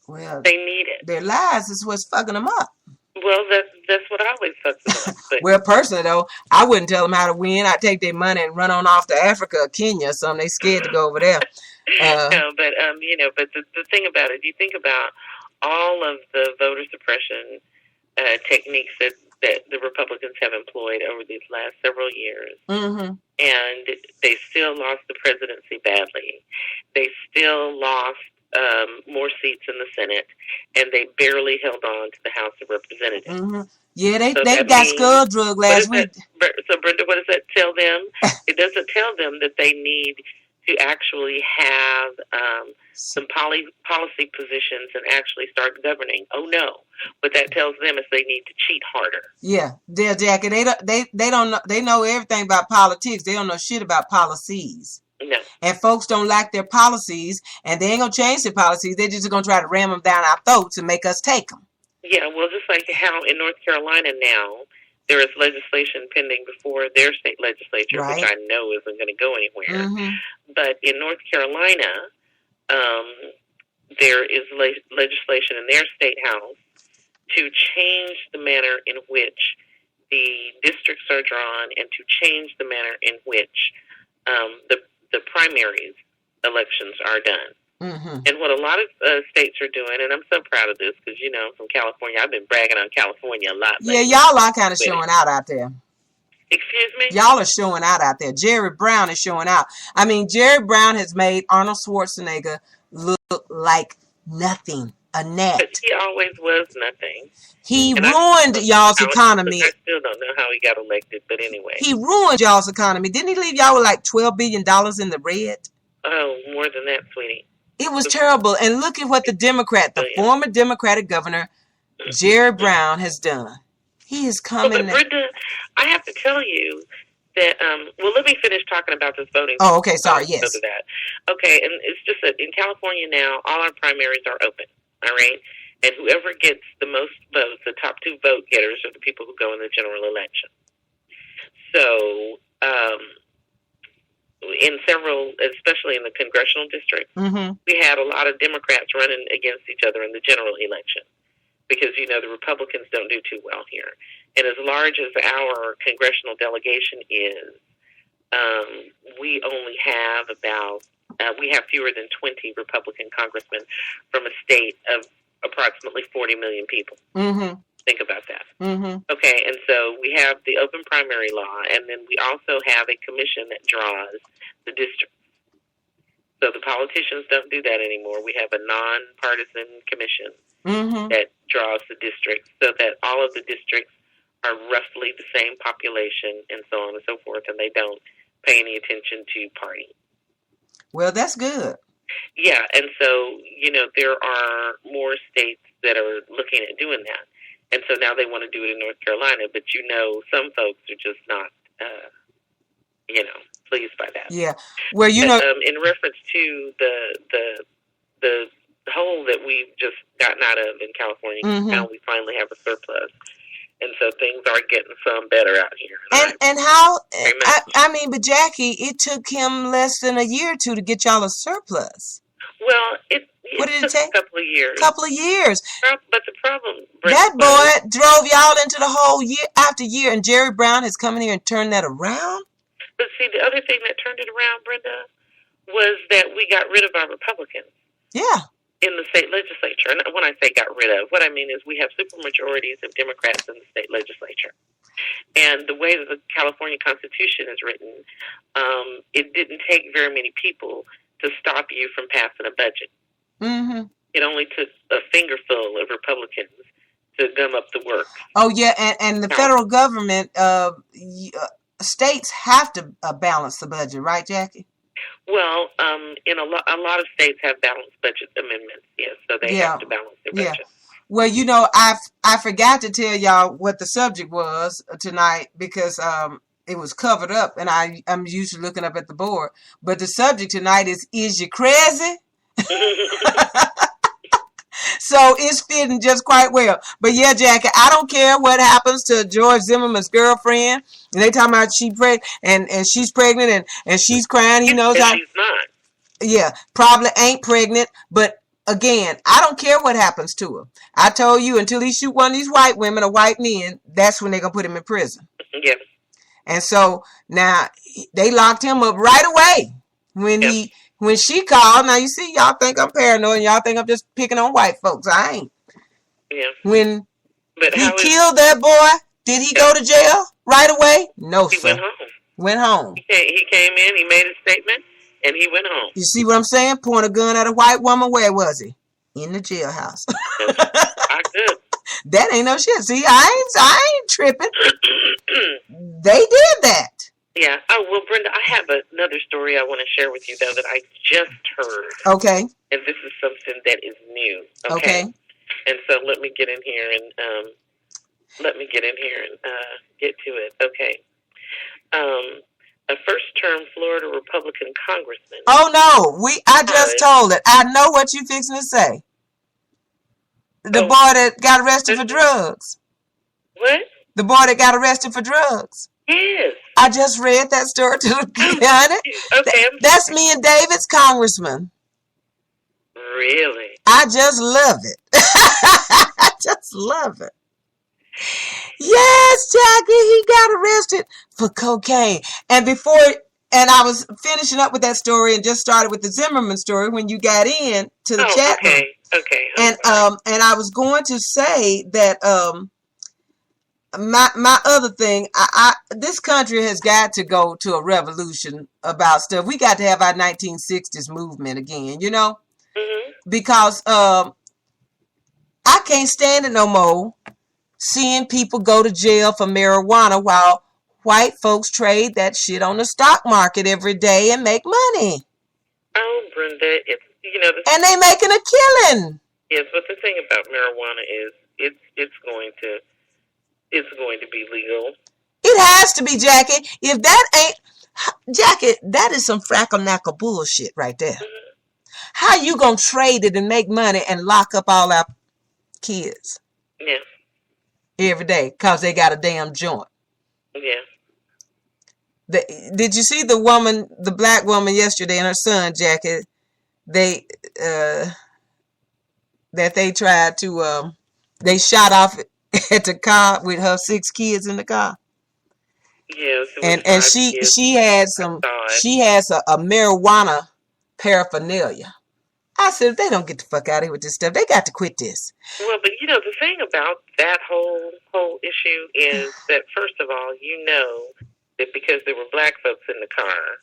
Well, they need it. Their lies is what's fucking them up. Well, that's what always fucks them up. Well, personally, though, I wouldn't tell them how to win. I'd take their money and run on off to Africa or Kenya or something. They scared to go over there. No, but the thing about it, you think about all of the voter suppression techniques that the Republicans have employed over these last several years, and they still lost the presidency badly. They still lost more seats in the Senate, and they barely held on to the House of Representatives. Yeah, they got skull drug last week. So, Brenda, what does that tell them? It doesn't tell them that they need to actually have some policy positions and actually start governing. Oh no! What that tells them is they need to cheat harder. Yeah, Jackie. They don't know. They know everything about politics. They don't know shit about policies. No. And folks don't like their policies, and they ain't gonna change their policies. They're just gonna try to ram them down our throats and make us take them. Yeah, well, just like how in North Carolina now, there is legislation pending before their state legislature, right, which I know isn't going to go anywhere. But in North Carolina, there is legislation in their state house to change the manner in which the districts are drawn and to change the manner in which the primaries elections are done. And what a lot of states are doing, and I'm so proud of this because, you know, from California, I've been bragging on California a lot lately. Yeah, y'all are kind of showing out there. Excuse me? Y'all are showing out there. Jerry Brown is showing out. I mean, Jerry Brown has made Arnold Schwarzenegger look like nothing, a gnat. But he always was nothing. He ruined y'all's economy. I still don't know how he got elected, but anyway. He ruined y'all's economy. Didn't he leave y'all with like $12 billion in the red? Oh, more than that, sweetie. It was terrible. And look at what the former Democratic governor, Jerry Brown, has done. He is coming. But Brenda, I have to tell you that, well, let me finish talking about this voting. Oh, okay. Sorry. Yes. Because of that. Okay. And it's just that in California now, all our primaries are open. All right. And whoever gets the most votes, the top two vote getters are the people who go in the general election. So, in several, especially in the congressional districts, we had a lot of Democrats running against each other in the general election because, you know, the Republicans don't do too well here. And as large as our congressional delegation is, we only have we have fewer than 20 Republican congressmen from a state of approximately 40 million people. Think about that. Okay, and so we have the open primary law, and then we also have a commission that draws the districts. So the politicians don't do that anymore. We have a nonpartisan commission that draws the districts so that all of the districts are roughly the same population and so on and so forth, and they don't pay any attention to party. Well, that's good. Yeah, and so, you know, there are more states that are looking at doing that. And so now they want to do it in North Carolina, but you know, some folks are just not, you know, pleased by that. Yeah. Well, you know, in reference to the hole that we've just gotten out of in California, now we finally have a surplus. And so things are getting some better out here. And how, I mean, but Jackie, it took him less than a year or two to get y'all a surplus. Well, it what did it took take? a couple of years. Couple of years. But the problem, Brenda, that boy drove y'all into the whole year after year, and Jerry Brown has come in here and turned that around. But see, the other thing that turned it around, Brenda, was that we got rid of our Republicans. Yeah. In the state legislature. And when I say got rid of, what I mean is we have supermajorities of Democrats in the state legislature. And the way that the California Constitution is written, it didn't take very many people to stop you from passing a budget. Mm-hmm. It only took a fingerful of Republicans to gum up the work. Oh, yeah, and the federal government, states have to balance the budget, right, Jackie? Well, in a lot of states have balanced budget amendments, yes, so they have to balance their budget. Yeah. Well, you know, I forgot to tell y'all what the subject was tonight because it was covered up, and I'm usually looking up at the board. But the subject tonight is Ya Krez-ZY? So it's fitting just quite well. But yeah, Jackie, I don't care what happens to George Zimmerman's girlfriend. And they talking about and she's pregnant and she's crying. He knows how. She's not. Yeah, probably ain't pregnant. But again, I don't care what happens to her. I told you until he shoot one of these white women or white men, that's when they're going to put him in prison. Yes. And so now they locked him up right away when she called. Now you see, y'all think I'm paranoid and y'all think I'm just picking on white folks. I ain't. Yeah. When he killed that boy, did he go to jail right away? No, he sir. went home. Went home. He came in, he made a statement, and he went home. You see what I'm saying? Point a gun at a white woman. Where was he? In the jailhouse. I could. That ain't no shit. See, I ain't tripping. They did that. Yeah. Oh, well, Brenda, I have another story I want to share with you, though, that I just heard. Okay. And this is something that is new. Okay. And so let me get in here and get to it. Okay. A first-term Florida Republican congressman. Oh no, I just told it. I know what you fixing to say. The boy that got arrested for drugs. What? The boy that got arrested for drugs. Yes. I just read that story to the planet. Okay. That's me and David's congressman. Really? I just love it. I just love it. Yes, Jackie, he got arrested for cocaine. And I was finishing up with that story and just started with the Zimmerman story when you got in to the chat room. Okay. And I was going to say that my other thing, this country has got to go to a revolution about stuff. We got to have our 1960s movement again, you know? Mm-hmm. Because I can't stand it no more. Seeing people go to jail for marijuana while white folks trade that shit on the stock market every day and make money. Oh, Brenda, it's and they making a killing. Yes, but the thing about marijuana is it's going to be legal. It has to be, Jackie. If that ain't Jackie, that is some frackle-knackle bullshit right there. Mm-hmm. How you gonna trade it and make money and lock up all our kids? Yeah. Every day because they got a damn joint. Yeah. Did you see the black woman yesterday and her son, Jackie? They tried to they shot off at the car with her 6 kids in the car. Yes. And she had a marijuana paraphernalia. I said, if they don't get the fuck out of here with this stuff, they got to quit this. Well, but the thing about that whole issue is that, first of all, that because there were black folks in the car,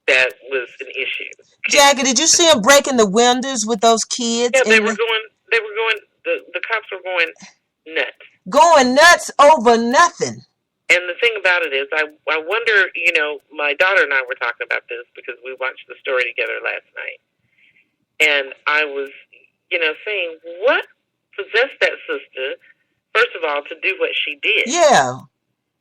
that was an issue. Jackie, did you see them breaking the windows with those kids? Yeah, they were going, the cops were going nuts. Going nuts over nothing. And the thing about it is, I wonder, my daughter and I were talking about this because we watched the story together last night. And I was, saying, what possessed that sister, first of all, to do what she did? Yeah.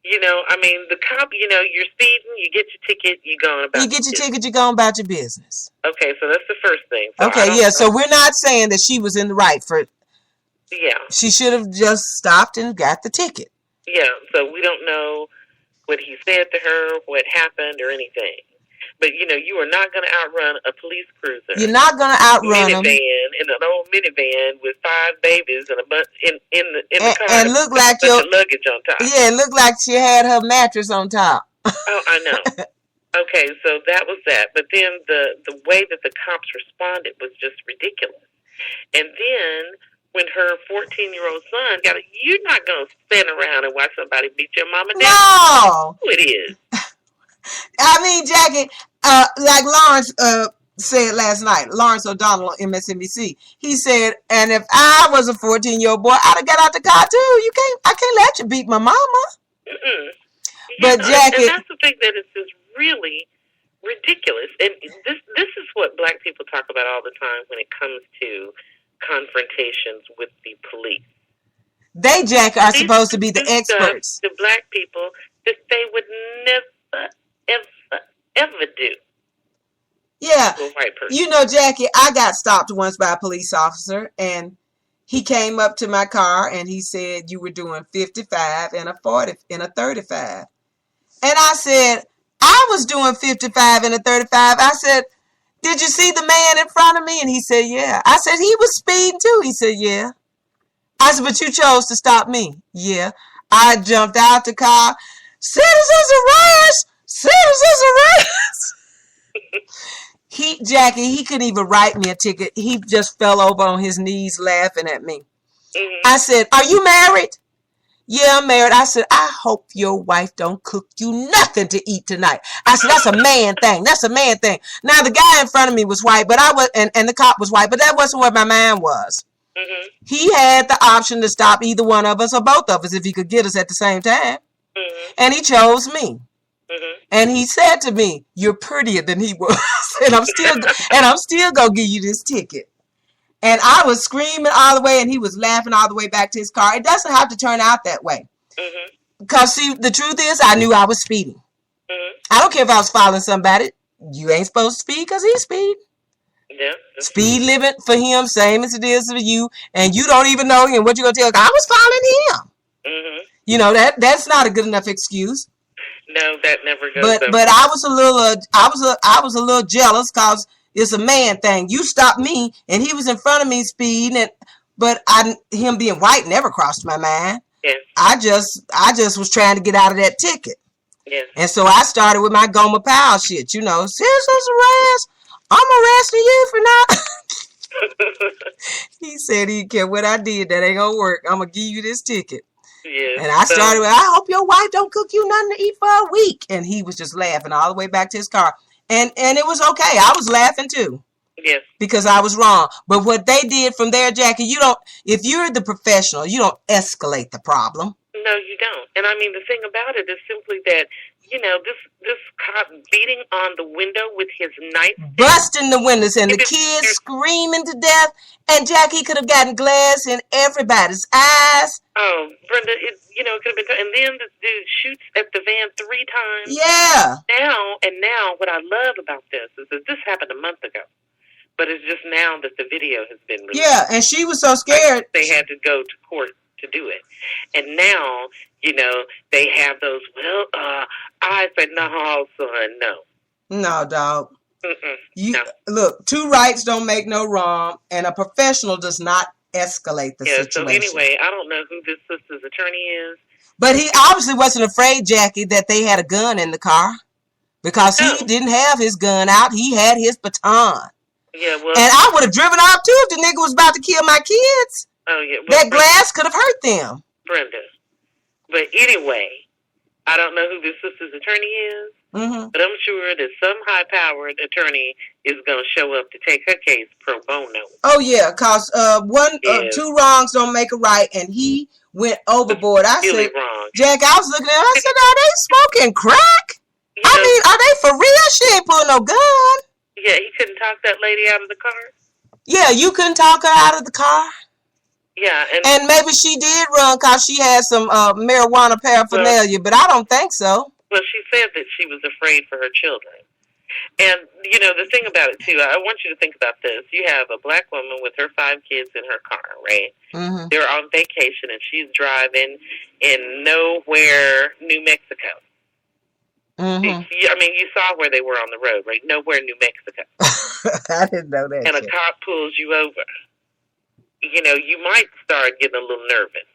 The cop, you're speeding, you get your ticket, you're going about your ticket, you're going about your business. Okay, so that's the first thing. So so we're not saying that she was in the right for it. Yeah. She should have just stopped and got the ticket. Yeah, so we don't know what he said to her, what happened, or anything. But, you know, you are not going to outrun a police cruiser. You're not going to outrun them. In an old minivan with 5 babies and a bunch in the car. And look like your luggage on top. Yeah, it looked like she had her mattress on top. Oh, I know. Okay, so that was that. But then the way that the cops responded was just ridiculous. And then when her 14-year-old son got it, you're not going to stand around and watch somebody beat your mama down. No. Who it is. I mean, Jackie, like Lawrence said last night, Lawrence O'Donnell on MSNBC, he said, and if I was a 14-year-old boy, I'd have got out the car too. I can't let you beat my mama. Mm-mm. But Jackie, and that's the thing that is just really ridiculous. And this is what black people talk about all the time when it comes to confrontations with the police. They, Jackie, are supposed to be the experts. The black people that they would never, ever do. Yeah. To a white person. You know, Jackie, I got stopped once by a police officer, and he came up to my car and he said, you were doing 55 and a 40 and a 35. And I said, I was doing 55 and a 35. I said, did you see the man in front of me? And he said, yeah. I said, he was speeding too. He said, yeah. I said, but you chose to stop me. Yeah. I jumped out the car. Citizens arrest! Citizens arrest! Jackie, he couldn't even write me a ticket. He just fell over on his knees laughing at me. Mm-hmm. I said, are you married? Yeah, I'm married. I said, I hope your wife don't cook you nothing to eat tonight. I said, that's a man thing. That's a man thing. Now, the guy in front of me was white, but I was, and the cop was white, but that wasn't where my mind was. Mm-hmm. He had the option to stop either one of us or both of us if he could get us at the same time. Mm-hmm. And he chose me. Mm-hmm. And he said to me, you're prettier than he was. and I'm still going to give you this ticket. And I was screaming all the way, and he was laughing all the way back to his car. It doesn't have to turn out that way. Mm-hmm. Because, see, the truth is, I knew I was speeding. Mm-hmm. I don't care if I was following somebody. You ain't supposed to speed because he's speeding. Yeah. Speed limit for him, same as it is for you. And you don't even know him. What you going to tell? I was following him. Mm-hmm. You know, that's not a good enough excuse. No, that never goes. But I was a little jealous because it's a man thing. You stopped me, and he was in front of me speeding, but him being white never crossed my mind. Yes. I just was trying to get out of that ticket. Yes. And so I started with my Gomer Powell shit. You know, citizens arrest. I'm arresting you for not. He said he didn't care what I did. That ain't gonna work. I'm gonna give you this ticket. Yes. And I started with, I hope your wife don't cook you nothing to eat for a week. And he was just laughing all the way back to his car. And it was okay. I was laughing too. Yes. Because I was wrong. But what they did from there, Jackie, if you're the professional, you don't escalate the problem. No, you don't. And I mean, the thing about it is simply that, you know, this cop beating on the window with his knife, busting the windows, and the kids screaming to death. And Jackie could have gotten glass in everybody's eyes. Oh, Brenda, it could have been. And then this dude shoots at the van 3 times. Yeah. Now, what I love about this is that this happened a month ago. But it's just now that the video has been released. Yeah, and she was so scared. They had to go to court to do it. And now, you know, they have those, I said, no, son, no. No, dog. No. Look, 2 rights don't make no wrong, and a professional does not escalate the situation. So anyway, I don't know who this sister's attorney is. But he obviously wasn't afraid, Jackie, that they had a gun in the car. Because he didn't have his gun out. He had his baton. Yeah, well. And I would have driven off, too, if the nigga was about to kill my kids. Oh, yeah. Well, that glass could have hurt them. Brenda. But anyway, I don't know who this sister's attorney is. Mm-hmm. But I'm sure that some high-powered attorney is going to show up to take her case pro bono. Oh, yeah, because 2 wrongs don't make a right, and he went overboard. I really said, wrong. Jack, I was looking at her, I said, are they smoking crack? I mean, are they for real? She ain't pulling no gun. Yeah, he couldn't talk that lady out of the car? Yeah, you couldn't talk her out of the car? Yeah. And maybe she did run because she had some marijuana paraphernalia, but I don't think so. Well, she said that she was afraid for her children. And, the thing about it, too, I want you to think about this. You have a black woman with her 5 kids in her car, right? Mm-hmm. They're on vacation, and she's driving in nowhere, New Mexico. Mm-hmm. You saw where they were on the road, right? Nowhere, New Mexico. I didn't know that. And a cop pulls you over. You might start getting a little nervous.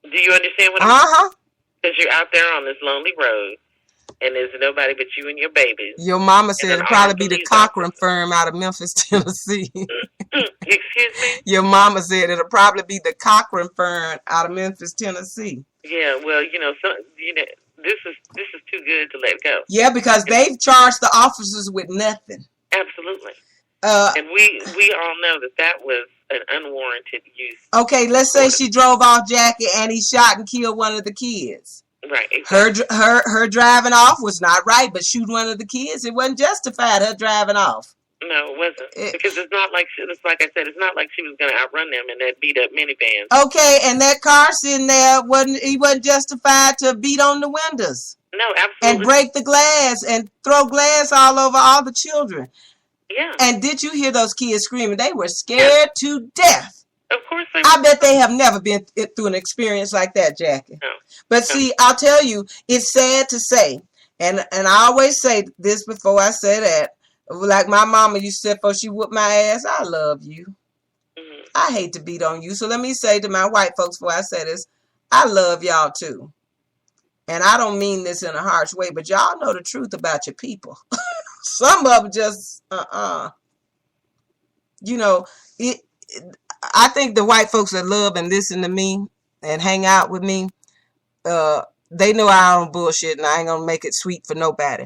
Do you understand what I'm saying? Uh-huh. Because you're out there on this lonely road, and there's nobody but you and your babies. Your mama said it'd probably be the Cochran firm out of Memphis, Tennessee. Excuse me? Your mama said it'll probably be the Cochran firm out of Memphis, Tennessee. Yeah, well, this is too good to let go. Yeah, because they've charged the officers with nothing. Absolutely. And we all know that was an unwarranted use. Okay, let's say she drove off Jackie and he shot and killed one of the kids. Right. Exactly. Her driving off was not right, but shooting one of the kids, it wasn't justified, her driving off. No, it wasn't. Because it's not like like I said, it's not like she was going to outrun them in that beat up minivan. Okay, and that car sitting there he wasn't justified to beat on the windows. No, absolutely. And break the glass and throw glass all over all the children. Yeah. And did you hear those kids screaming? They were scared to death. Of course they were. I bet they have never been through an experience like that, Jackie. No. But see, I'll tell you, it's sad to say, and I always say this before I say that, like my mama used to say before she whooped my ass, I love you. Mm-hmm. I hate to beat on you. So let me say to my white folks before I say this, I love y'all too. And I don't mean this in a harsh way, but y'all know the truth about your people. Some of them just, I think the white folks that love and listen to me and hang out with me, they know I don't bullshit and I ain't gonna make it sweet for nobody.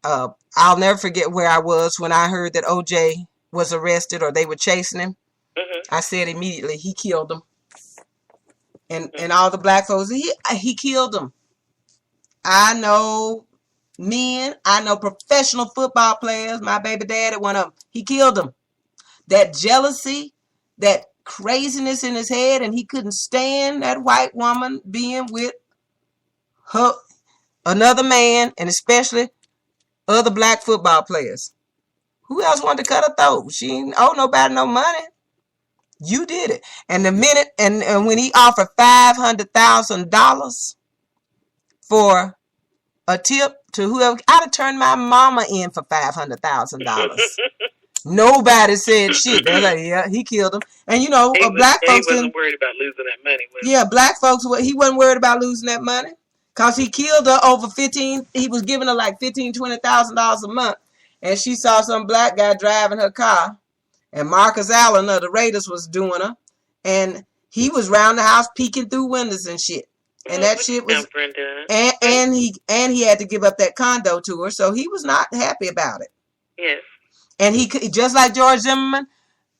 I'll never forget where I was when I heard that OJ was arrested or they were chasing him. Mm-hmm. I said immediately, he killed him. And all the black folks, he killed him. I know men, I know professional football players. My baby daddy, one of them, he killed him. That jealousy, that craziness in his head, and he couldn't stand that white woman being with another man, and especially other black football players. Who else wanted to cut her throat? She didn't owe nobody no money. You did it. And the minute, and when he offered $500,000 for a tip to whoever, I'd have turned my mama in for $500,000. Nobody said shit. They're like, yeah, he killed him. And black folks wasn't worried about losing that money. Black folks, he wasn't worried about losing that money. Because he killed her over he was giving her like $15,000, $20,000 a month. And she saw some black guy driving her car. And Marcus Allen of the Raiders was doing her. And he was around the house peeking through windows and shit. And that shit was, and he had to give up that condo to her. So he was not happy about it. Yes. And he, just like George Zimmerman,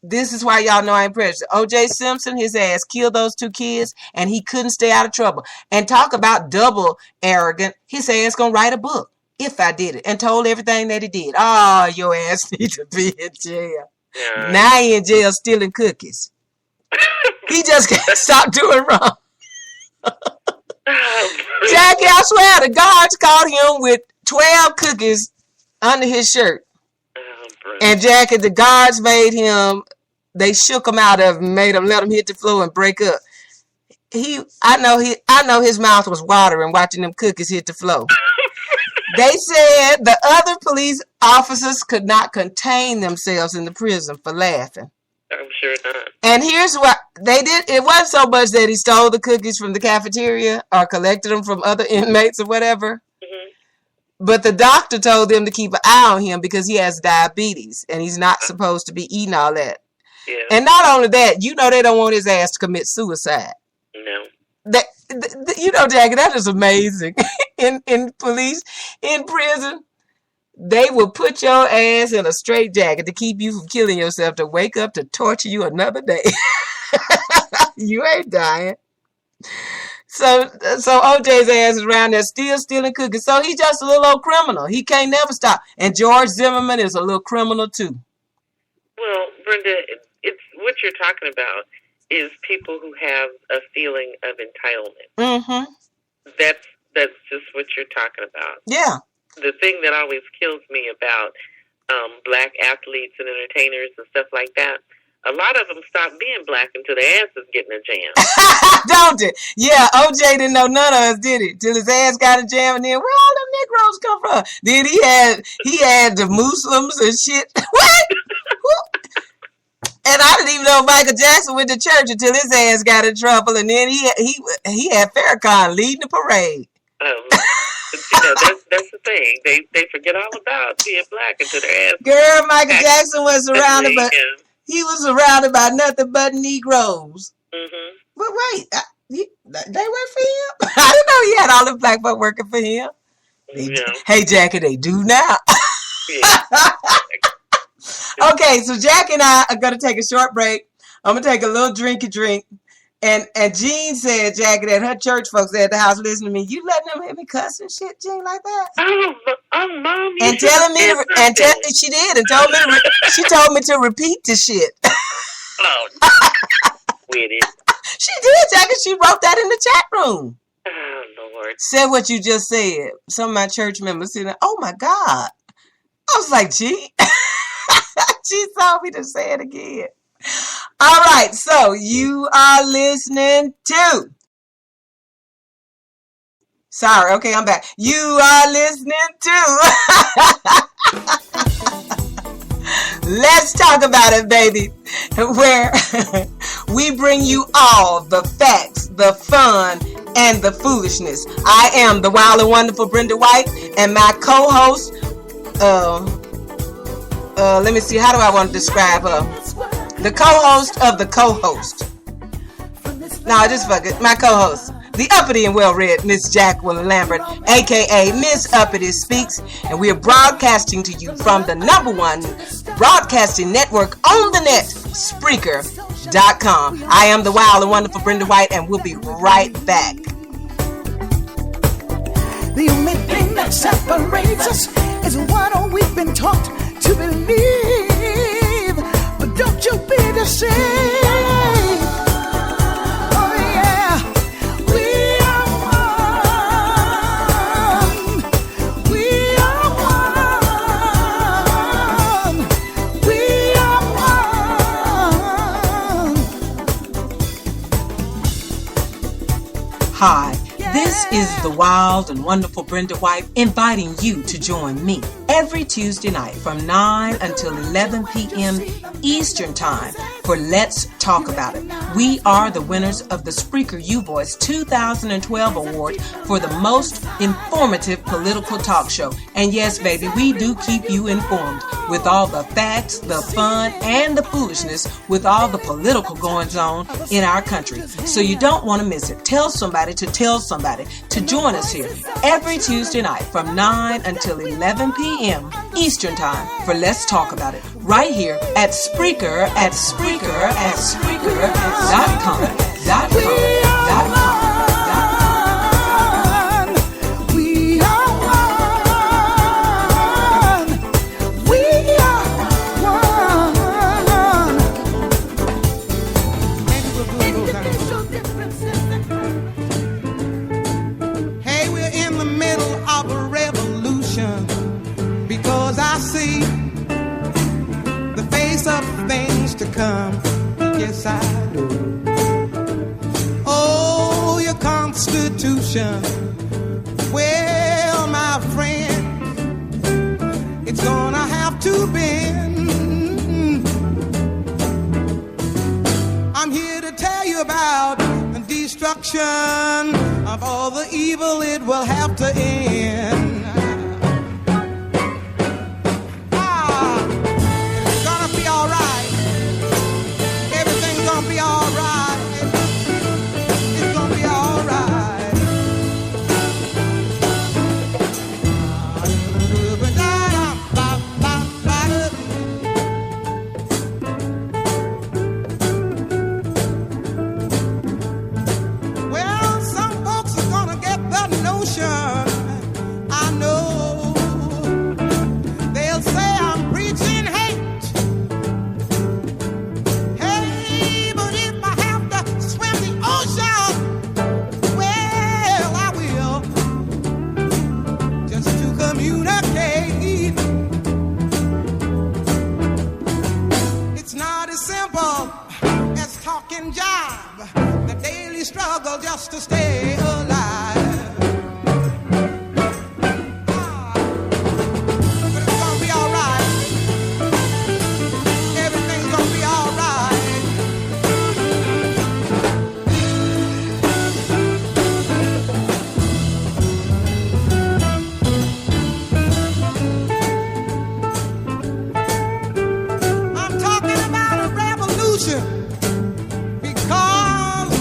this is why y'all know I ain't prejudiced. O.J. Simpson, his ass killed those 2 kids, and he couldn't stay out of trouble. And talk about double arrogant. His ass gonna write a book if I did it, and told everything that he did. Oh, your ass need to be in jail. Yeah. Now he in jail stealing cookies. He just can't stop doing wrong. Jackie, I swear, the guards caught him with 12 cookies under his shirt. And Jackie, the guards they shook him out of him, let him hit the floor and break up. I know his mouth was watering watching them cookies hit the floor. They said the other police officers could not contain themselves in the prison for laughing. I'm sure not. And here's what they did. It wasn't so much that he stole the cookies from the cafeteria or collected them from other inmates or whatever. Mm-hmm. But the doctor told them to keep an eye on him because he has diabetes and he's not supposed to be eating all that. Yeah. And not only that, they don't want his ass to commit suicide. No. Jackie, that is amazing. in prison, they will put your ass in a straitjacket to keep you from killing yourself, to wake up to torture you another day. You ain't dying. So OJ's ass is around there still stealing cookies. So he's just a little old criminal. He can't never stop. And George Zimmerman is a little criminal too. Well, Brenda, it's what you're talking about is people who have a feeling of entitlement. Mm-hmm. That's just what you're talking about. Yeah. the thing that always kills me about black athletes and entertainers and stuff like that, a lot of them stop being black until their ass is getting a jam. Don't it? Yeah, OJ didn't know none of us, did he? Till his ass got a jam, and then where all them Negroes come from? Then he had the Muslims and shit. What? And I didn't even know Michael Jackson went to church until his ass got in trouble, and then he had Farrakhan leading the parade. That's the thing. They forget all about being black until their ass. Girl, Michael Jackson was surrounded by nothing but Negroes. Mm-hmm. But wait, they work for him? I didn't know he had all the black folk working for him. Hey, Jackie, they do now. Yeah. Okay, so Jack and I are going to take a short break. I'm going to take a little drink. And Jean said, Jackie, that her church folks at the house listening to me, you letting them hear me cuss and shit, Jean, like that? Oh, Mom. And telling me, she did, and she told me to repeat the shit. Oh, with it. She did, Jackie. She wrote that in the chat room. Oh, Lord. Said what you just said. Some of my church members said, oh, my God. I was like, gee. She told me to say it again. All right, so you are listening to... Sorry, okay, I'm back. You are listening to... Let's talk about it, baby. Where we bring you all the facts, the fun, and the foolishness. I am the wild and wonderful Brenda White, and my co-host, let me see, how do I want to describe her? The co-host of the co-host. No, just fuck it. My co-host, the uppity and well-read Miss Jacqueline Lambert, a.k.a. Miss Uppity Speaks, and we are broadcasting to you from the #1 broadcasting network on the net, Spreaker.com. I am the wild and wonderful Brenda White, and we'll be right back. The only thing that separates us is what we've been taught to believe. But don't you be deceived. Oh yeah, we are one. We are one. We are one. Hi. This is the wild and wonderful Brenda White inviting you to join me every Tuesday night from 9 until 11 p.m. Eastern Time for Let's Talk About It. We are the winners of the Spreaker U-Voice 2012 Award for the most informative political talk show. And yes, baby, we do keep you informed with all the facts, the fun, and the foolishness with all the political goings on in our country. So you don't want to miss it. Tell somebody to tell somebody to join us here every Tuesday night from 9 until 11 p.m. Eastern Time for Let's Talk About It right here at Spreaker.com. To come, yes I do. Oh, your Constitution, well, my friend, it's gonna have to bend. I'm here to tell you about the destruction of all the evil. It will have to end. It's gonna be all right. Be all right. It's gonna be all right. Well, some folks are gonna get the notion just to stay alive. But it's gonna be all right. Everything's gonna be all right. I'm talking about a revolution because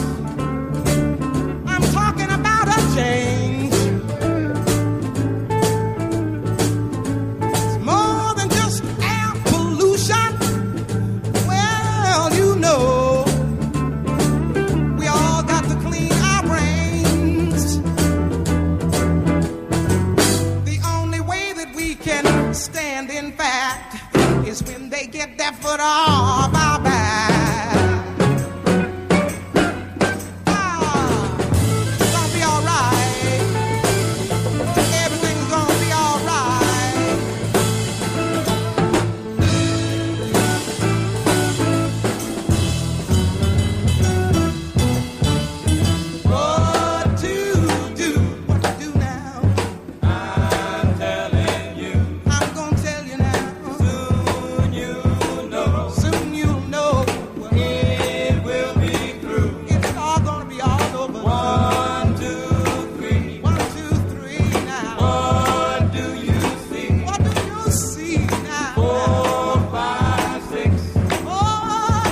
I'm talking about a change. It's more than just air pollution. Well, you know, we all got to clean our brains. The only way that we can stand, in fact, is when they get their foot off our back. It's gonna be all right. Everything's gonna be all right. What to do? What to do now? I'm telling you. I'm gonna tell you now. Soon you'll know. Soon you'll know. It will be through. It's all gonna be all over. 1, 2, 3. 1, 2, 3 now. What do you see? What do you see now? 4, 5, 6. 4,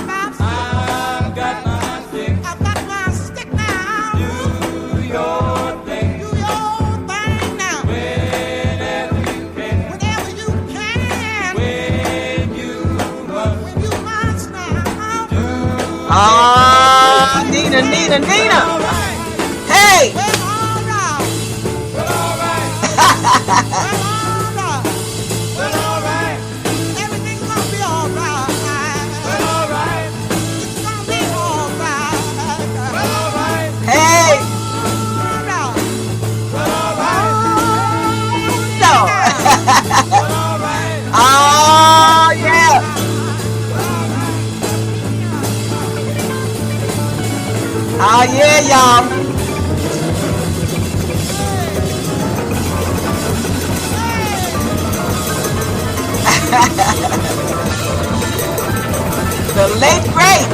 5, 6. I've got my stick. I've got my stick now. Do your thing. Do your thing now. Whenever you can. Whenever you can. When you must. When you must now. Ah, Nina. All right. Hey. Well, all right. Well, all right. Well, all right. Everything's gonna be all right. Well, all right. It's gonna be all right. Well, all right. Hey. All right. Well, all right. No. Well, all right. Oh, yeah. Oh, yeah, y'all. The late great.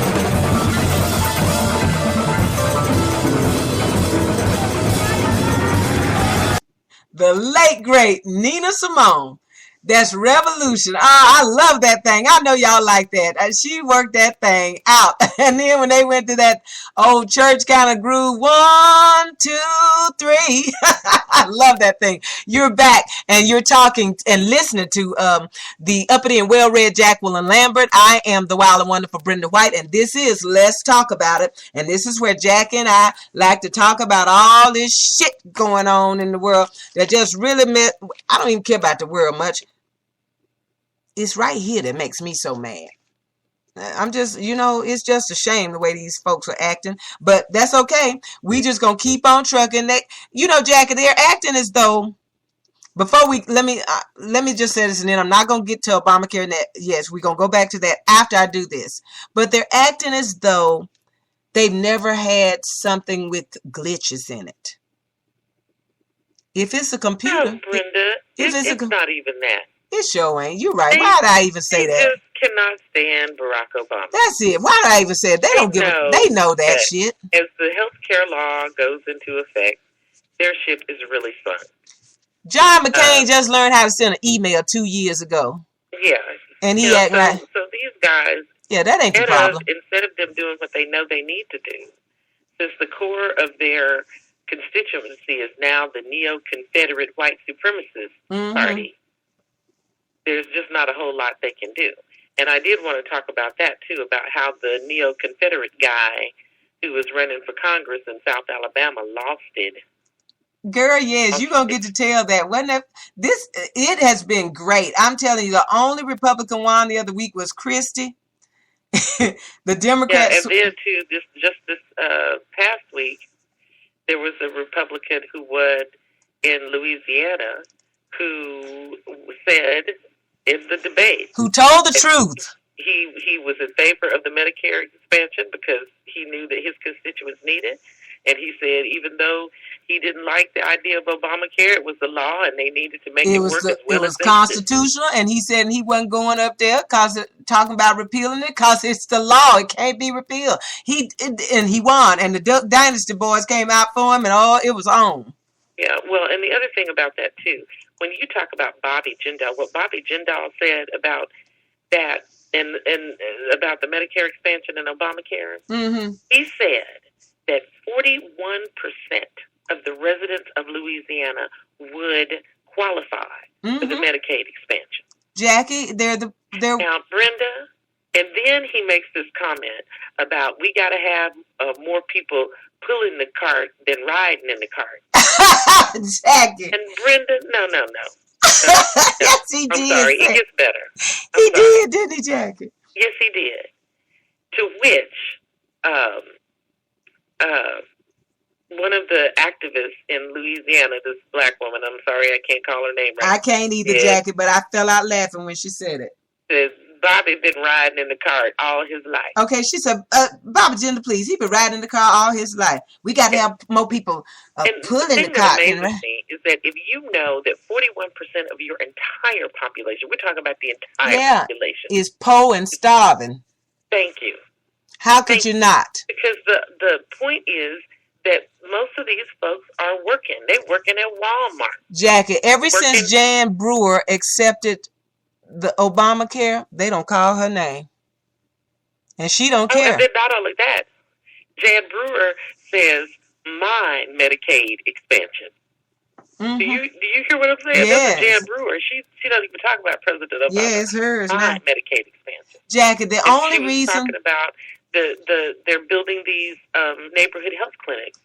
The late great Nina Simone. That's revolution. I love that thing. I know y'all like that. She worked that thing out. And then when they went to that old church kind of groove, 1, 2, 3. I love that thing. You're back and you're talking and listening to the uppity and well-read Jacqueline Lambert. I am the wild and wonderful Brenda White, and this is Let's Talk About It. And this is where Jack and I like to talk about all this shit going on in the world that just really I don't even care about the world much. It's right here that makes me so mad. I'm just, it's just a shame the way these folks are acting, but that's okay. We just gonna keep on trucking. Jackie, they're acting as though. Before let me just say this, and then I'm not gonna get to Obamacare. Yes, we're gonna go back to that after I do this. But they're acting as though they've never had something with glitches in it. If it's a computer, No, Brenda, it's not even that. It sure ain't. You're right. Why did I even say that? They just cannot stand Barack Obama. That's it. Why did I even say it? They don't give a. They know that shit. As the health care law goes into effect, their ship is really fun. John McCain just learned how to send an email 2 years ago. Yeah. And he act like. So these guys. Yeah, that ain't the problem. Instead of them doing what they know they need to do, since the core of their constituency is now the neo-Confederate white supremacist party, there's just not a whole lot they can do. And I did want to talk about that, too, about how the neo-Confederate guy who was running for Congress in South Alabama lost it. Girl, yes, you're going to get to tell that. It has been great. I'm telling you, the only Republican won the other week was Christie. The Democrats. Yeah, and then, too, this past week, there was a Republican who won in Louisiana who said in the debate, who told the truth. He was in favor of the Medicare expansion because he knew that his constituents needed, And he said even though he didn't like the idea of Obamacare, it was the law, and they needed to make it work as well as they constitutional, and he said he wasn't going up there talking about repealing it because it's the law. It can't be repealed. And he won, and the Duck Dynasty boys came out for him, and it was on. Yeah, well, and the other thing about that, too, when you talk about Bobby Jindal, what Bobby Jindal said about that and about the Medicare expansion and Obamacare, he said that 41% of the residents of Louisiana would qualify for the Medicaid expansion. Jackie, they're now, Brenda, and then he makes this comment about we got to have more people pulling the cart than riding in the cart. Jackie. And Brenda, no. Yes, he did. I'm sorry, it gets better. He did, didn't he, Jackie? Yes, he did. To which one of the activists in Louisiana, this black woman, I'm sorry I can't call her name right. I can't either, Jackie, but I fell out laughing when she said it. Says Bobby been riding in the cart all his life. Okay, she said, Bobby Jindal, please. He been riding in the car all his life. We got to have more people pulling the cart. The thing that amazes me is that if you know that 41% of your entire population, we're talking about the entire population, is poor and starving. Thank you. How could you not? Because the point is that most of these folks are working. They're working at Walmart. Jackie, since Jan Brewer accepted the Obamacare, they don't call her name. And she don't care. And not only that, Jan Brewer says my Medicaid expansion. Do you hear what I'm saying? Yes. That's Jan Brewer. She doesn't even talk about President Obama. Yeah, it's hers. My Medicaid expansion. Jackie, the only reason talking about they're building these neighborhood health clinics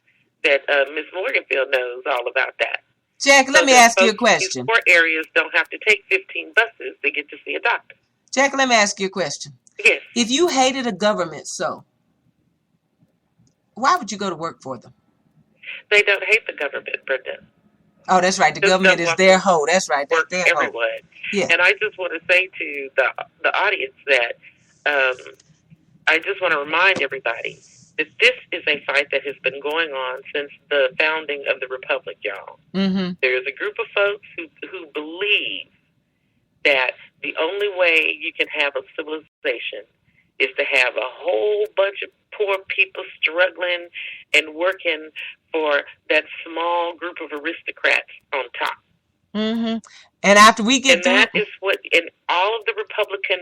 that Miss Morganfield knows all about that. Jackie, let me ask you a question. These poor areas don't have to take 15 buses to get to see a doctor. Jackie, let me ask you a question. Yes. If you hated a government why would you go to work for them? They don't hate the government, Brenda. Oh, that's right. The government is their hoe. That's right. That's their hoe. Yeah. And I just want to say to the audience that I just want to remind everybody that this is a fight that has been going on since the founding of the Republic, y'all. There's a group of folks who believe that the only way you can have a civilization is to have a whole bunch of poor people struggling and working for that small group of aristocrats on top. And after we get through... that is what, in all of the Republican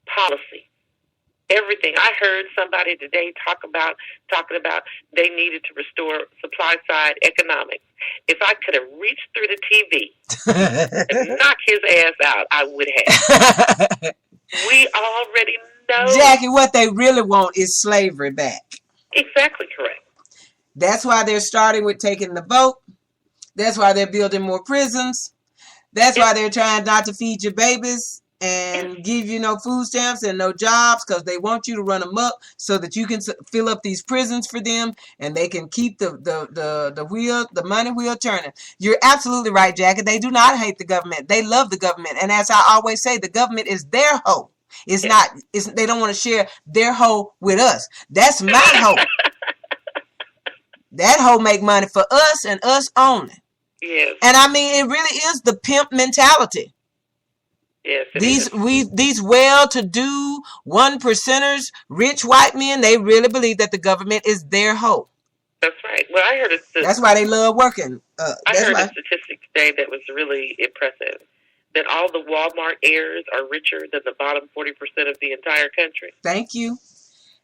policy, everything. I heard somebody today talking about they needed to restore supply side economics. If I could have reached through the TV and knocked his ass out, I would have. We already know. Jackie, what they really want is slavery back. Exactly correct. That's why they're starting with taking the vote. That's why they're building more prisons. That's why they're trying not to feed your babies and give you no food stamps and no jobs, because they want you to run amok so that you can fill up these prisons for them and they can keep the money wheel turning. You're absolutely right, Jackie. They do not hate the government. They love the government. And as I always say, the government is their hoe. They don't want to share their hoe with us. That's my hoe. That hoe make money for us and us only. Yes. And I mean, it really is the pimp mentality. Yes, these well-to-do 1%ers, rich white men, they really believe that the government is their hoe. That's right. Well, I heard that's why they love working. I heard a statistic today that was really impressive. That all the Walmart heirs are richer than the bottom 40% of the entire country. Thank you.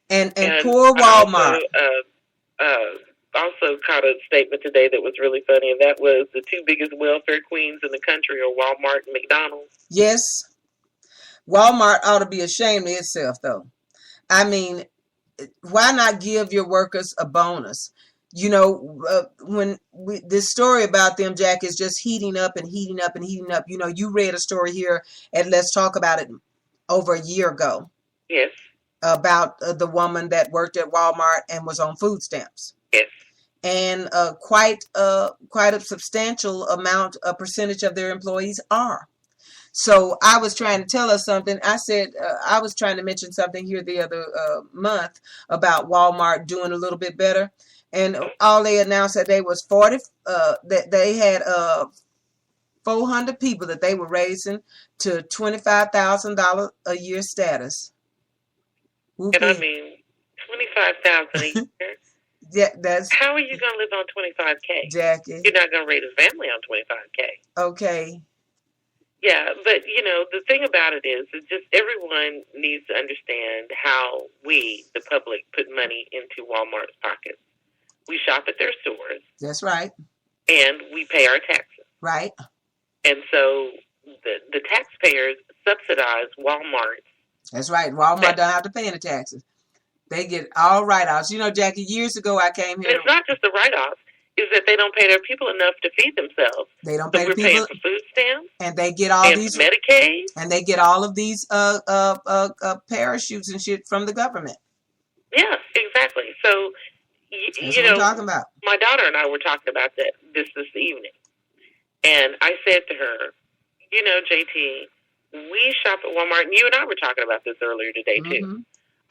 And poor Walmart. Also caught a statement today that was really funny, and that was the two biggest welfare queens in the country are Walmart and McDonald's. Yes. Walmart ought to be ashamed of itself, though. I mean, why not give your workers a bonus? You know, this story about them, Jack, is just heating up and heating up and heating up. You know, you read a story here at Let's Talk About It over a year ago. Yes. About the woman that worked at Walmart and was on food stamps. Yes. And quite a substantial amount, a percentage of their employees are. So I was trying to tell us something. I said I was trying to mention something here the other month about Walmart doing a little bit better. and all they announced that they was 40. That they had 400 people that they were raising to $25,000 a year status. And I mean, $25,000 a year. Yeah, that's. How are you going to live on $25K? Jackie. You're not going to raise a family on $25K. Okay. Yeah, but the thing about it is just everyone needs to understand how we, the public, put money into Walmart's pockets. We shop at their stores. That's right. And we pay our taxes. Right. And so the taxpayers subsidize Walmart. That's right. Walmart don't have to pay any taxes. They get all write-offs. Jackie, years ago I came here. And it's not just the write-offs. Is that they don't pay their people enough to feed themselves. They don't so pay we're people. Paying for food stamps. And they get all these Medicaid. And they get all of these parachutes and shit from the government. Yes, exactly. So that's what I'm talking about. My daughter and I were talking about that this evening. And I said to her, JT, we shop at Walmart, and you and I were talking about this earlier today, too. Mm-hmm.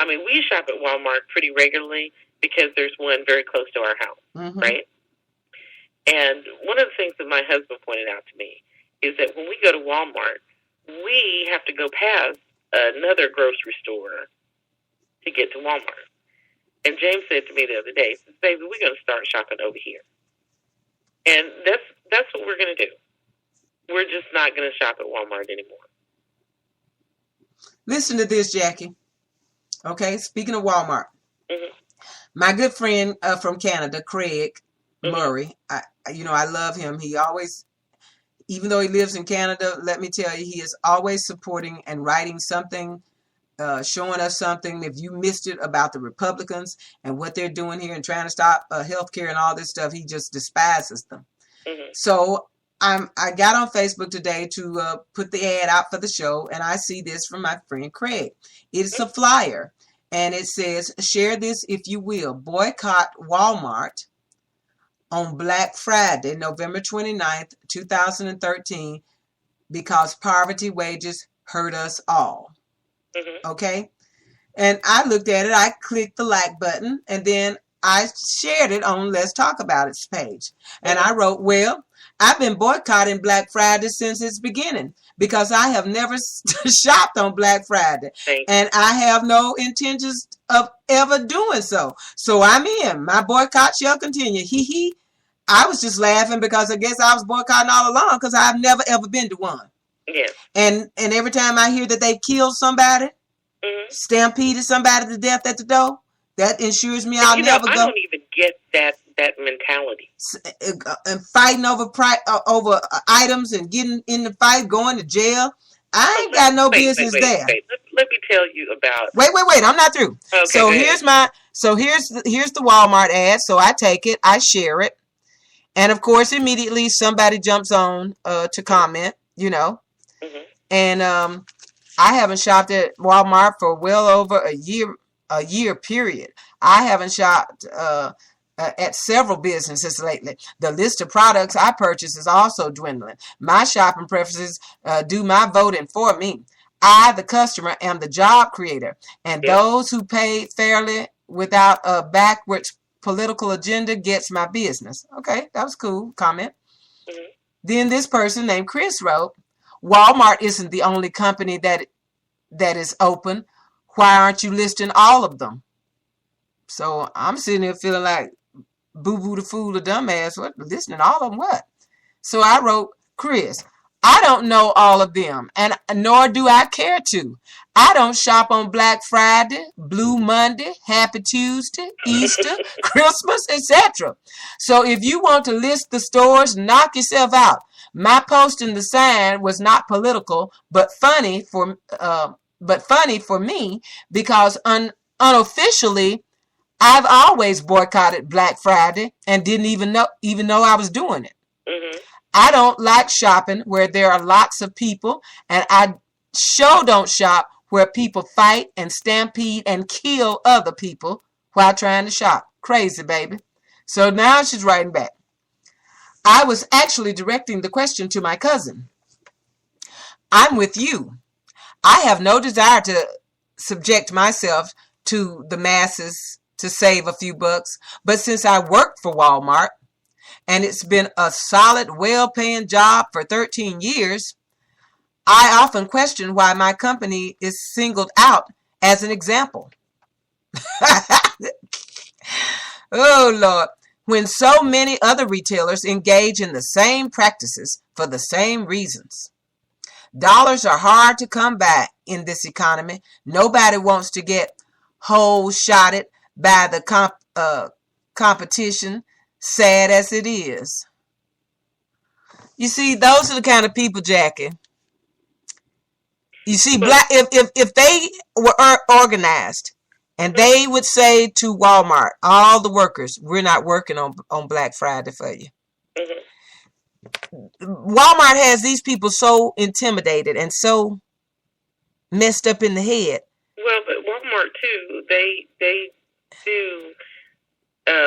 I mean, we shop at Walmart pretty regularly because there's one very close to our house, mm-hmm. right? And one of the things that my husband pointed out to me is that when we go to Walmart, we have to go past another grocery store to get to Walmart. And James said to me the other day, he says, baby, we're going to start shopping over here. And that's what we're going to do. We're just not going to shop at Walmart anymore. Listen to this, Jackie. Okay, speaking of Walmart. Mm-hmm. My good friend from Canada, Craig Murray, I love him. He always, even though he lives in Canada, let me tell you, he is always supporting and writing something, showing us something. If you missed it about the Republicans and what they're doing here and trying to stop healthcare and all this stuff, he just despises them. Mm-hmm. So I got on Facebook today to put the ad out for the show, and I see this from my friend Craig. It's a flyer, and it says, share this if you will. Boycott Walmart on Black Friday, November 29th, 2013, because poverty wages hurt us all. Mm-hmm. Okay? And I looked at it. I clicked the like button, and then I shared it on Let's Talk About It's page. And I wrote, well, I've been boycotting Black Friday since its beginning because I have never shopped on Black Friday. And I have no intentions of ever doing so. So I'm in. My boycott shall continue. Hee hee. I was just laughing because I guess I was boycotting all along because I've never ever been to one. Yeah. And every time I hear that they killed somebody, stampeded somebody to death at the door, that ensures me I'll never go. I don't even get that mentality. And fighting over items and getting in the fight, going to jail. I ain't got no business there. Let me tell you about. Wait. I'm not through. Okay, so here's the Walmart ad. So I take it, I share it, and of course immediately somebody jumps on to comment. Mm-hmm. And I haven't shopped at Walmart for well over a year period. I haven't shopped at several businesses lately. The list of products I purchase is also dwindling. My shopping preferences do my voting for me. I, the customer, am the job creator, and those who pay fairly without a backwards political agenda gets my business. Okay, that was cool comment. Mm-hmm. Then this person named Chris wrote, Walmart isn't the only company that is open. Why aren't you listing all of them? So I'm sitting here feeling like boo-boo the fool, the dumbass. What? Listening to all of them? What? So I wrote, Chris, I don't know all of them, and nor do I care to. I don't shop on Black Friday, Blue Monday, Happy Tuesday, Easter, Christmas, etc. So if you want to list the stores, knock yourself out. My posting the sign was not political, but funny for me because unofficially, I've always boycotted Black Friday and didn't even know I was doing it. Mm-hmm. I don't like shopping where there are lots of people, and I sure don't shop where people fight and stampede and kill other people while trying to shop. Crazy, baby. So now she's writing back. I was actually directing the question to my cousin. I'm with you. I have no desire to subject myself to the masses to save a few bucks. But since I worked for Walmart, and it's been a solid, well-paying job for 13 years, I often question why my company is singled out as an example. Oh, Lord. When so many other retailers engage in the same practices for the same reasons. Dollars are hard to come by in this economy. Nobody wants to get whole-shotted by the competition, sad as it is. You see, those are the kind of people, Jackie. You see, if they were organized, and they would say to Walmart, all the workers, we're not working on Black Friday for you. Walmart has these people so intimidated and so messed up in the head. Well, but Walmart too, they do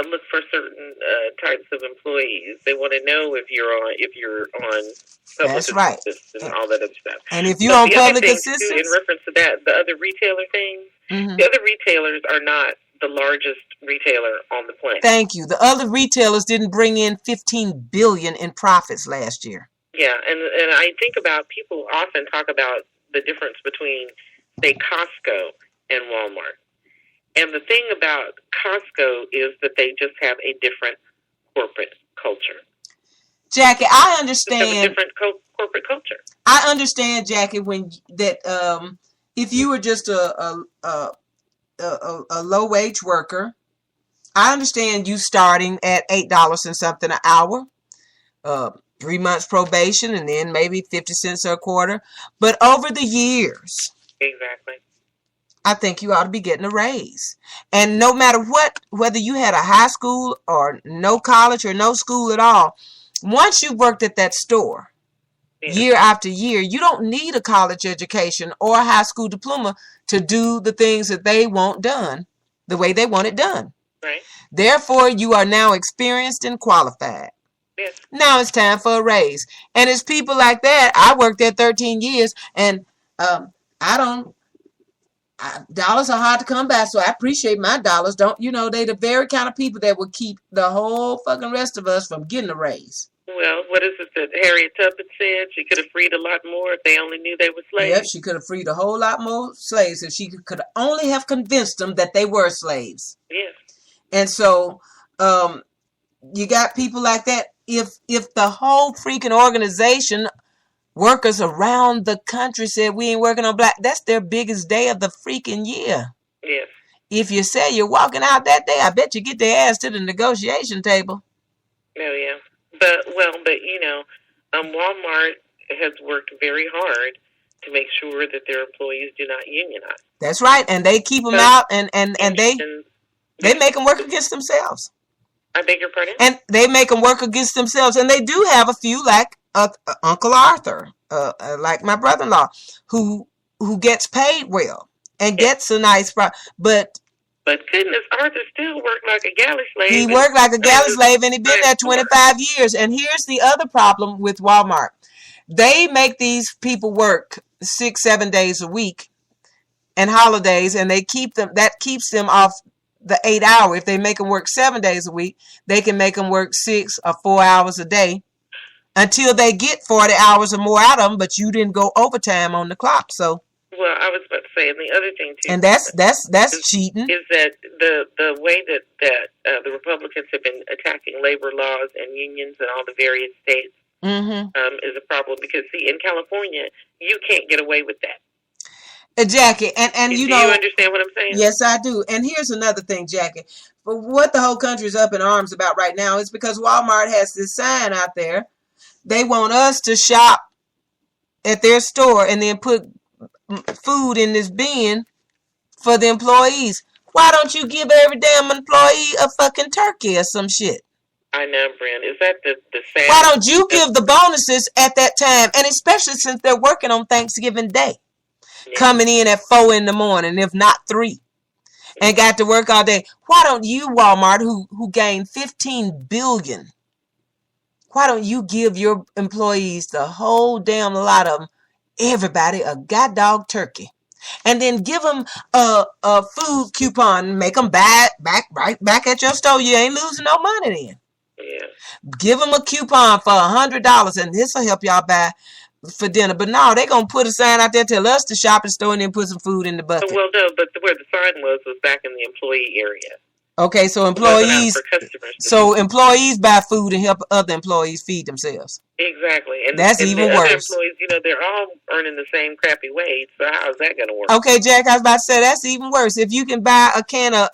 look for certain types of employees. They want to know if you're on public That's right. assistance and all that other stuff. And if you're on public assistance, too, in reference to that, the other retailer things, the other retailers are not the largest retailer on the planet. Thank you. The other retailers didn't bring in $15 billion in profits last year. Yeah, and I think about, people often talk about the difference between, say, Costco and Walmart. And the thing about Costco is that they just have a different corporate culture. Jackie, I understand. They have a different corporate culture. I understand, Jackie, if you were just a low wage worker, I understand you starting at $8 and something an hour, 3 months probation, and then maybe 50 cents or a quarter. But over the years, exactly, I think you ought to be getting a raise. And no matter what, whether you had a high school or no college or no school at all, once you worked at that store, year after year, you don't need a college education or a high school diploma to do the things that they want done the way they want it done. Right. Therefore, you are now experienced and qualified. Yes. Now it's time for a raise. And it's people like that. I worked there 13 years, and dollars are hard to come by, so I appreciate my dollars. They the very kind of people that would keep the whole fucking rest of us from getting a raise. Well, what is it that Harriet Tubman said? She could have freed a lot more if they only knew they were slaves. Yep, she could have freed a whole lot more slaves if she could only have convinced them that they were slaves. Yes. And so you got people like that. If the whole freaking organization, workers around the country said we ain't working on Black, that's their biggest day of the freaking year. Yes. If you say you're walking out that day, I bet you get their ass to the negotiation table. Oh, yeah. But Walmart has worked very hard to make sure that their employees do not unionize. That's right, and they keep them out, and they make them work against themselves. I beg your pardon? And they make them work against themselves, and they do have a few like Uncle Arthur, like my brother-in-law, who gets paid well and gets a nice But goodness, Arthur still worked like a galley slave. He worked like a galley slave, and he's been there 25 years. And here's the other problem with Walmart. They make these people work 6-7 days a week and holidays, and that keeps them off the 8 hour. If they make them work 7 days a week, they can make them work 6 or 4 hours a day until they get 40 hours or more out of them, but you didn't go overtime on the clock. So. Well, I was about to say, and the other thing too, and that's cheating, is that the way that the Republicans have been attacking labor laws and unions in all the various states is a problem, because see, in California, you can't get away with that. Jackie, and do you understand what I'm saying? Yes, I do. And here's another thing, Jackie. But what the whole country is up in arms about right now is because Walmart has this sign out there. They want us to shop at their store and then put food in this bin for the employees. Why don't you give every damn employee a fucking turkey or some shit? I know, Brent. Is that the sad? Why don't you give the bonuses at that time? And especially since they're working on Thanksgiving Day, coming in at 4 in the morning, if not 3, and got to work all day. Why don't you, Walmart, who gained $15 billion, why don't you give your employees, the whole damn lot of them, everybody, a goddamn turkey? And then give them a food coupon. Make them buy right back at your store. You ain't losing no money then. Yeah. Give them a coupon for $100, and this will help y'all buy for dinner. But no, they gonna put a sign out there, tell us to shop at the store, and then put some food in the bucket. Well, no, but where the sign was back in the employee area. Okay, so It wasn't out employees, for customers to so employees buy food and help other employees feed themselves. Exactly. And That's and even the other worse. employees, they're all earning the same crappy wage. So how is that going to work? Okay, Jack, I was about to say that's even worse. If you can buy a can of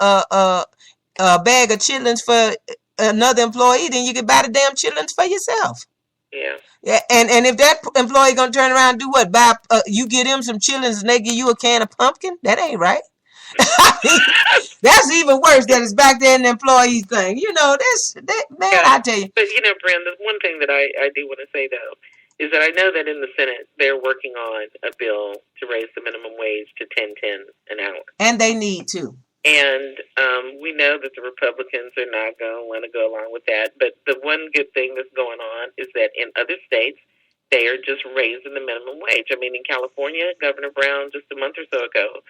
a bag of chitlins for another employee, then you can buy the damn chitlins for yourself. Yeah. Yeah, and if that employee gonna turn around and do what? Buy you get them some chitlins and they give you a can of pumpkin? That ain't right. That's even worse. That it's back there in the employee thing. Man, Yeah. I tell you. But Brenda, one thing that I do want to say though is that I know that in the Senate they're working on a bill to raise the minimum wage to $10.10 an hour. And they need to. And we know that the Republicans are not going to want to go along with that. But the one good thing that's going on is that in other states, they are just raising the minimum wage. I mean, in California, Governor Brown just a month or so ago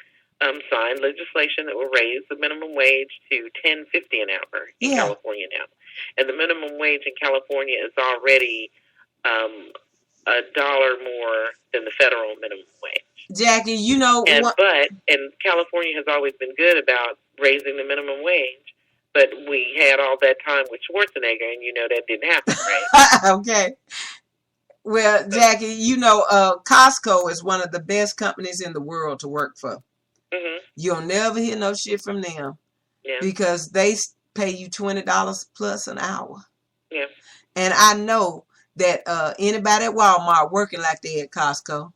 signed legislation that will raise the minimum wage to $10.50 an hour in California now. And the minimum wage in California is already $1 more than the federal minimum wage. Jackie, And California has always been good about raising the minimum wage, but we had all that time with Schwarzenegger, and that didn't happen, right? Okay. Well, Jackie, Costco is one of the best companies in the world to work for. Mm-hmm. You'll never hear no shit from them because they pay you $20 plus an hour. Yeah. And I know that anybody at Walmart working like they at Costco.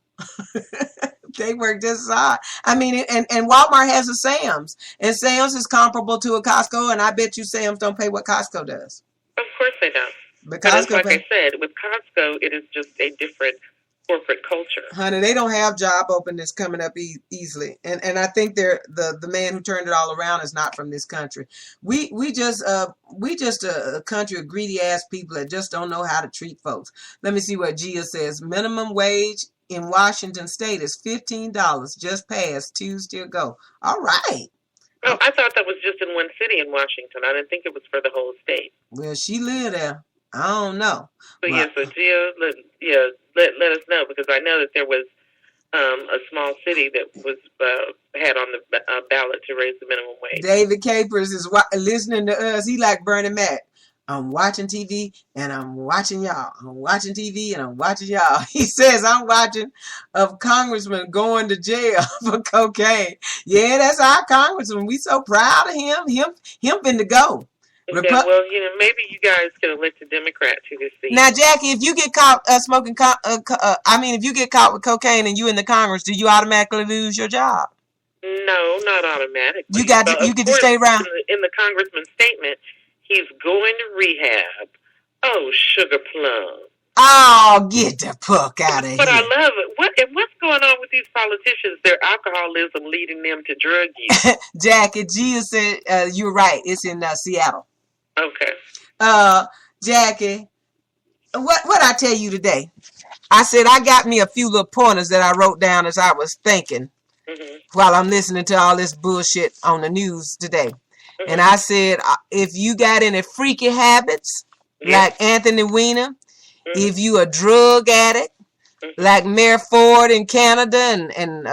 They work just as hard. I mean, and Walmart has a Sam's, and Sam's is comparable to a Costco, and I bet you Sam's don't pay what Costco does. Of course they don't. But it's Costco like I said, with Costco, it is just a different corporate culture. Honey, they don't have job openings coming up easily, and I think the man who turned it all around is not from this country. We just a country of greedy ass people that just don't know how to treat folks. Let me see what Gia says. Minimum wage in Washington State is $15. Just passed Tuesday ago. All right. Oh, I thought that was just in one city in Washington. I didn't think it was for the whole state. Well, she lived there. I don't know. So Gia, let us know, because I know that there was a small city that was had on the ballot to raise the minimum wage. David Capers is listening to us. He like Bernie Mac. I'm watching TV and I'm watching y'all. I'm watching TV and I'm watching y'all. He says I'm watching a congressman going to jail for cocaine. Yeah, that's our congressman. We so proud of him. Him been to go. Yeah, well, maybe you guys could elect a Democrat to this seat. Now, Jackie, if you get caught smoking, if you get caught with cocaine and you in the Congress, do you automatically lose your job? No, not automatically. You get to stay around. In the congressman's statement, he's going to rehab. Oh, sugar plum. Oh, get the fuck out of here. But I love it. What's going on with these politicians? Their alcoholism leading them to drug use. Jackie, Gia said you're right. It's in Seattle. Okay. Jackie, what I tell you today? I said I got me a few little pointers that I wrote down as I was thinking while I'm listening to all this bullshit on the news today. Mm-hmm. And I said, if you got any freaky habits like Anthony Weiner, if you a drug addict like Mayor Ford in Canada and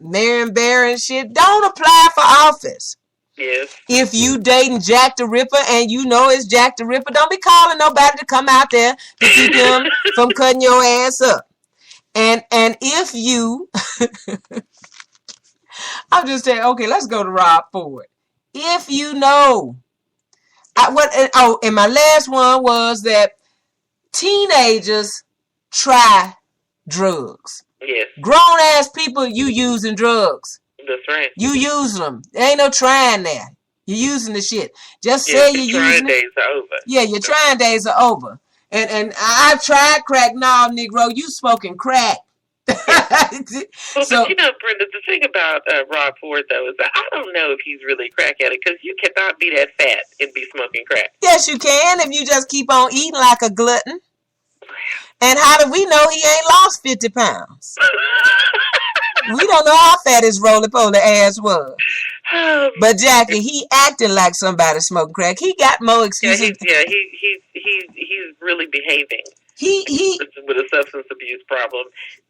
Marion Barry and shit, don't apply for office. Yes. If you dating Jack the Ripper and you know it's Jack the Ripper, don't be calling nobody to come out there to keep him from cutting your ass up. And if you, I'm just saying, okay, let's go to Rob Ford. If you know, and my last one was that teenagers try drugs. Yes. Grown ass people, you using drugs. That's right. You using them. There ain't no trying there. You using the shit. Just say you using it. Your trying days are over. Yeah, your trying days are over. And I've tried crack. No, Negro, you smoking crack. Well, but Brenda, the thing about Rob Ford, though, is that I don't know if he's really a crack addict, because you cannot be that fat and be smoking crack. Yes, you can, if you just keep on eating like a glutton. And how do we know he ain't lost 50 pounds? We don't know how fat his roly-poly ass was. But Jackie, he acting like somebody smoking crack. He got more excuses. He's really behaving. He with a substance abuse problem,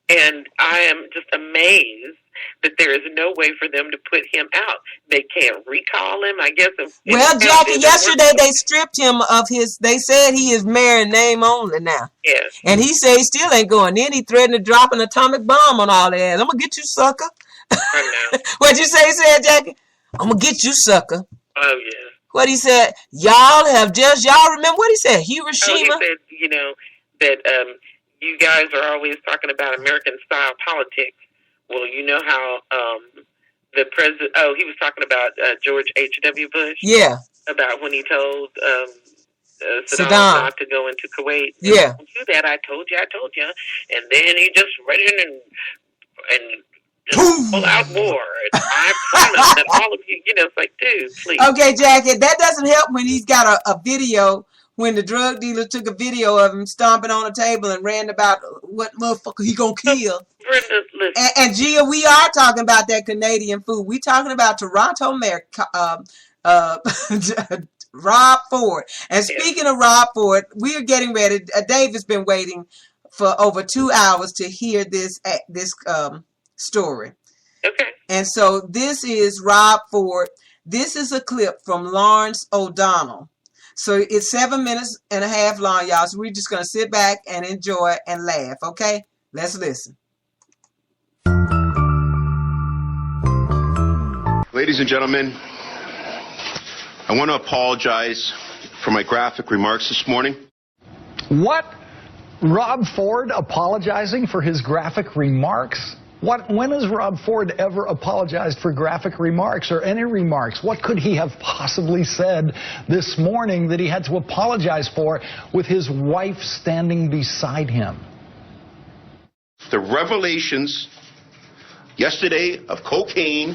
and I am just amazed that there is no way for them to put him out. They can't recall him, I guess. Well, Jackie, yesterday they stripped him of his. They said he is mayor name only now. Yes. And he said he still ain't going. Then he threatened to drop an atomic bomb on all their ass. I'm gonna get you, sucker. I know. What'd you say? He said, Jackie, I'm gonna get you, sucker. Oh yeah. What he said? Y'all remember what he said? Hiroshima. Oh, he said, that you guys are always talking about American style politics. Well, you know how the president. Oh, he was talking about George H.W. Bush. Yeah. About when he told Saddam not to go into Kuwait. Yeah. Don't do that. I told you. And then he just ran in and pull out war. And I promise that all of you, it's like, dude, please. Okay, Jackie, that doesn't help when he's got a video. When the drug dealer took a video of him stomping on a table and ranting about what motherfucker he gonna kill. Brenda, listen. And Gia, we are talking about that Canadian food. We talking about Toronto Mayor Rob Ford. And speaking of Rob Ford, we are getting ready. Dave has been waiting for over 2 hours to hear this story. Okay. And so this is Rob Ford. This is a clip from Lawrence O'Donnell. So it's 7 minutes and a half long, y'all. So we're just going to sit back and enjoy and laugh, okay? Let's listen. Ladies and gentlemen, I want to apologize for my graphic remarks this morning. What? Rob Ford apologizing for his graphic remarks? When has Rob Ford ever apologized for graphic remarks or any remarks? What could he have possibly said this morning that he had to apologize for with his wife standing beside him? The revelations yesterday of cocaine,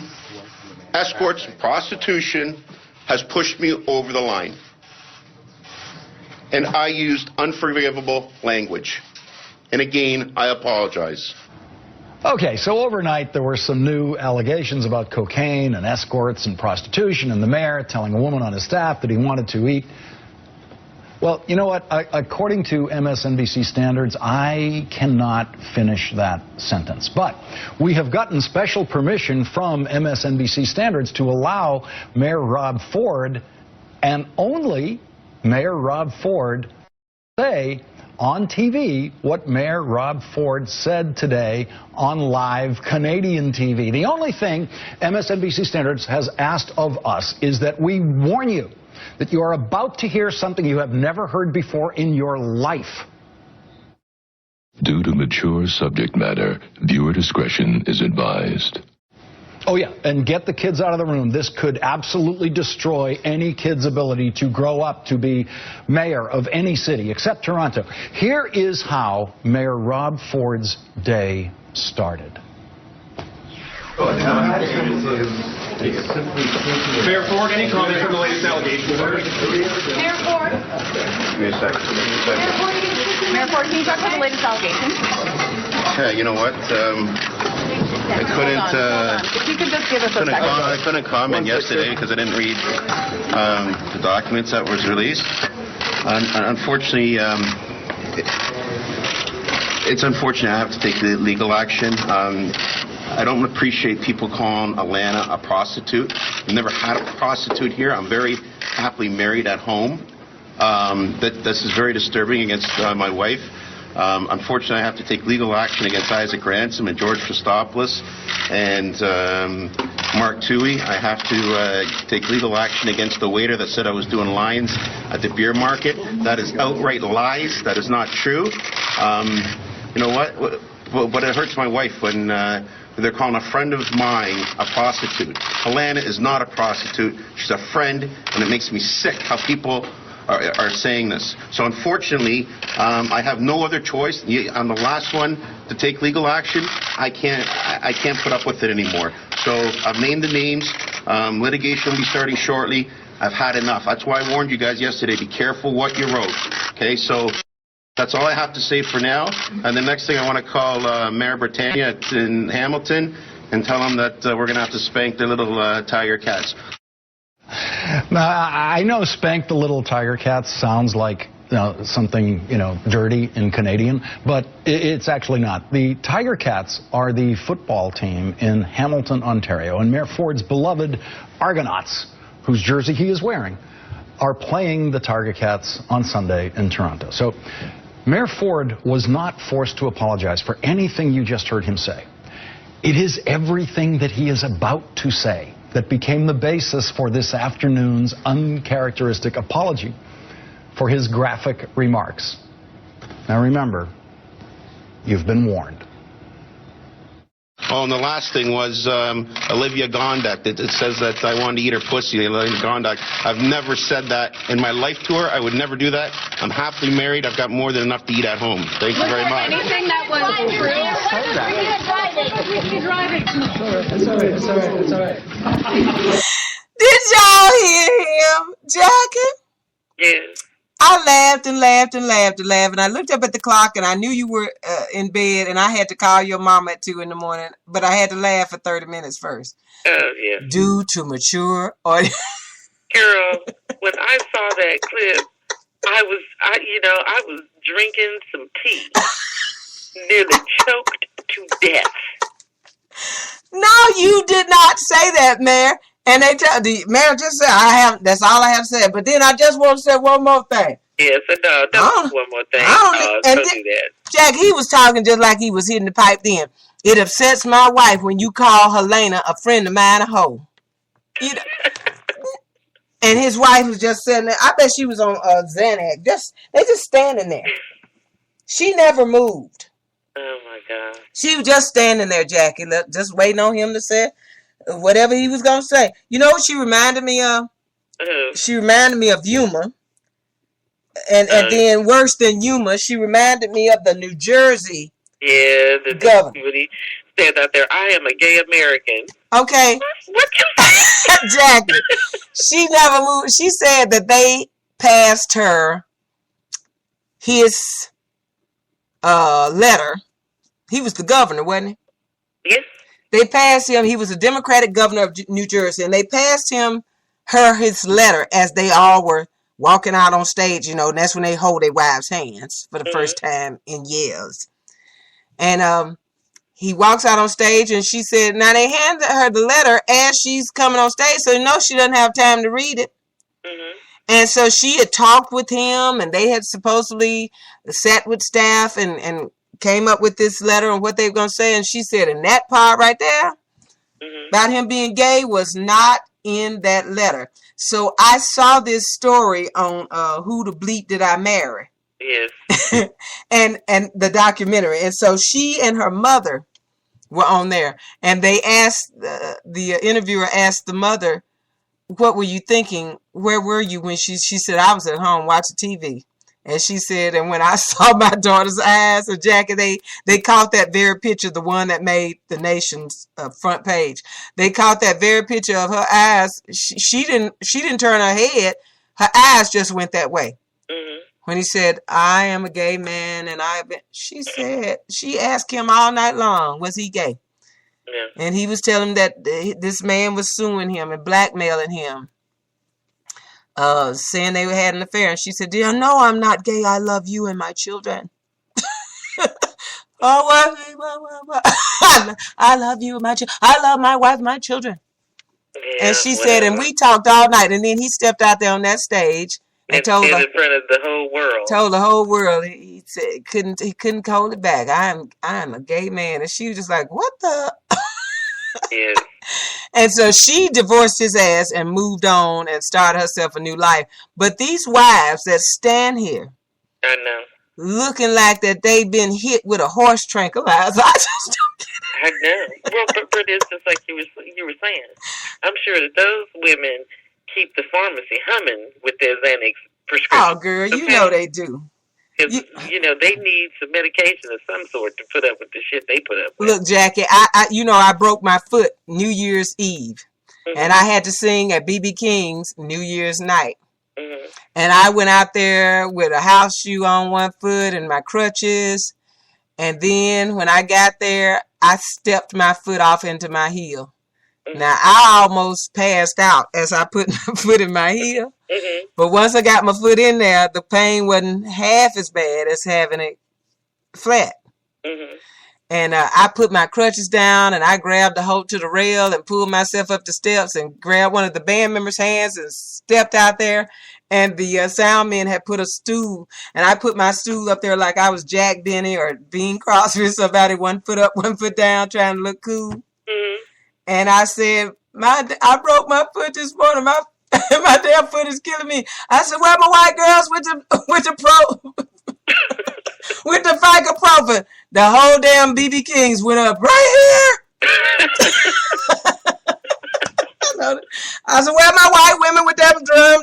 escorts, and prostitution has pushed me over the line. And I used unforgivable language. And again, I apologize. Okay, so overnight there were some new allegations about cocaine and escorts and prostitution, and the mayor telling a woman on his staff that he wanted to eat. Well, you know what? According to MSNBC standards, I cannot finish that sentence. But we have gotten special permission from MSNBC standards to allow Mayor Rob Ford, and only Mayor Rob Ford, say on TV what Mayor Rob Ford said today on live Canadian TV. The only thing MSNBC Standards has asked of us is that we warn you that you are about to hear something you have never heard before in your life. Due to mature subject matter, viewer discretion is advised. Oh, yeah, and get the kids out of the room. This could absolutely destroy any kid's ability to grow up to be mayor of any city except Toronto. Here is how Mayor Rob Ford's day started. Mayor Ford, any comments on the latest allegations? Mayor Ford. Give me a second. Mayor Ford, can you talk about the latest allegations? Yeah, you know what? I couldn't. If you could just give us a second. I couldn't comment yesterday because I didn't read the documents that was released. Unfortunately, it's unfortunate I have to take the legal action. I don't appreciate people calling Alana a prostitute. I've never had a prostitute here. I'm very happily married at home. This is very disturbing against my wife. Unfortunately, I have to take legal action against Isaac Ransom and George Christopoulos and Mark Toohey. I have to take legal action against the waiter that said I was doing lines at the beer market. That is outright lies. That is not true. You know what? But it hurts my wife when they're calling a friend of mine a prostitute. Alana is not a prostitute. She's a friend, and it makes me sick how people are saying this. So unfortunately, I have no other choice. I'm the last one to take legal action. I can't put up with it anymore. So I've named the names. Litigation will be starting shortly. I've had enough. That's why I warned you guys yesterday. Be careful what you wrote. Okay, so. That's all I have to say for now. And the next thing I want to call Mayor Britannia in Hamilton and tell them that we're going to have to spank their little tiger cats. Now, I know spank the little tiger cats sounds like something, dirty and Canadian, but it's actually not. The Tiger Cats are the football team in Hamilton, Ontario, and Mayor Ford's beloved Argonauts, whose jersey he is wearing, are playing the Tiger Cats on Sunday in Toronto. So Mayor Ford was not forced to apologize for anything you just heard him say. It is everything that he is about to say that became the basis for this afternoon's uncharacteristic apology for his graphic remarks. Now remember, you've been warned. Oh, and the last thing was Olivia Gondak. It says that I wanted to eat her pussy, Olivia Gondak. I've never said that in my life to her. I would never do that. I'm happily married. I've got more than enough to eat at home. Thank you very much. Anything that was true? It's all right. It's all right. It's all right. Did y'all hear him, Jackie? Yes. I laughed and laughed and laughed and laughed, and I looked up at the clock, and I knew you were in bed, and I had to call your mama at 2 a.m, but I had to laugh for 30 minutes first. Oh, yeah. Due to mature audience. Carol, when I saw that clip, I was drinking some tea, nearly choked to death. No, you did not say that, Mayor. And they tell the mayor just said, that's all I have said. But then I just want to say one more thing. Yes, no, that was one more thing. Don't do that. Jack, he was talking just like he was hitting the pipe then. It upsets my wife when you call Helena, a friend of mine, a hoe. And his wife was just sitting there. I bet she was on Xanax. They just standing there. She never moved. Oh, my God. She was just standing there, Jackie, just waiting on him to say whatever he was going to say. You know what she reminded me of? She reminded me of Yuma. And then worse than Yuma, she reminded me of the New Jersey governor. When he said out there, I am a gay American. Okay. What you say? Jackie. She never moved. She said that they passed her his letter. He was the governor, wasn't he? Yes. They passed him. He was a Democratic governor of New Jersey, and they passed his letter as they all were walking out on stage. And that's when they hold their wives' hands for the first time in years. And he walks out on stage, and she said, now they handed her the letter as she's coming on stage, so she doesn't have time to read it. Mm-hmm. And so she had talked with him, and they had supposedly sat with staff and came up with this letter and what they were going to say. And she said, and that part right there about him being gay was not in that letter. So I saw this story on Who the Bleep Did I Marry? Yes. and the documentary. And so she and her mother were on there. And they asked, the interviewer asked the mother, what were you thinking? Where were you when she said, I was at home watching TV. And she said, and when I saw my daughter's eyes, or Jackie, they caught that very picture, the one that made the Nation's front page. They caught that very picture of her eyes. She didn't turn her head. Her eyes just went that way. Mm-hmm. When he said, I am a gay man, and she asked him all night long, was he gay? Yeah. And he was telling that this man was suing him and blackmailing him. Saying they had an affair, and she said, "Do you know I'm not gay? I love you and my children." What? I love you and my children. I love my wife, and my children. Yeah, and she said, and we talked all night, and then he stepped out there on that stage and told her in front of the whole world. Told the whole world. He said he couldn't hold it back. I am a gay man, and she was just like, what the? Yes. And so she divorced his ass and moved on and started herself a new life. But these wives that stand here, I know, looking like that they've been hit with a horse tranquilizer, I just don't get it. I know. Well, but it's just like you were saying. I'm sure that those women keep the pharmacy humming with their Xanax prescription. Oh, girl, you know they do. Because, they need some medication of some sort to put up with the shit they put up with. Look, Jackie, I broke my foot New Year's Eve. Mm-hmm. And I had to sing at B.B. King's New Year's night. And I went out there with a house shoe on one foot and my crutches. And then when I got there, I stepped my foot off into my heel. Now, I almost passed out as I put my foot in my heel. But once I got my foot in there, the pain wasn't half as bad as having it flat. And I put my crutches down and I grabbed the hold to the rail and pulled myself up the steps and grabbed one of the band members' hands and stepped out there. And the sound man had put a stool, and I put my stool up there like I was Jack Benny or Bing Crosby or somebody, one foot up, one foot down, trying to look cool. And I said, I broke my foot this morning. My damn foot is killing me. I said, where are my white girls with the Vicaprofen? The whole damn BB Kings went up right here. I said, where are my white women with them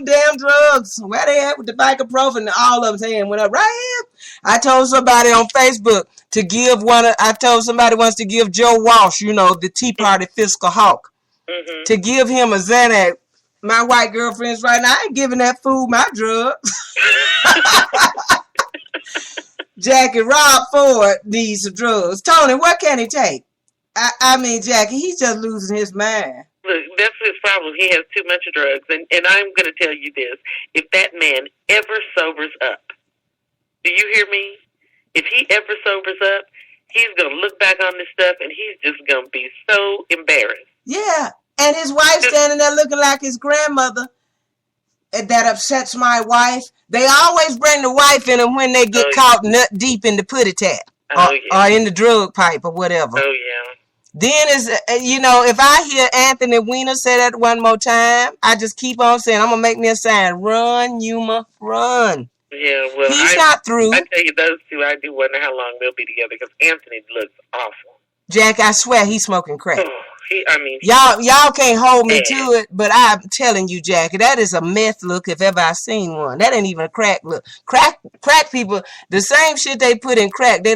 damn drugs? Where they at with the Vicaprofen? All of them hand went up right here. I told somebody on Facebook to give I told somebody once to give Joe Walsh, the Tea Party fiscal hawk, to give him a Xanax. My white girlfriends right now, I ain't giving that fool my drugs. Jackie, Rob Ford needs some drugs. Tony, what can he take? I mean, Jackie, he's just losing his mind. Look, that's his problem. He has too much drugs. And I'm going to tell you this. If that man ever sobers up, do you hear me? If he ever sobers up, he's going to look back on this stuff and he's just going to be so embarrassed. Yeah. And his wife standing there looking like his grandmother. That upsets my wife. They always bring the wife in them when they get caught nut deep in the putty tap. Or in the drug pipe or whatever. Oh, yeah. Then if I hear Anthony Weiner say that one more time, I just keep on saying, I'm going to make me a sign. Run, Yuma, run. Yeah, well, he's not through. I tell you, those two, I do wonder how long they'll be together because Anthony looks awful. Jack, I swear he's smoking crack. Oh, y'all can't hold me to it, but I'm telling you, Jackie, that is a meth look if ever I seen one. That ain't even a crack look. Crack people, the same shit they put in crack, they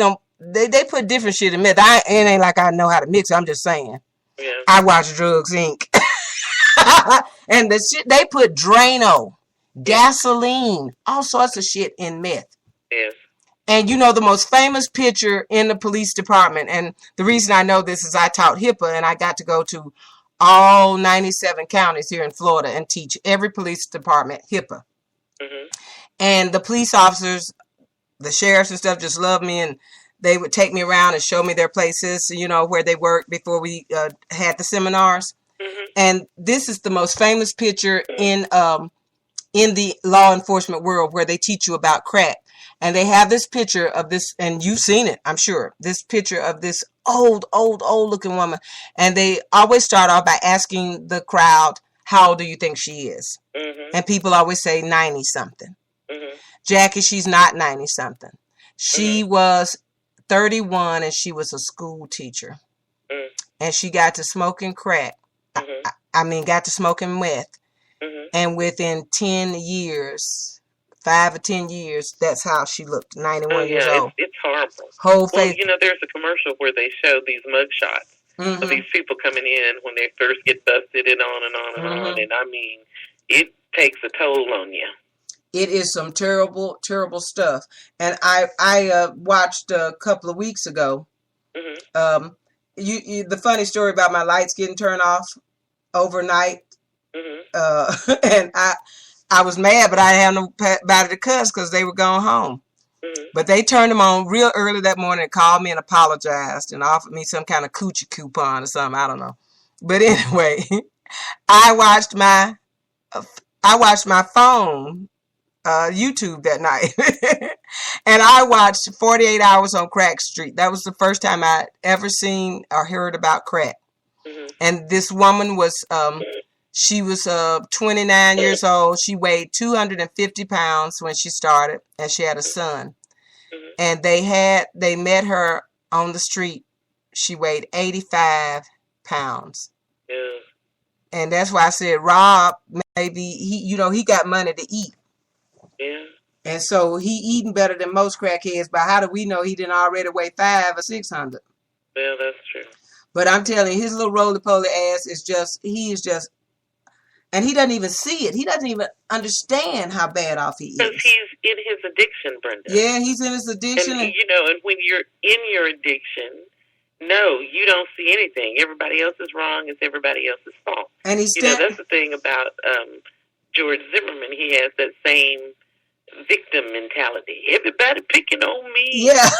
put different shit in meth. It ain't like I know how to mix it. I'm just saying. Yeah. I watch Drugs Inc. And the shit they put Drano, gasoline, all sorts of shit in meth. Yes. And the most famous picture in the police department, and the reason I know this is I taught HIPAA and I got to go to all 97 counties here in Florida and teach every police department HIPAA. And the police officers, the sheriffs and stuff just love me, and they would take me around and show me their places, where they worked before we had the seminars. And this is the most famous picture in the law enforcement world where they teach you about crack. And they have this picture of this, and you've seen it, I'm sure, this picture of this old looking woman. And they always start off by asking the crowd, how old do you think she is? And people always say 90-something. Jackie, she's not 90-something. She was 31 and she was a school teacher. And she got to smoking crack. Got to smoking meth. And within 10 years... 5 or 10 years, that's how she looked, 91 years old. It's horrible. Whole face. Well, there's a commercial where they show these mug shots of these people coming in when they first get busted and on and on and on. And I mean, it takes a toll on you. It is some terrible, terrible stuff. And I watched a couple of weeks ago, the funny story about my lights getting turned off overnight. And I was mad, but I didn't have nobody to cuss because they were going home. But they turned them on real early that morning and called me and apologized and offered me some kind of coochie coupon or something. I don't know. But anyway, I watched my phone YouTube that night. And I watched 48 Hours on Crack Street. That was the first time I ever seen or heard about crack. And this woman was... she was 29 years old. She weighed 250 pounds when she started, and she had a son. And they met her on the street. She weighed 85 pounds. And that's why I said, Rob, maybe he got money to eat. And so he eating better than most crackheads. But how do we know he didn't already weigh 500 or 600? Yeah, that's true. But I'm telling you, his little roly-poly ass he is just And he doesn't even see it. He doesn't even understand how bad off he is. Because he's in his addiction, Brenda. Yeah, he's in his addiction. And, and when you're in your addiction, no, you don't see anything. Everybody else is wrong. It's everybody else's fault. And that's the thing about George Zimmerman. He has that same victim mentality. Everybody picking on me. Yeah.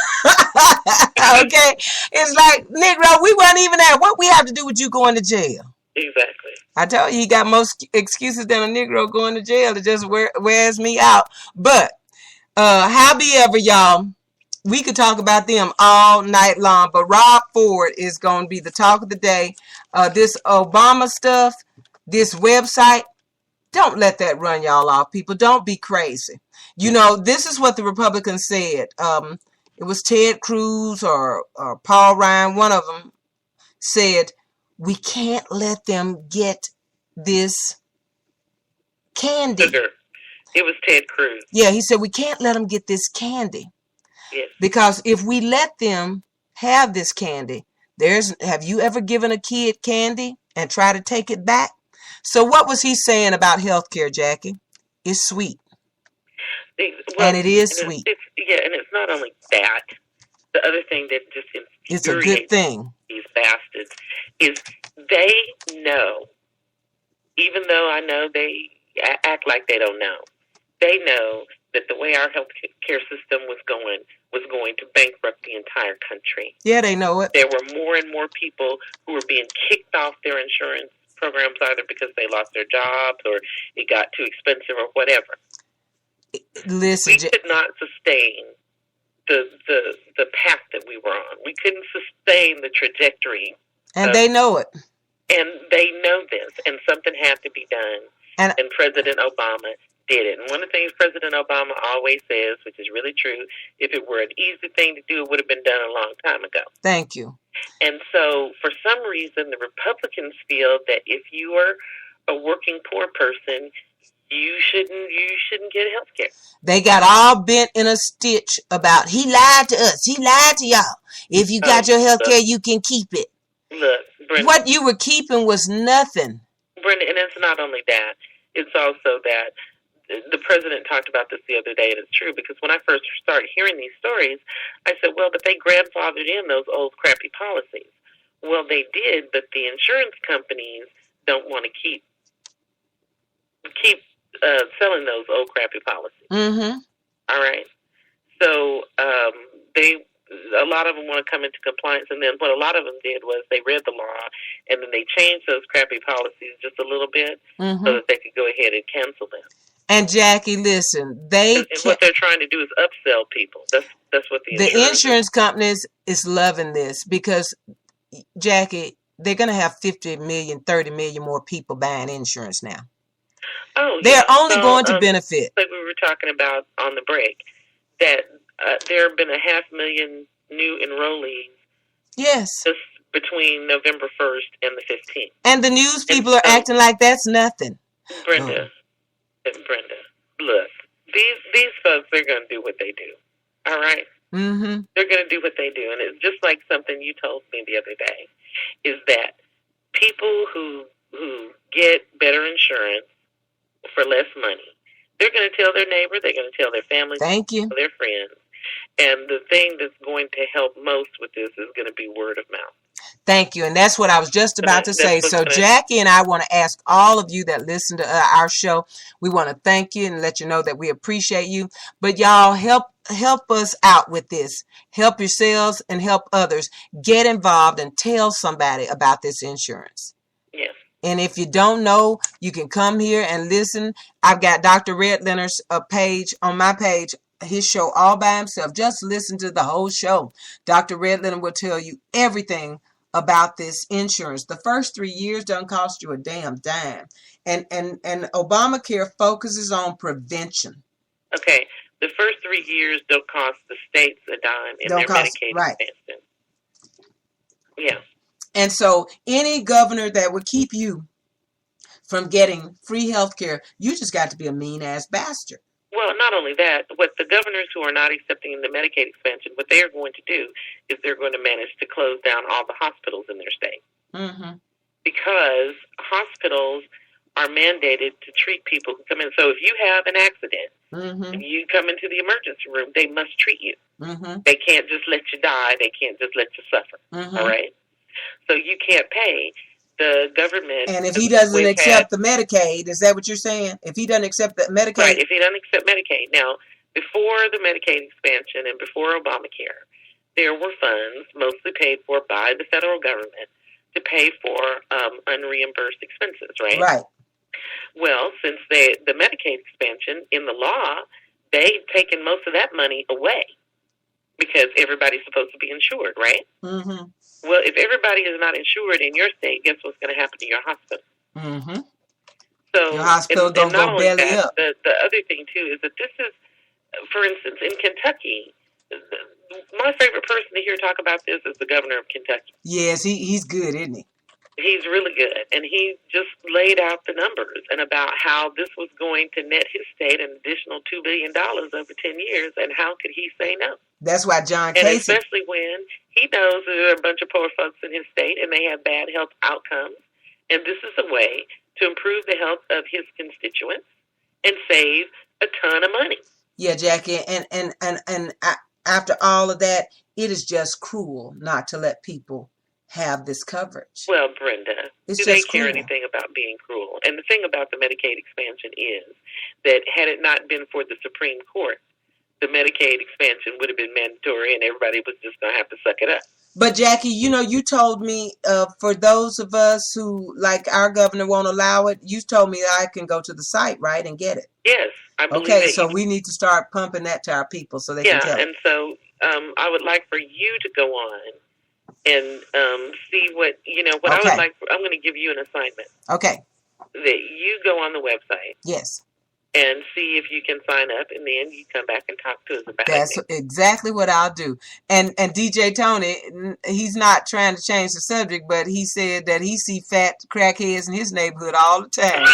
Okay. It's like, Negro, we weren't even at what we have to do with you going to jail. Exactly. I tell you, he got more excuses than a Negro going to jail. It just wears me out. But, however, y'all, we could talk about them all night long. But Rob Ford is going to be the talk of the day. This Obama stuff, this website, don't let that run y'all off, people. Don't be crazy. You know, this is what the Republicans said. It was Ted Cruz or Paul Ryan, one of them, said, we can't let them get this candy. Sugar. It was Ted Cruz. Yeah, he said, we can't let them get this candy. Yes. Because if we let them have this candy, have you ever given a kid candy and try to take it back? So what was he saying about healthcare, Jackie? It's sweet. And it is sweet. And it's not only that. The other thing that just it's a good thing. These bastards is they know, even though I know they act like they don't know, they know that the way our health care system was going to bankrupt the entire country. Yeah, they know it. There were more and more people who were being kicked off their insurance programs either because they lost their jobs or it got too expensive or whatever. Listen, we could not sustain the path that we were on. We couldn't sustain the trajectory. And they know it. And they know this. And something had to be done. And President Obama did it. And one of the things President Obama always says, which is really true, if it were an easy thing to do, it would have been done a long time ago. Thank you. And so, for some reason, the Republicans feel that if you are a working poor person, you shouldn't get health care. They got all bent in a stitch about he lied to us. He lied to y'all. If you got your health care, you can keep it. Look, Brenda, what you were keeping was nothing. Brenda, and it's not only that. It's also that the president talked about this the other day, and it's true, because when I first started hearing these stories, I said, well, but they grandfathered in those old crappy policies. Well, they did, but the insurance companies don't want to keep selling those old crappy policies. Mm-hmm. All right. So a lot of them want to come into compliance, and then what a lot of them did was they read the law, and then they changed those crappy policies just a little bit so that they could go ahead and cancel them. And Jackie, listen, what they're trying to do is upsell people. That's what the insurance companies is loving this, because Jackie, they're going to have 50 million, 30 million more people buying insurance now. Oh, they're only going to benefit. Like we were talking about on the break, that there have been 500,000 new enrollees. Yes. Just between November 1st and the 15th. And the news people are acting like that's nothing. Brenda, look, these folks, they're going to do what they do. All right? Mm-hmm. They're going to do what they do. And it's just like something you told me the other day, is that people who get better insurance for less money, they're going to tell their neighbor, they're going to tell their family, their friends. And the thing that's going to help most with this is going to be word of mouth. Thank you. And that's what I was just about to say. So Jackie and I want to ask all of you that listen to our show, we want to thank you and let you know that we appreciate you. But y'all help us out with this. Help yourselves and help others. Get involved and tell somebody about this insurance. Yes. And if you don't know, you can come here and listen. I've got Dr. Red Leonard's page on my page, his show all by himself. Just listen to the whole show. Dr. Red Leonard will tell you everything about this insurance. The first 3 years doesn't cost you a damn dime. And Obamacare focuses on prevention. Okay. The first 3 years don't cost the states a dime in their Medicaid expansion. Yeah. And so any governor that would keep you from getting free health care, you just got to be a mean-ass bastard. Well, not only that, what the governors who are not accepting the Medicaid expansion, what they are going to do is they're going to manage to close down all the hospitals in their state. Mm-hmm. Because hospitals are mandated to treat people who come in. So if you have an accident Mm-hmm. and you come into the emergency room, they must treat you. Mm-hmm. They can't just let you die. They can't just let you suffer. Mm-hmm. All right? So you can't pay the government. And if he doesn't accept the Medicaid, is that what you're saying? If he doesn't accept the Medicaid? Right, if he doesn't accept Medicaid. Now, before the Medicaid expansion and before Obamacare, there were funds mostly paid for by the federal government to pay for unreimbursed expenses, right? Right. Well, since the Medicaid expansion, in the law, they've taken most of that money away because everybody's supposed to be insured, right? Mm-hmm. Well, if everybody is not insured in your state, guess what's going to happen to your hospital? Mm-hmm. So your hospital don't go belly up. The other thing, too, is that this is, for instance, in Kentucky, my favorite person to hear talk about this is the governor of Kentucky. Yes, he's good, isn't he? He's really good, and he just laid out the numbers and about how this was going to net his state an additional $2 billion over 10 years, and how could he say no? That's why John And Casey... especially when he knows there are a bunch of poor folks in his state, and they have bad health outcomes, and this is a way to improve the health of his constituents and save a ton of money. Yeah, Jackie, and after all of that, it is just cruel not to let people have this coverage. Well, Brenda, it's do they care anything about being cruel? And the thing about the Medicaid expansion is that had it not been for the Supreme Court, the Medicaid expansion would have been mandatory and everybody was just going to have to suck it up. But Jackie, you told me for those of us who, like our governor, won't allow it, you told me I can go to the site, right, and get it. Yes, I believe Okay, that so we need to start pumping that to our people so they can tell. Yeah, and so I would like for you to go on and see what, what I would like. I'm going to give you an assignment. Okay. That you go on the website. Yes. And see if you can sign up, and then you come back and talk to us about it. That's exactly what I'll do. And DJ Tony, he's not trying to change the subject, but he said that he see fat crackheads in his neighborhood all the time.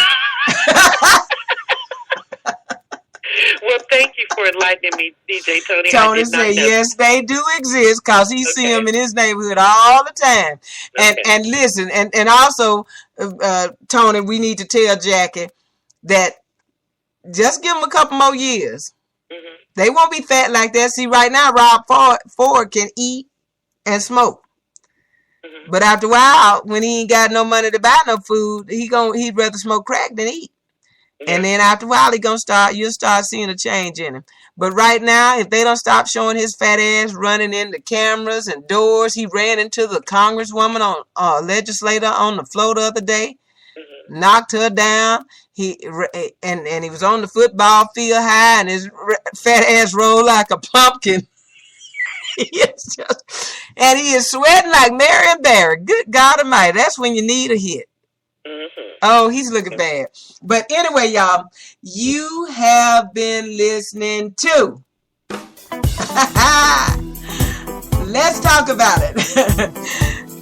Well, thank you for enlightening me, DJ Tony. Tony said, yes, they do exist because he see them in his neighborhood all the time. And listen, and also, Tony, we need to tell Jackie that just give them a couple more years. Mm-hmm. They won't be fat like that. See, right now, Rob Ford can eat and smoke. Mm-hmm. But after a while, when he ain't got no money to buy no food, he'd rather smoke crack than eat. Mm-hmm. And then after a while, you'll start seeing a change in him. But right now, if they don't stop showing his fat ass running into cameras and doors, he ran into the congresswoman legislator on the floor the other day, mm-hmm. knocked her down. He was on the football field high, and his fat ass rolled like a pumpkin. He is sweating like Marion Barry. Good God Almighty, that's when you need a hit. Mm-hmm. Oh, he's looking bad. But anyway, y'all, you have been listening to Let's Talk About It.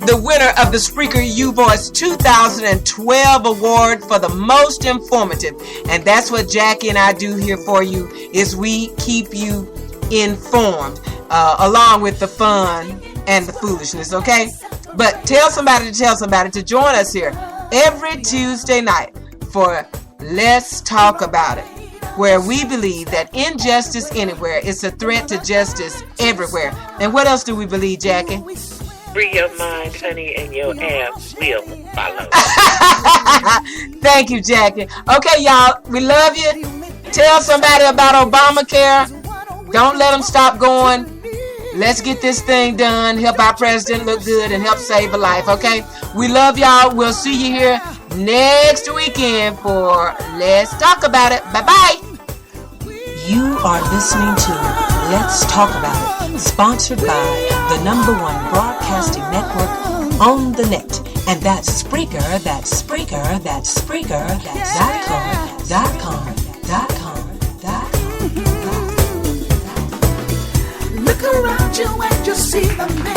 The winner of the Spreaker U-Voice 2012 award for the most informative. And that's what Jackie and I do here for you, is we keep you informed, along with the fun and the foolishness, okay? But tell somebody to join us here every Tuesday night for Let's Talk About It, where we believe that injustice anywhere is a threat to justice everywhere. And what else do we believe, Jackie? Free your mind, honey, and your ass will follow. Thank you, Jackie. Okay, y'all, we love you. Tell somebody about Obamacare. Don't let them stop going. Let's get this thing done, help our president look good, and help save a life, okay? We love y'all. We'll see you here next weekend for Let's Talk About It. Bye-bye. You are listening to Let's Talk About It, sponsored by the #1 broadcasting network on the net. And that's Spreaker, Spreaker.com. Look around you and you see the man.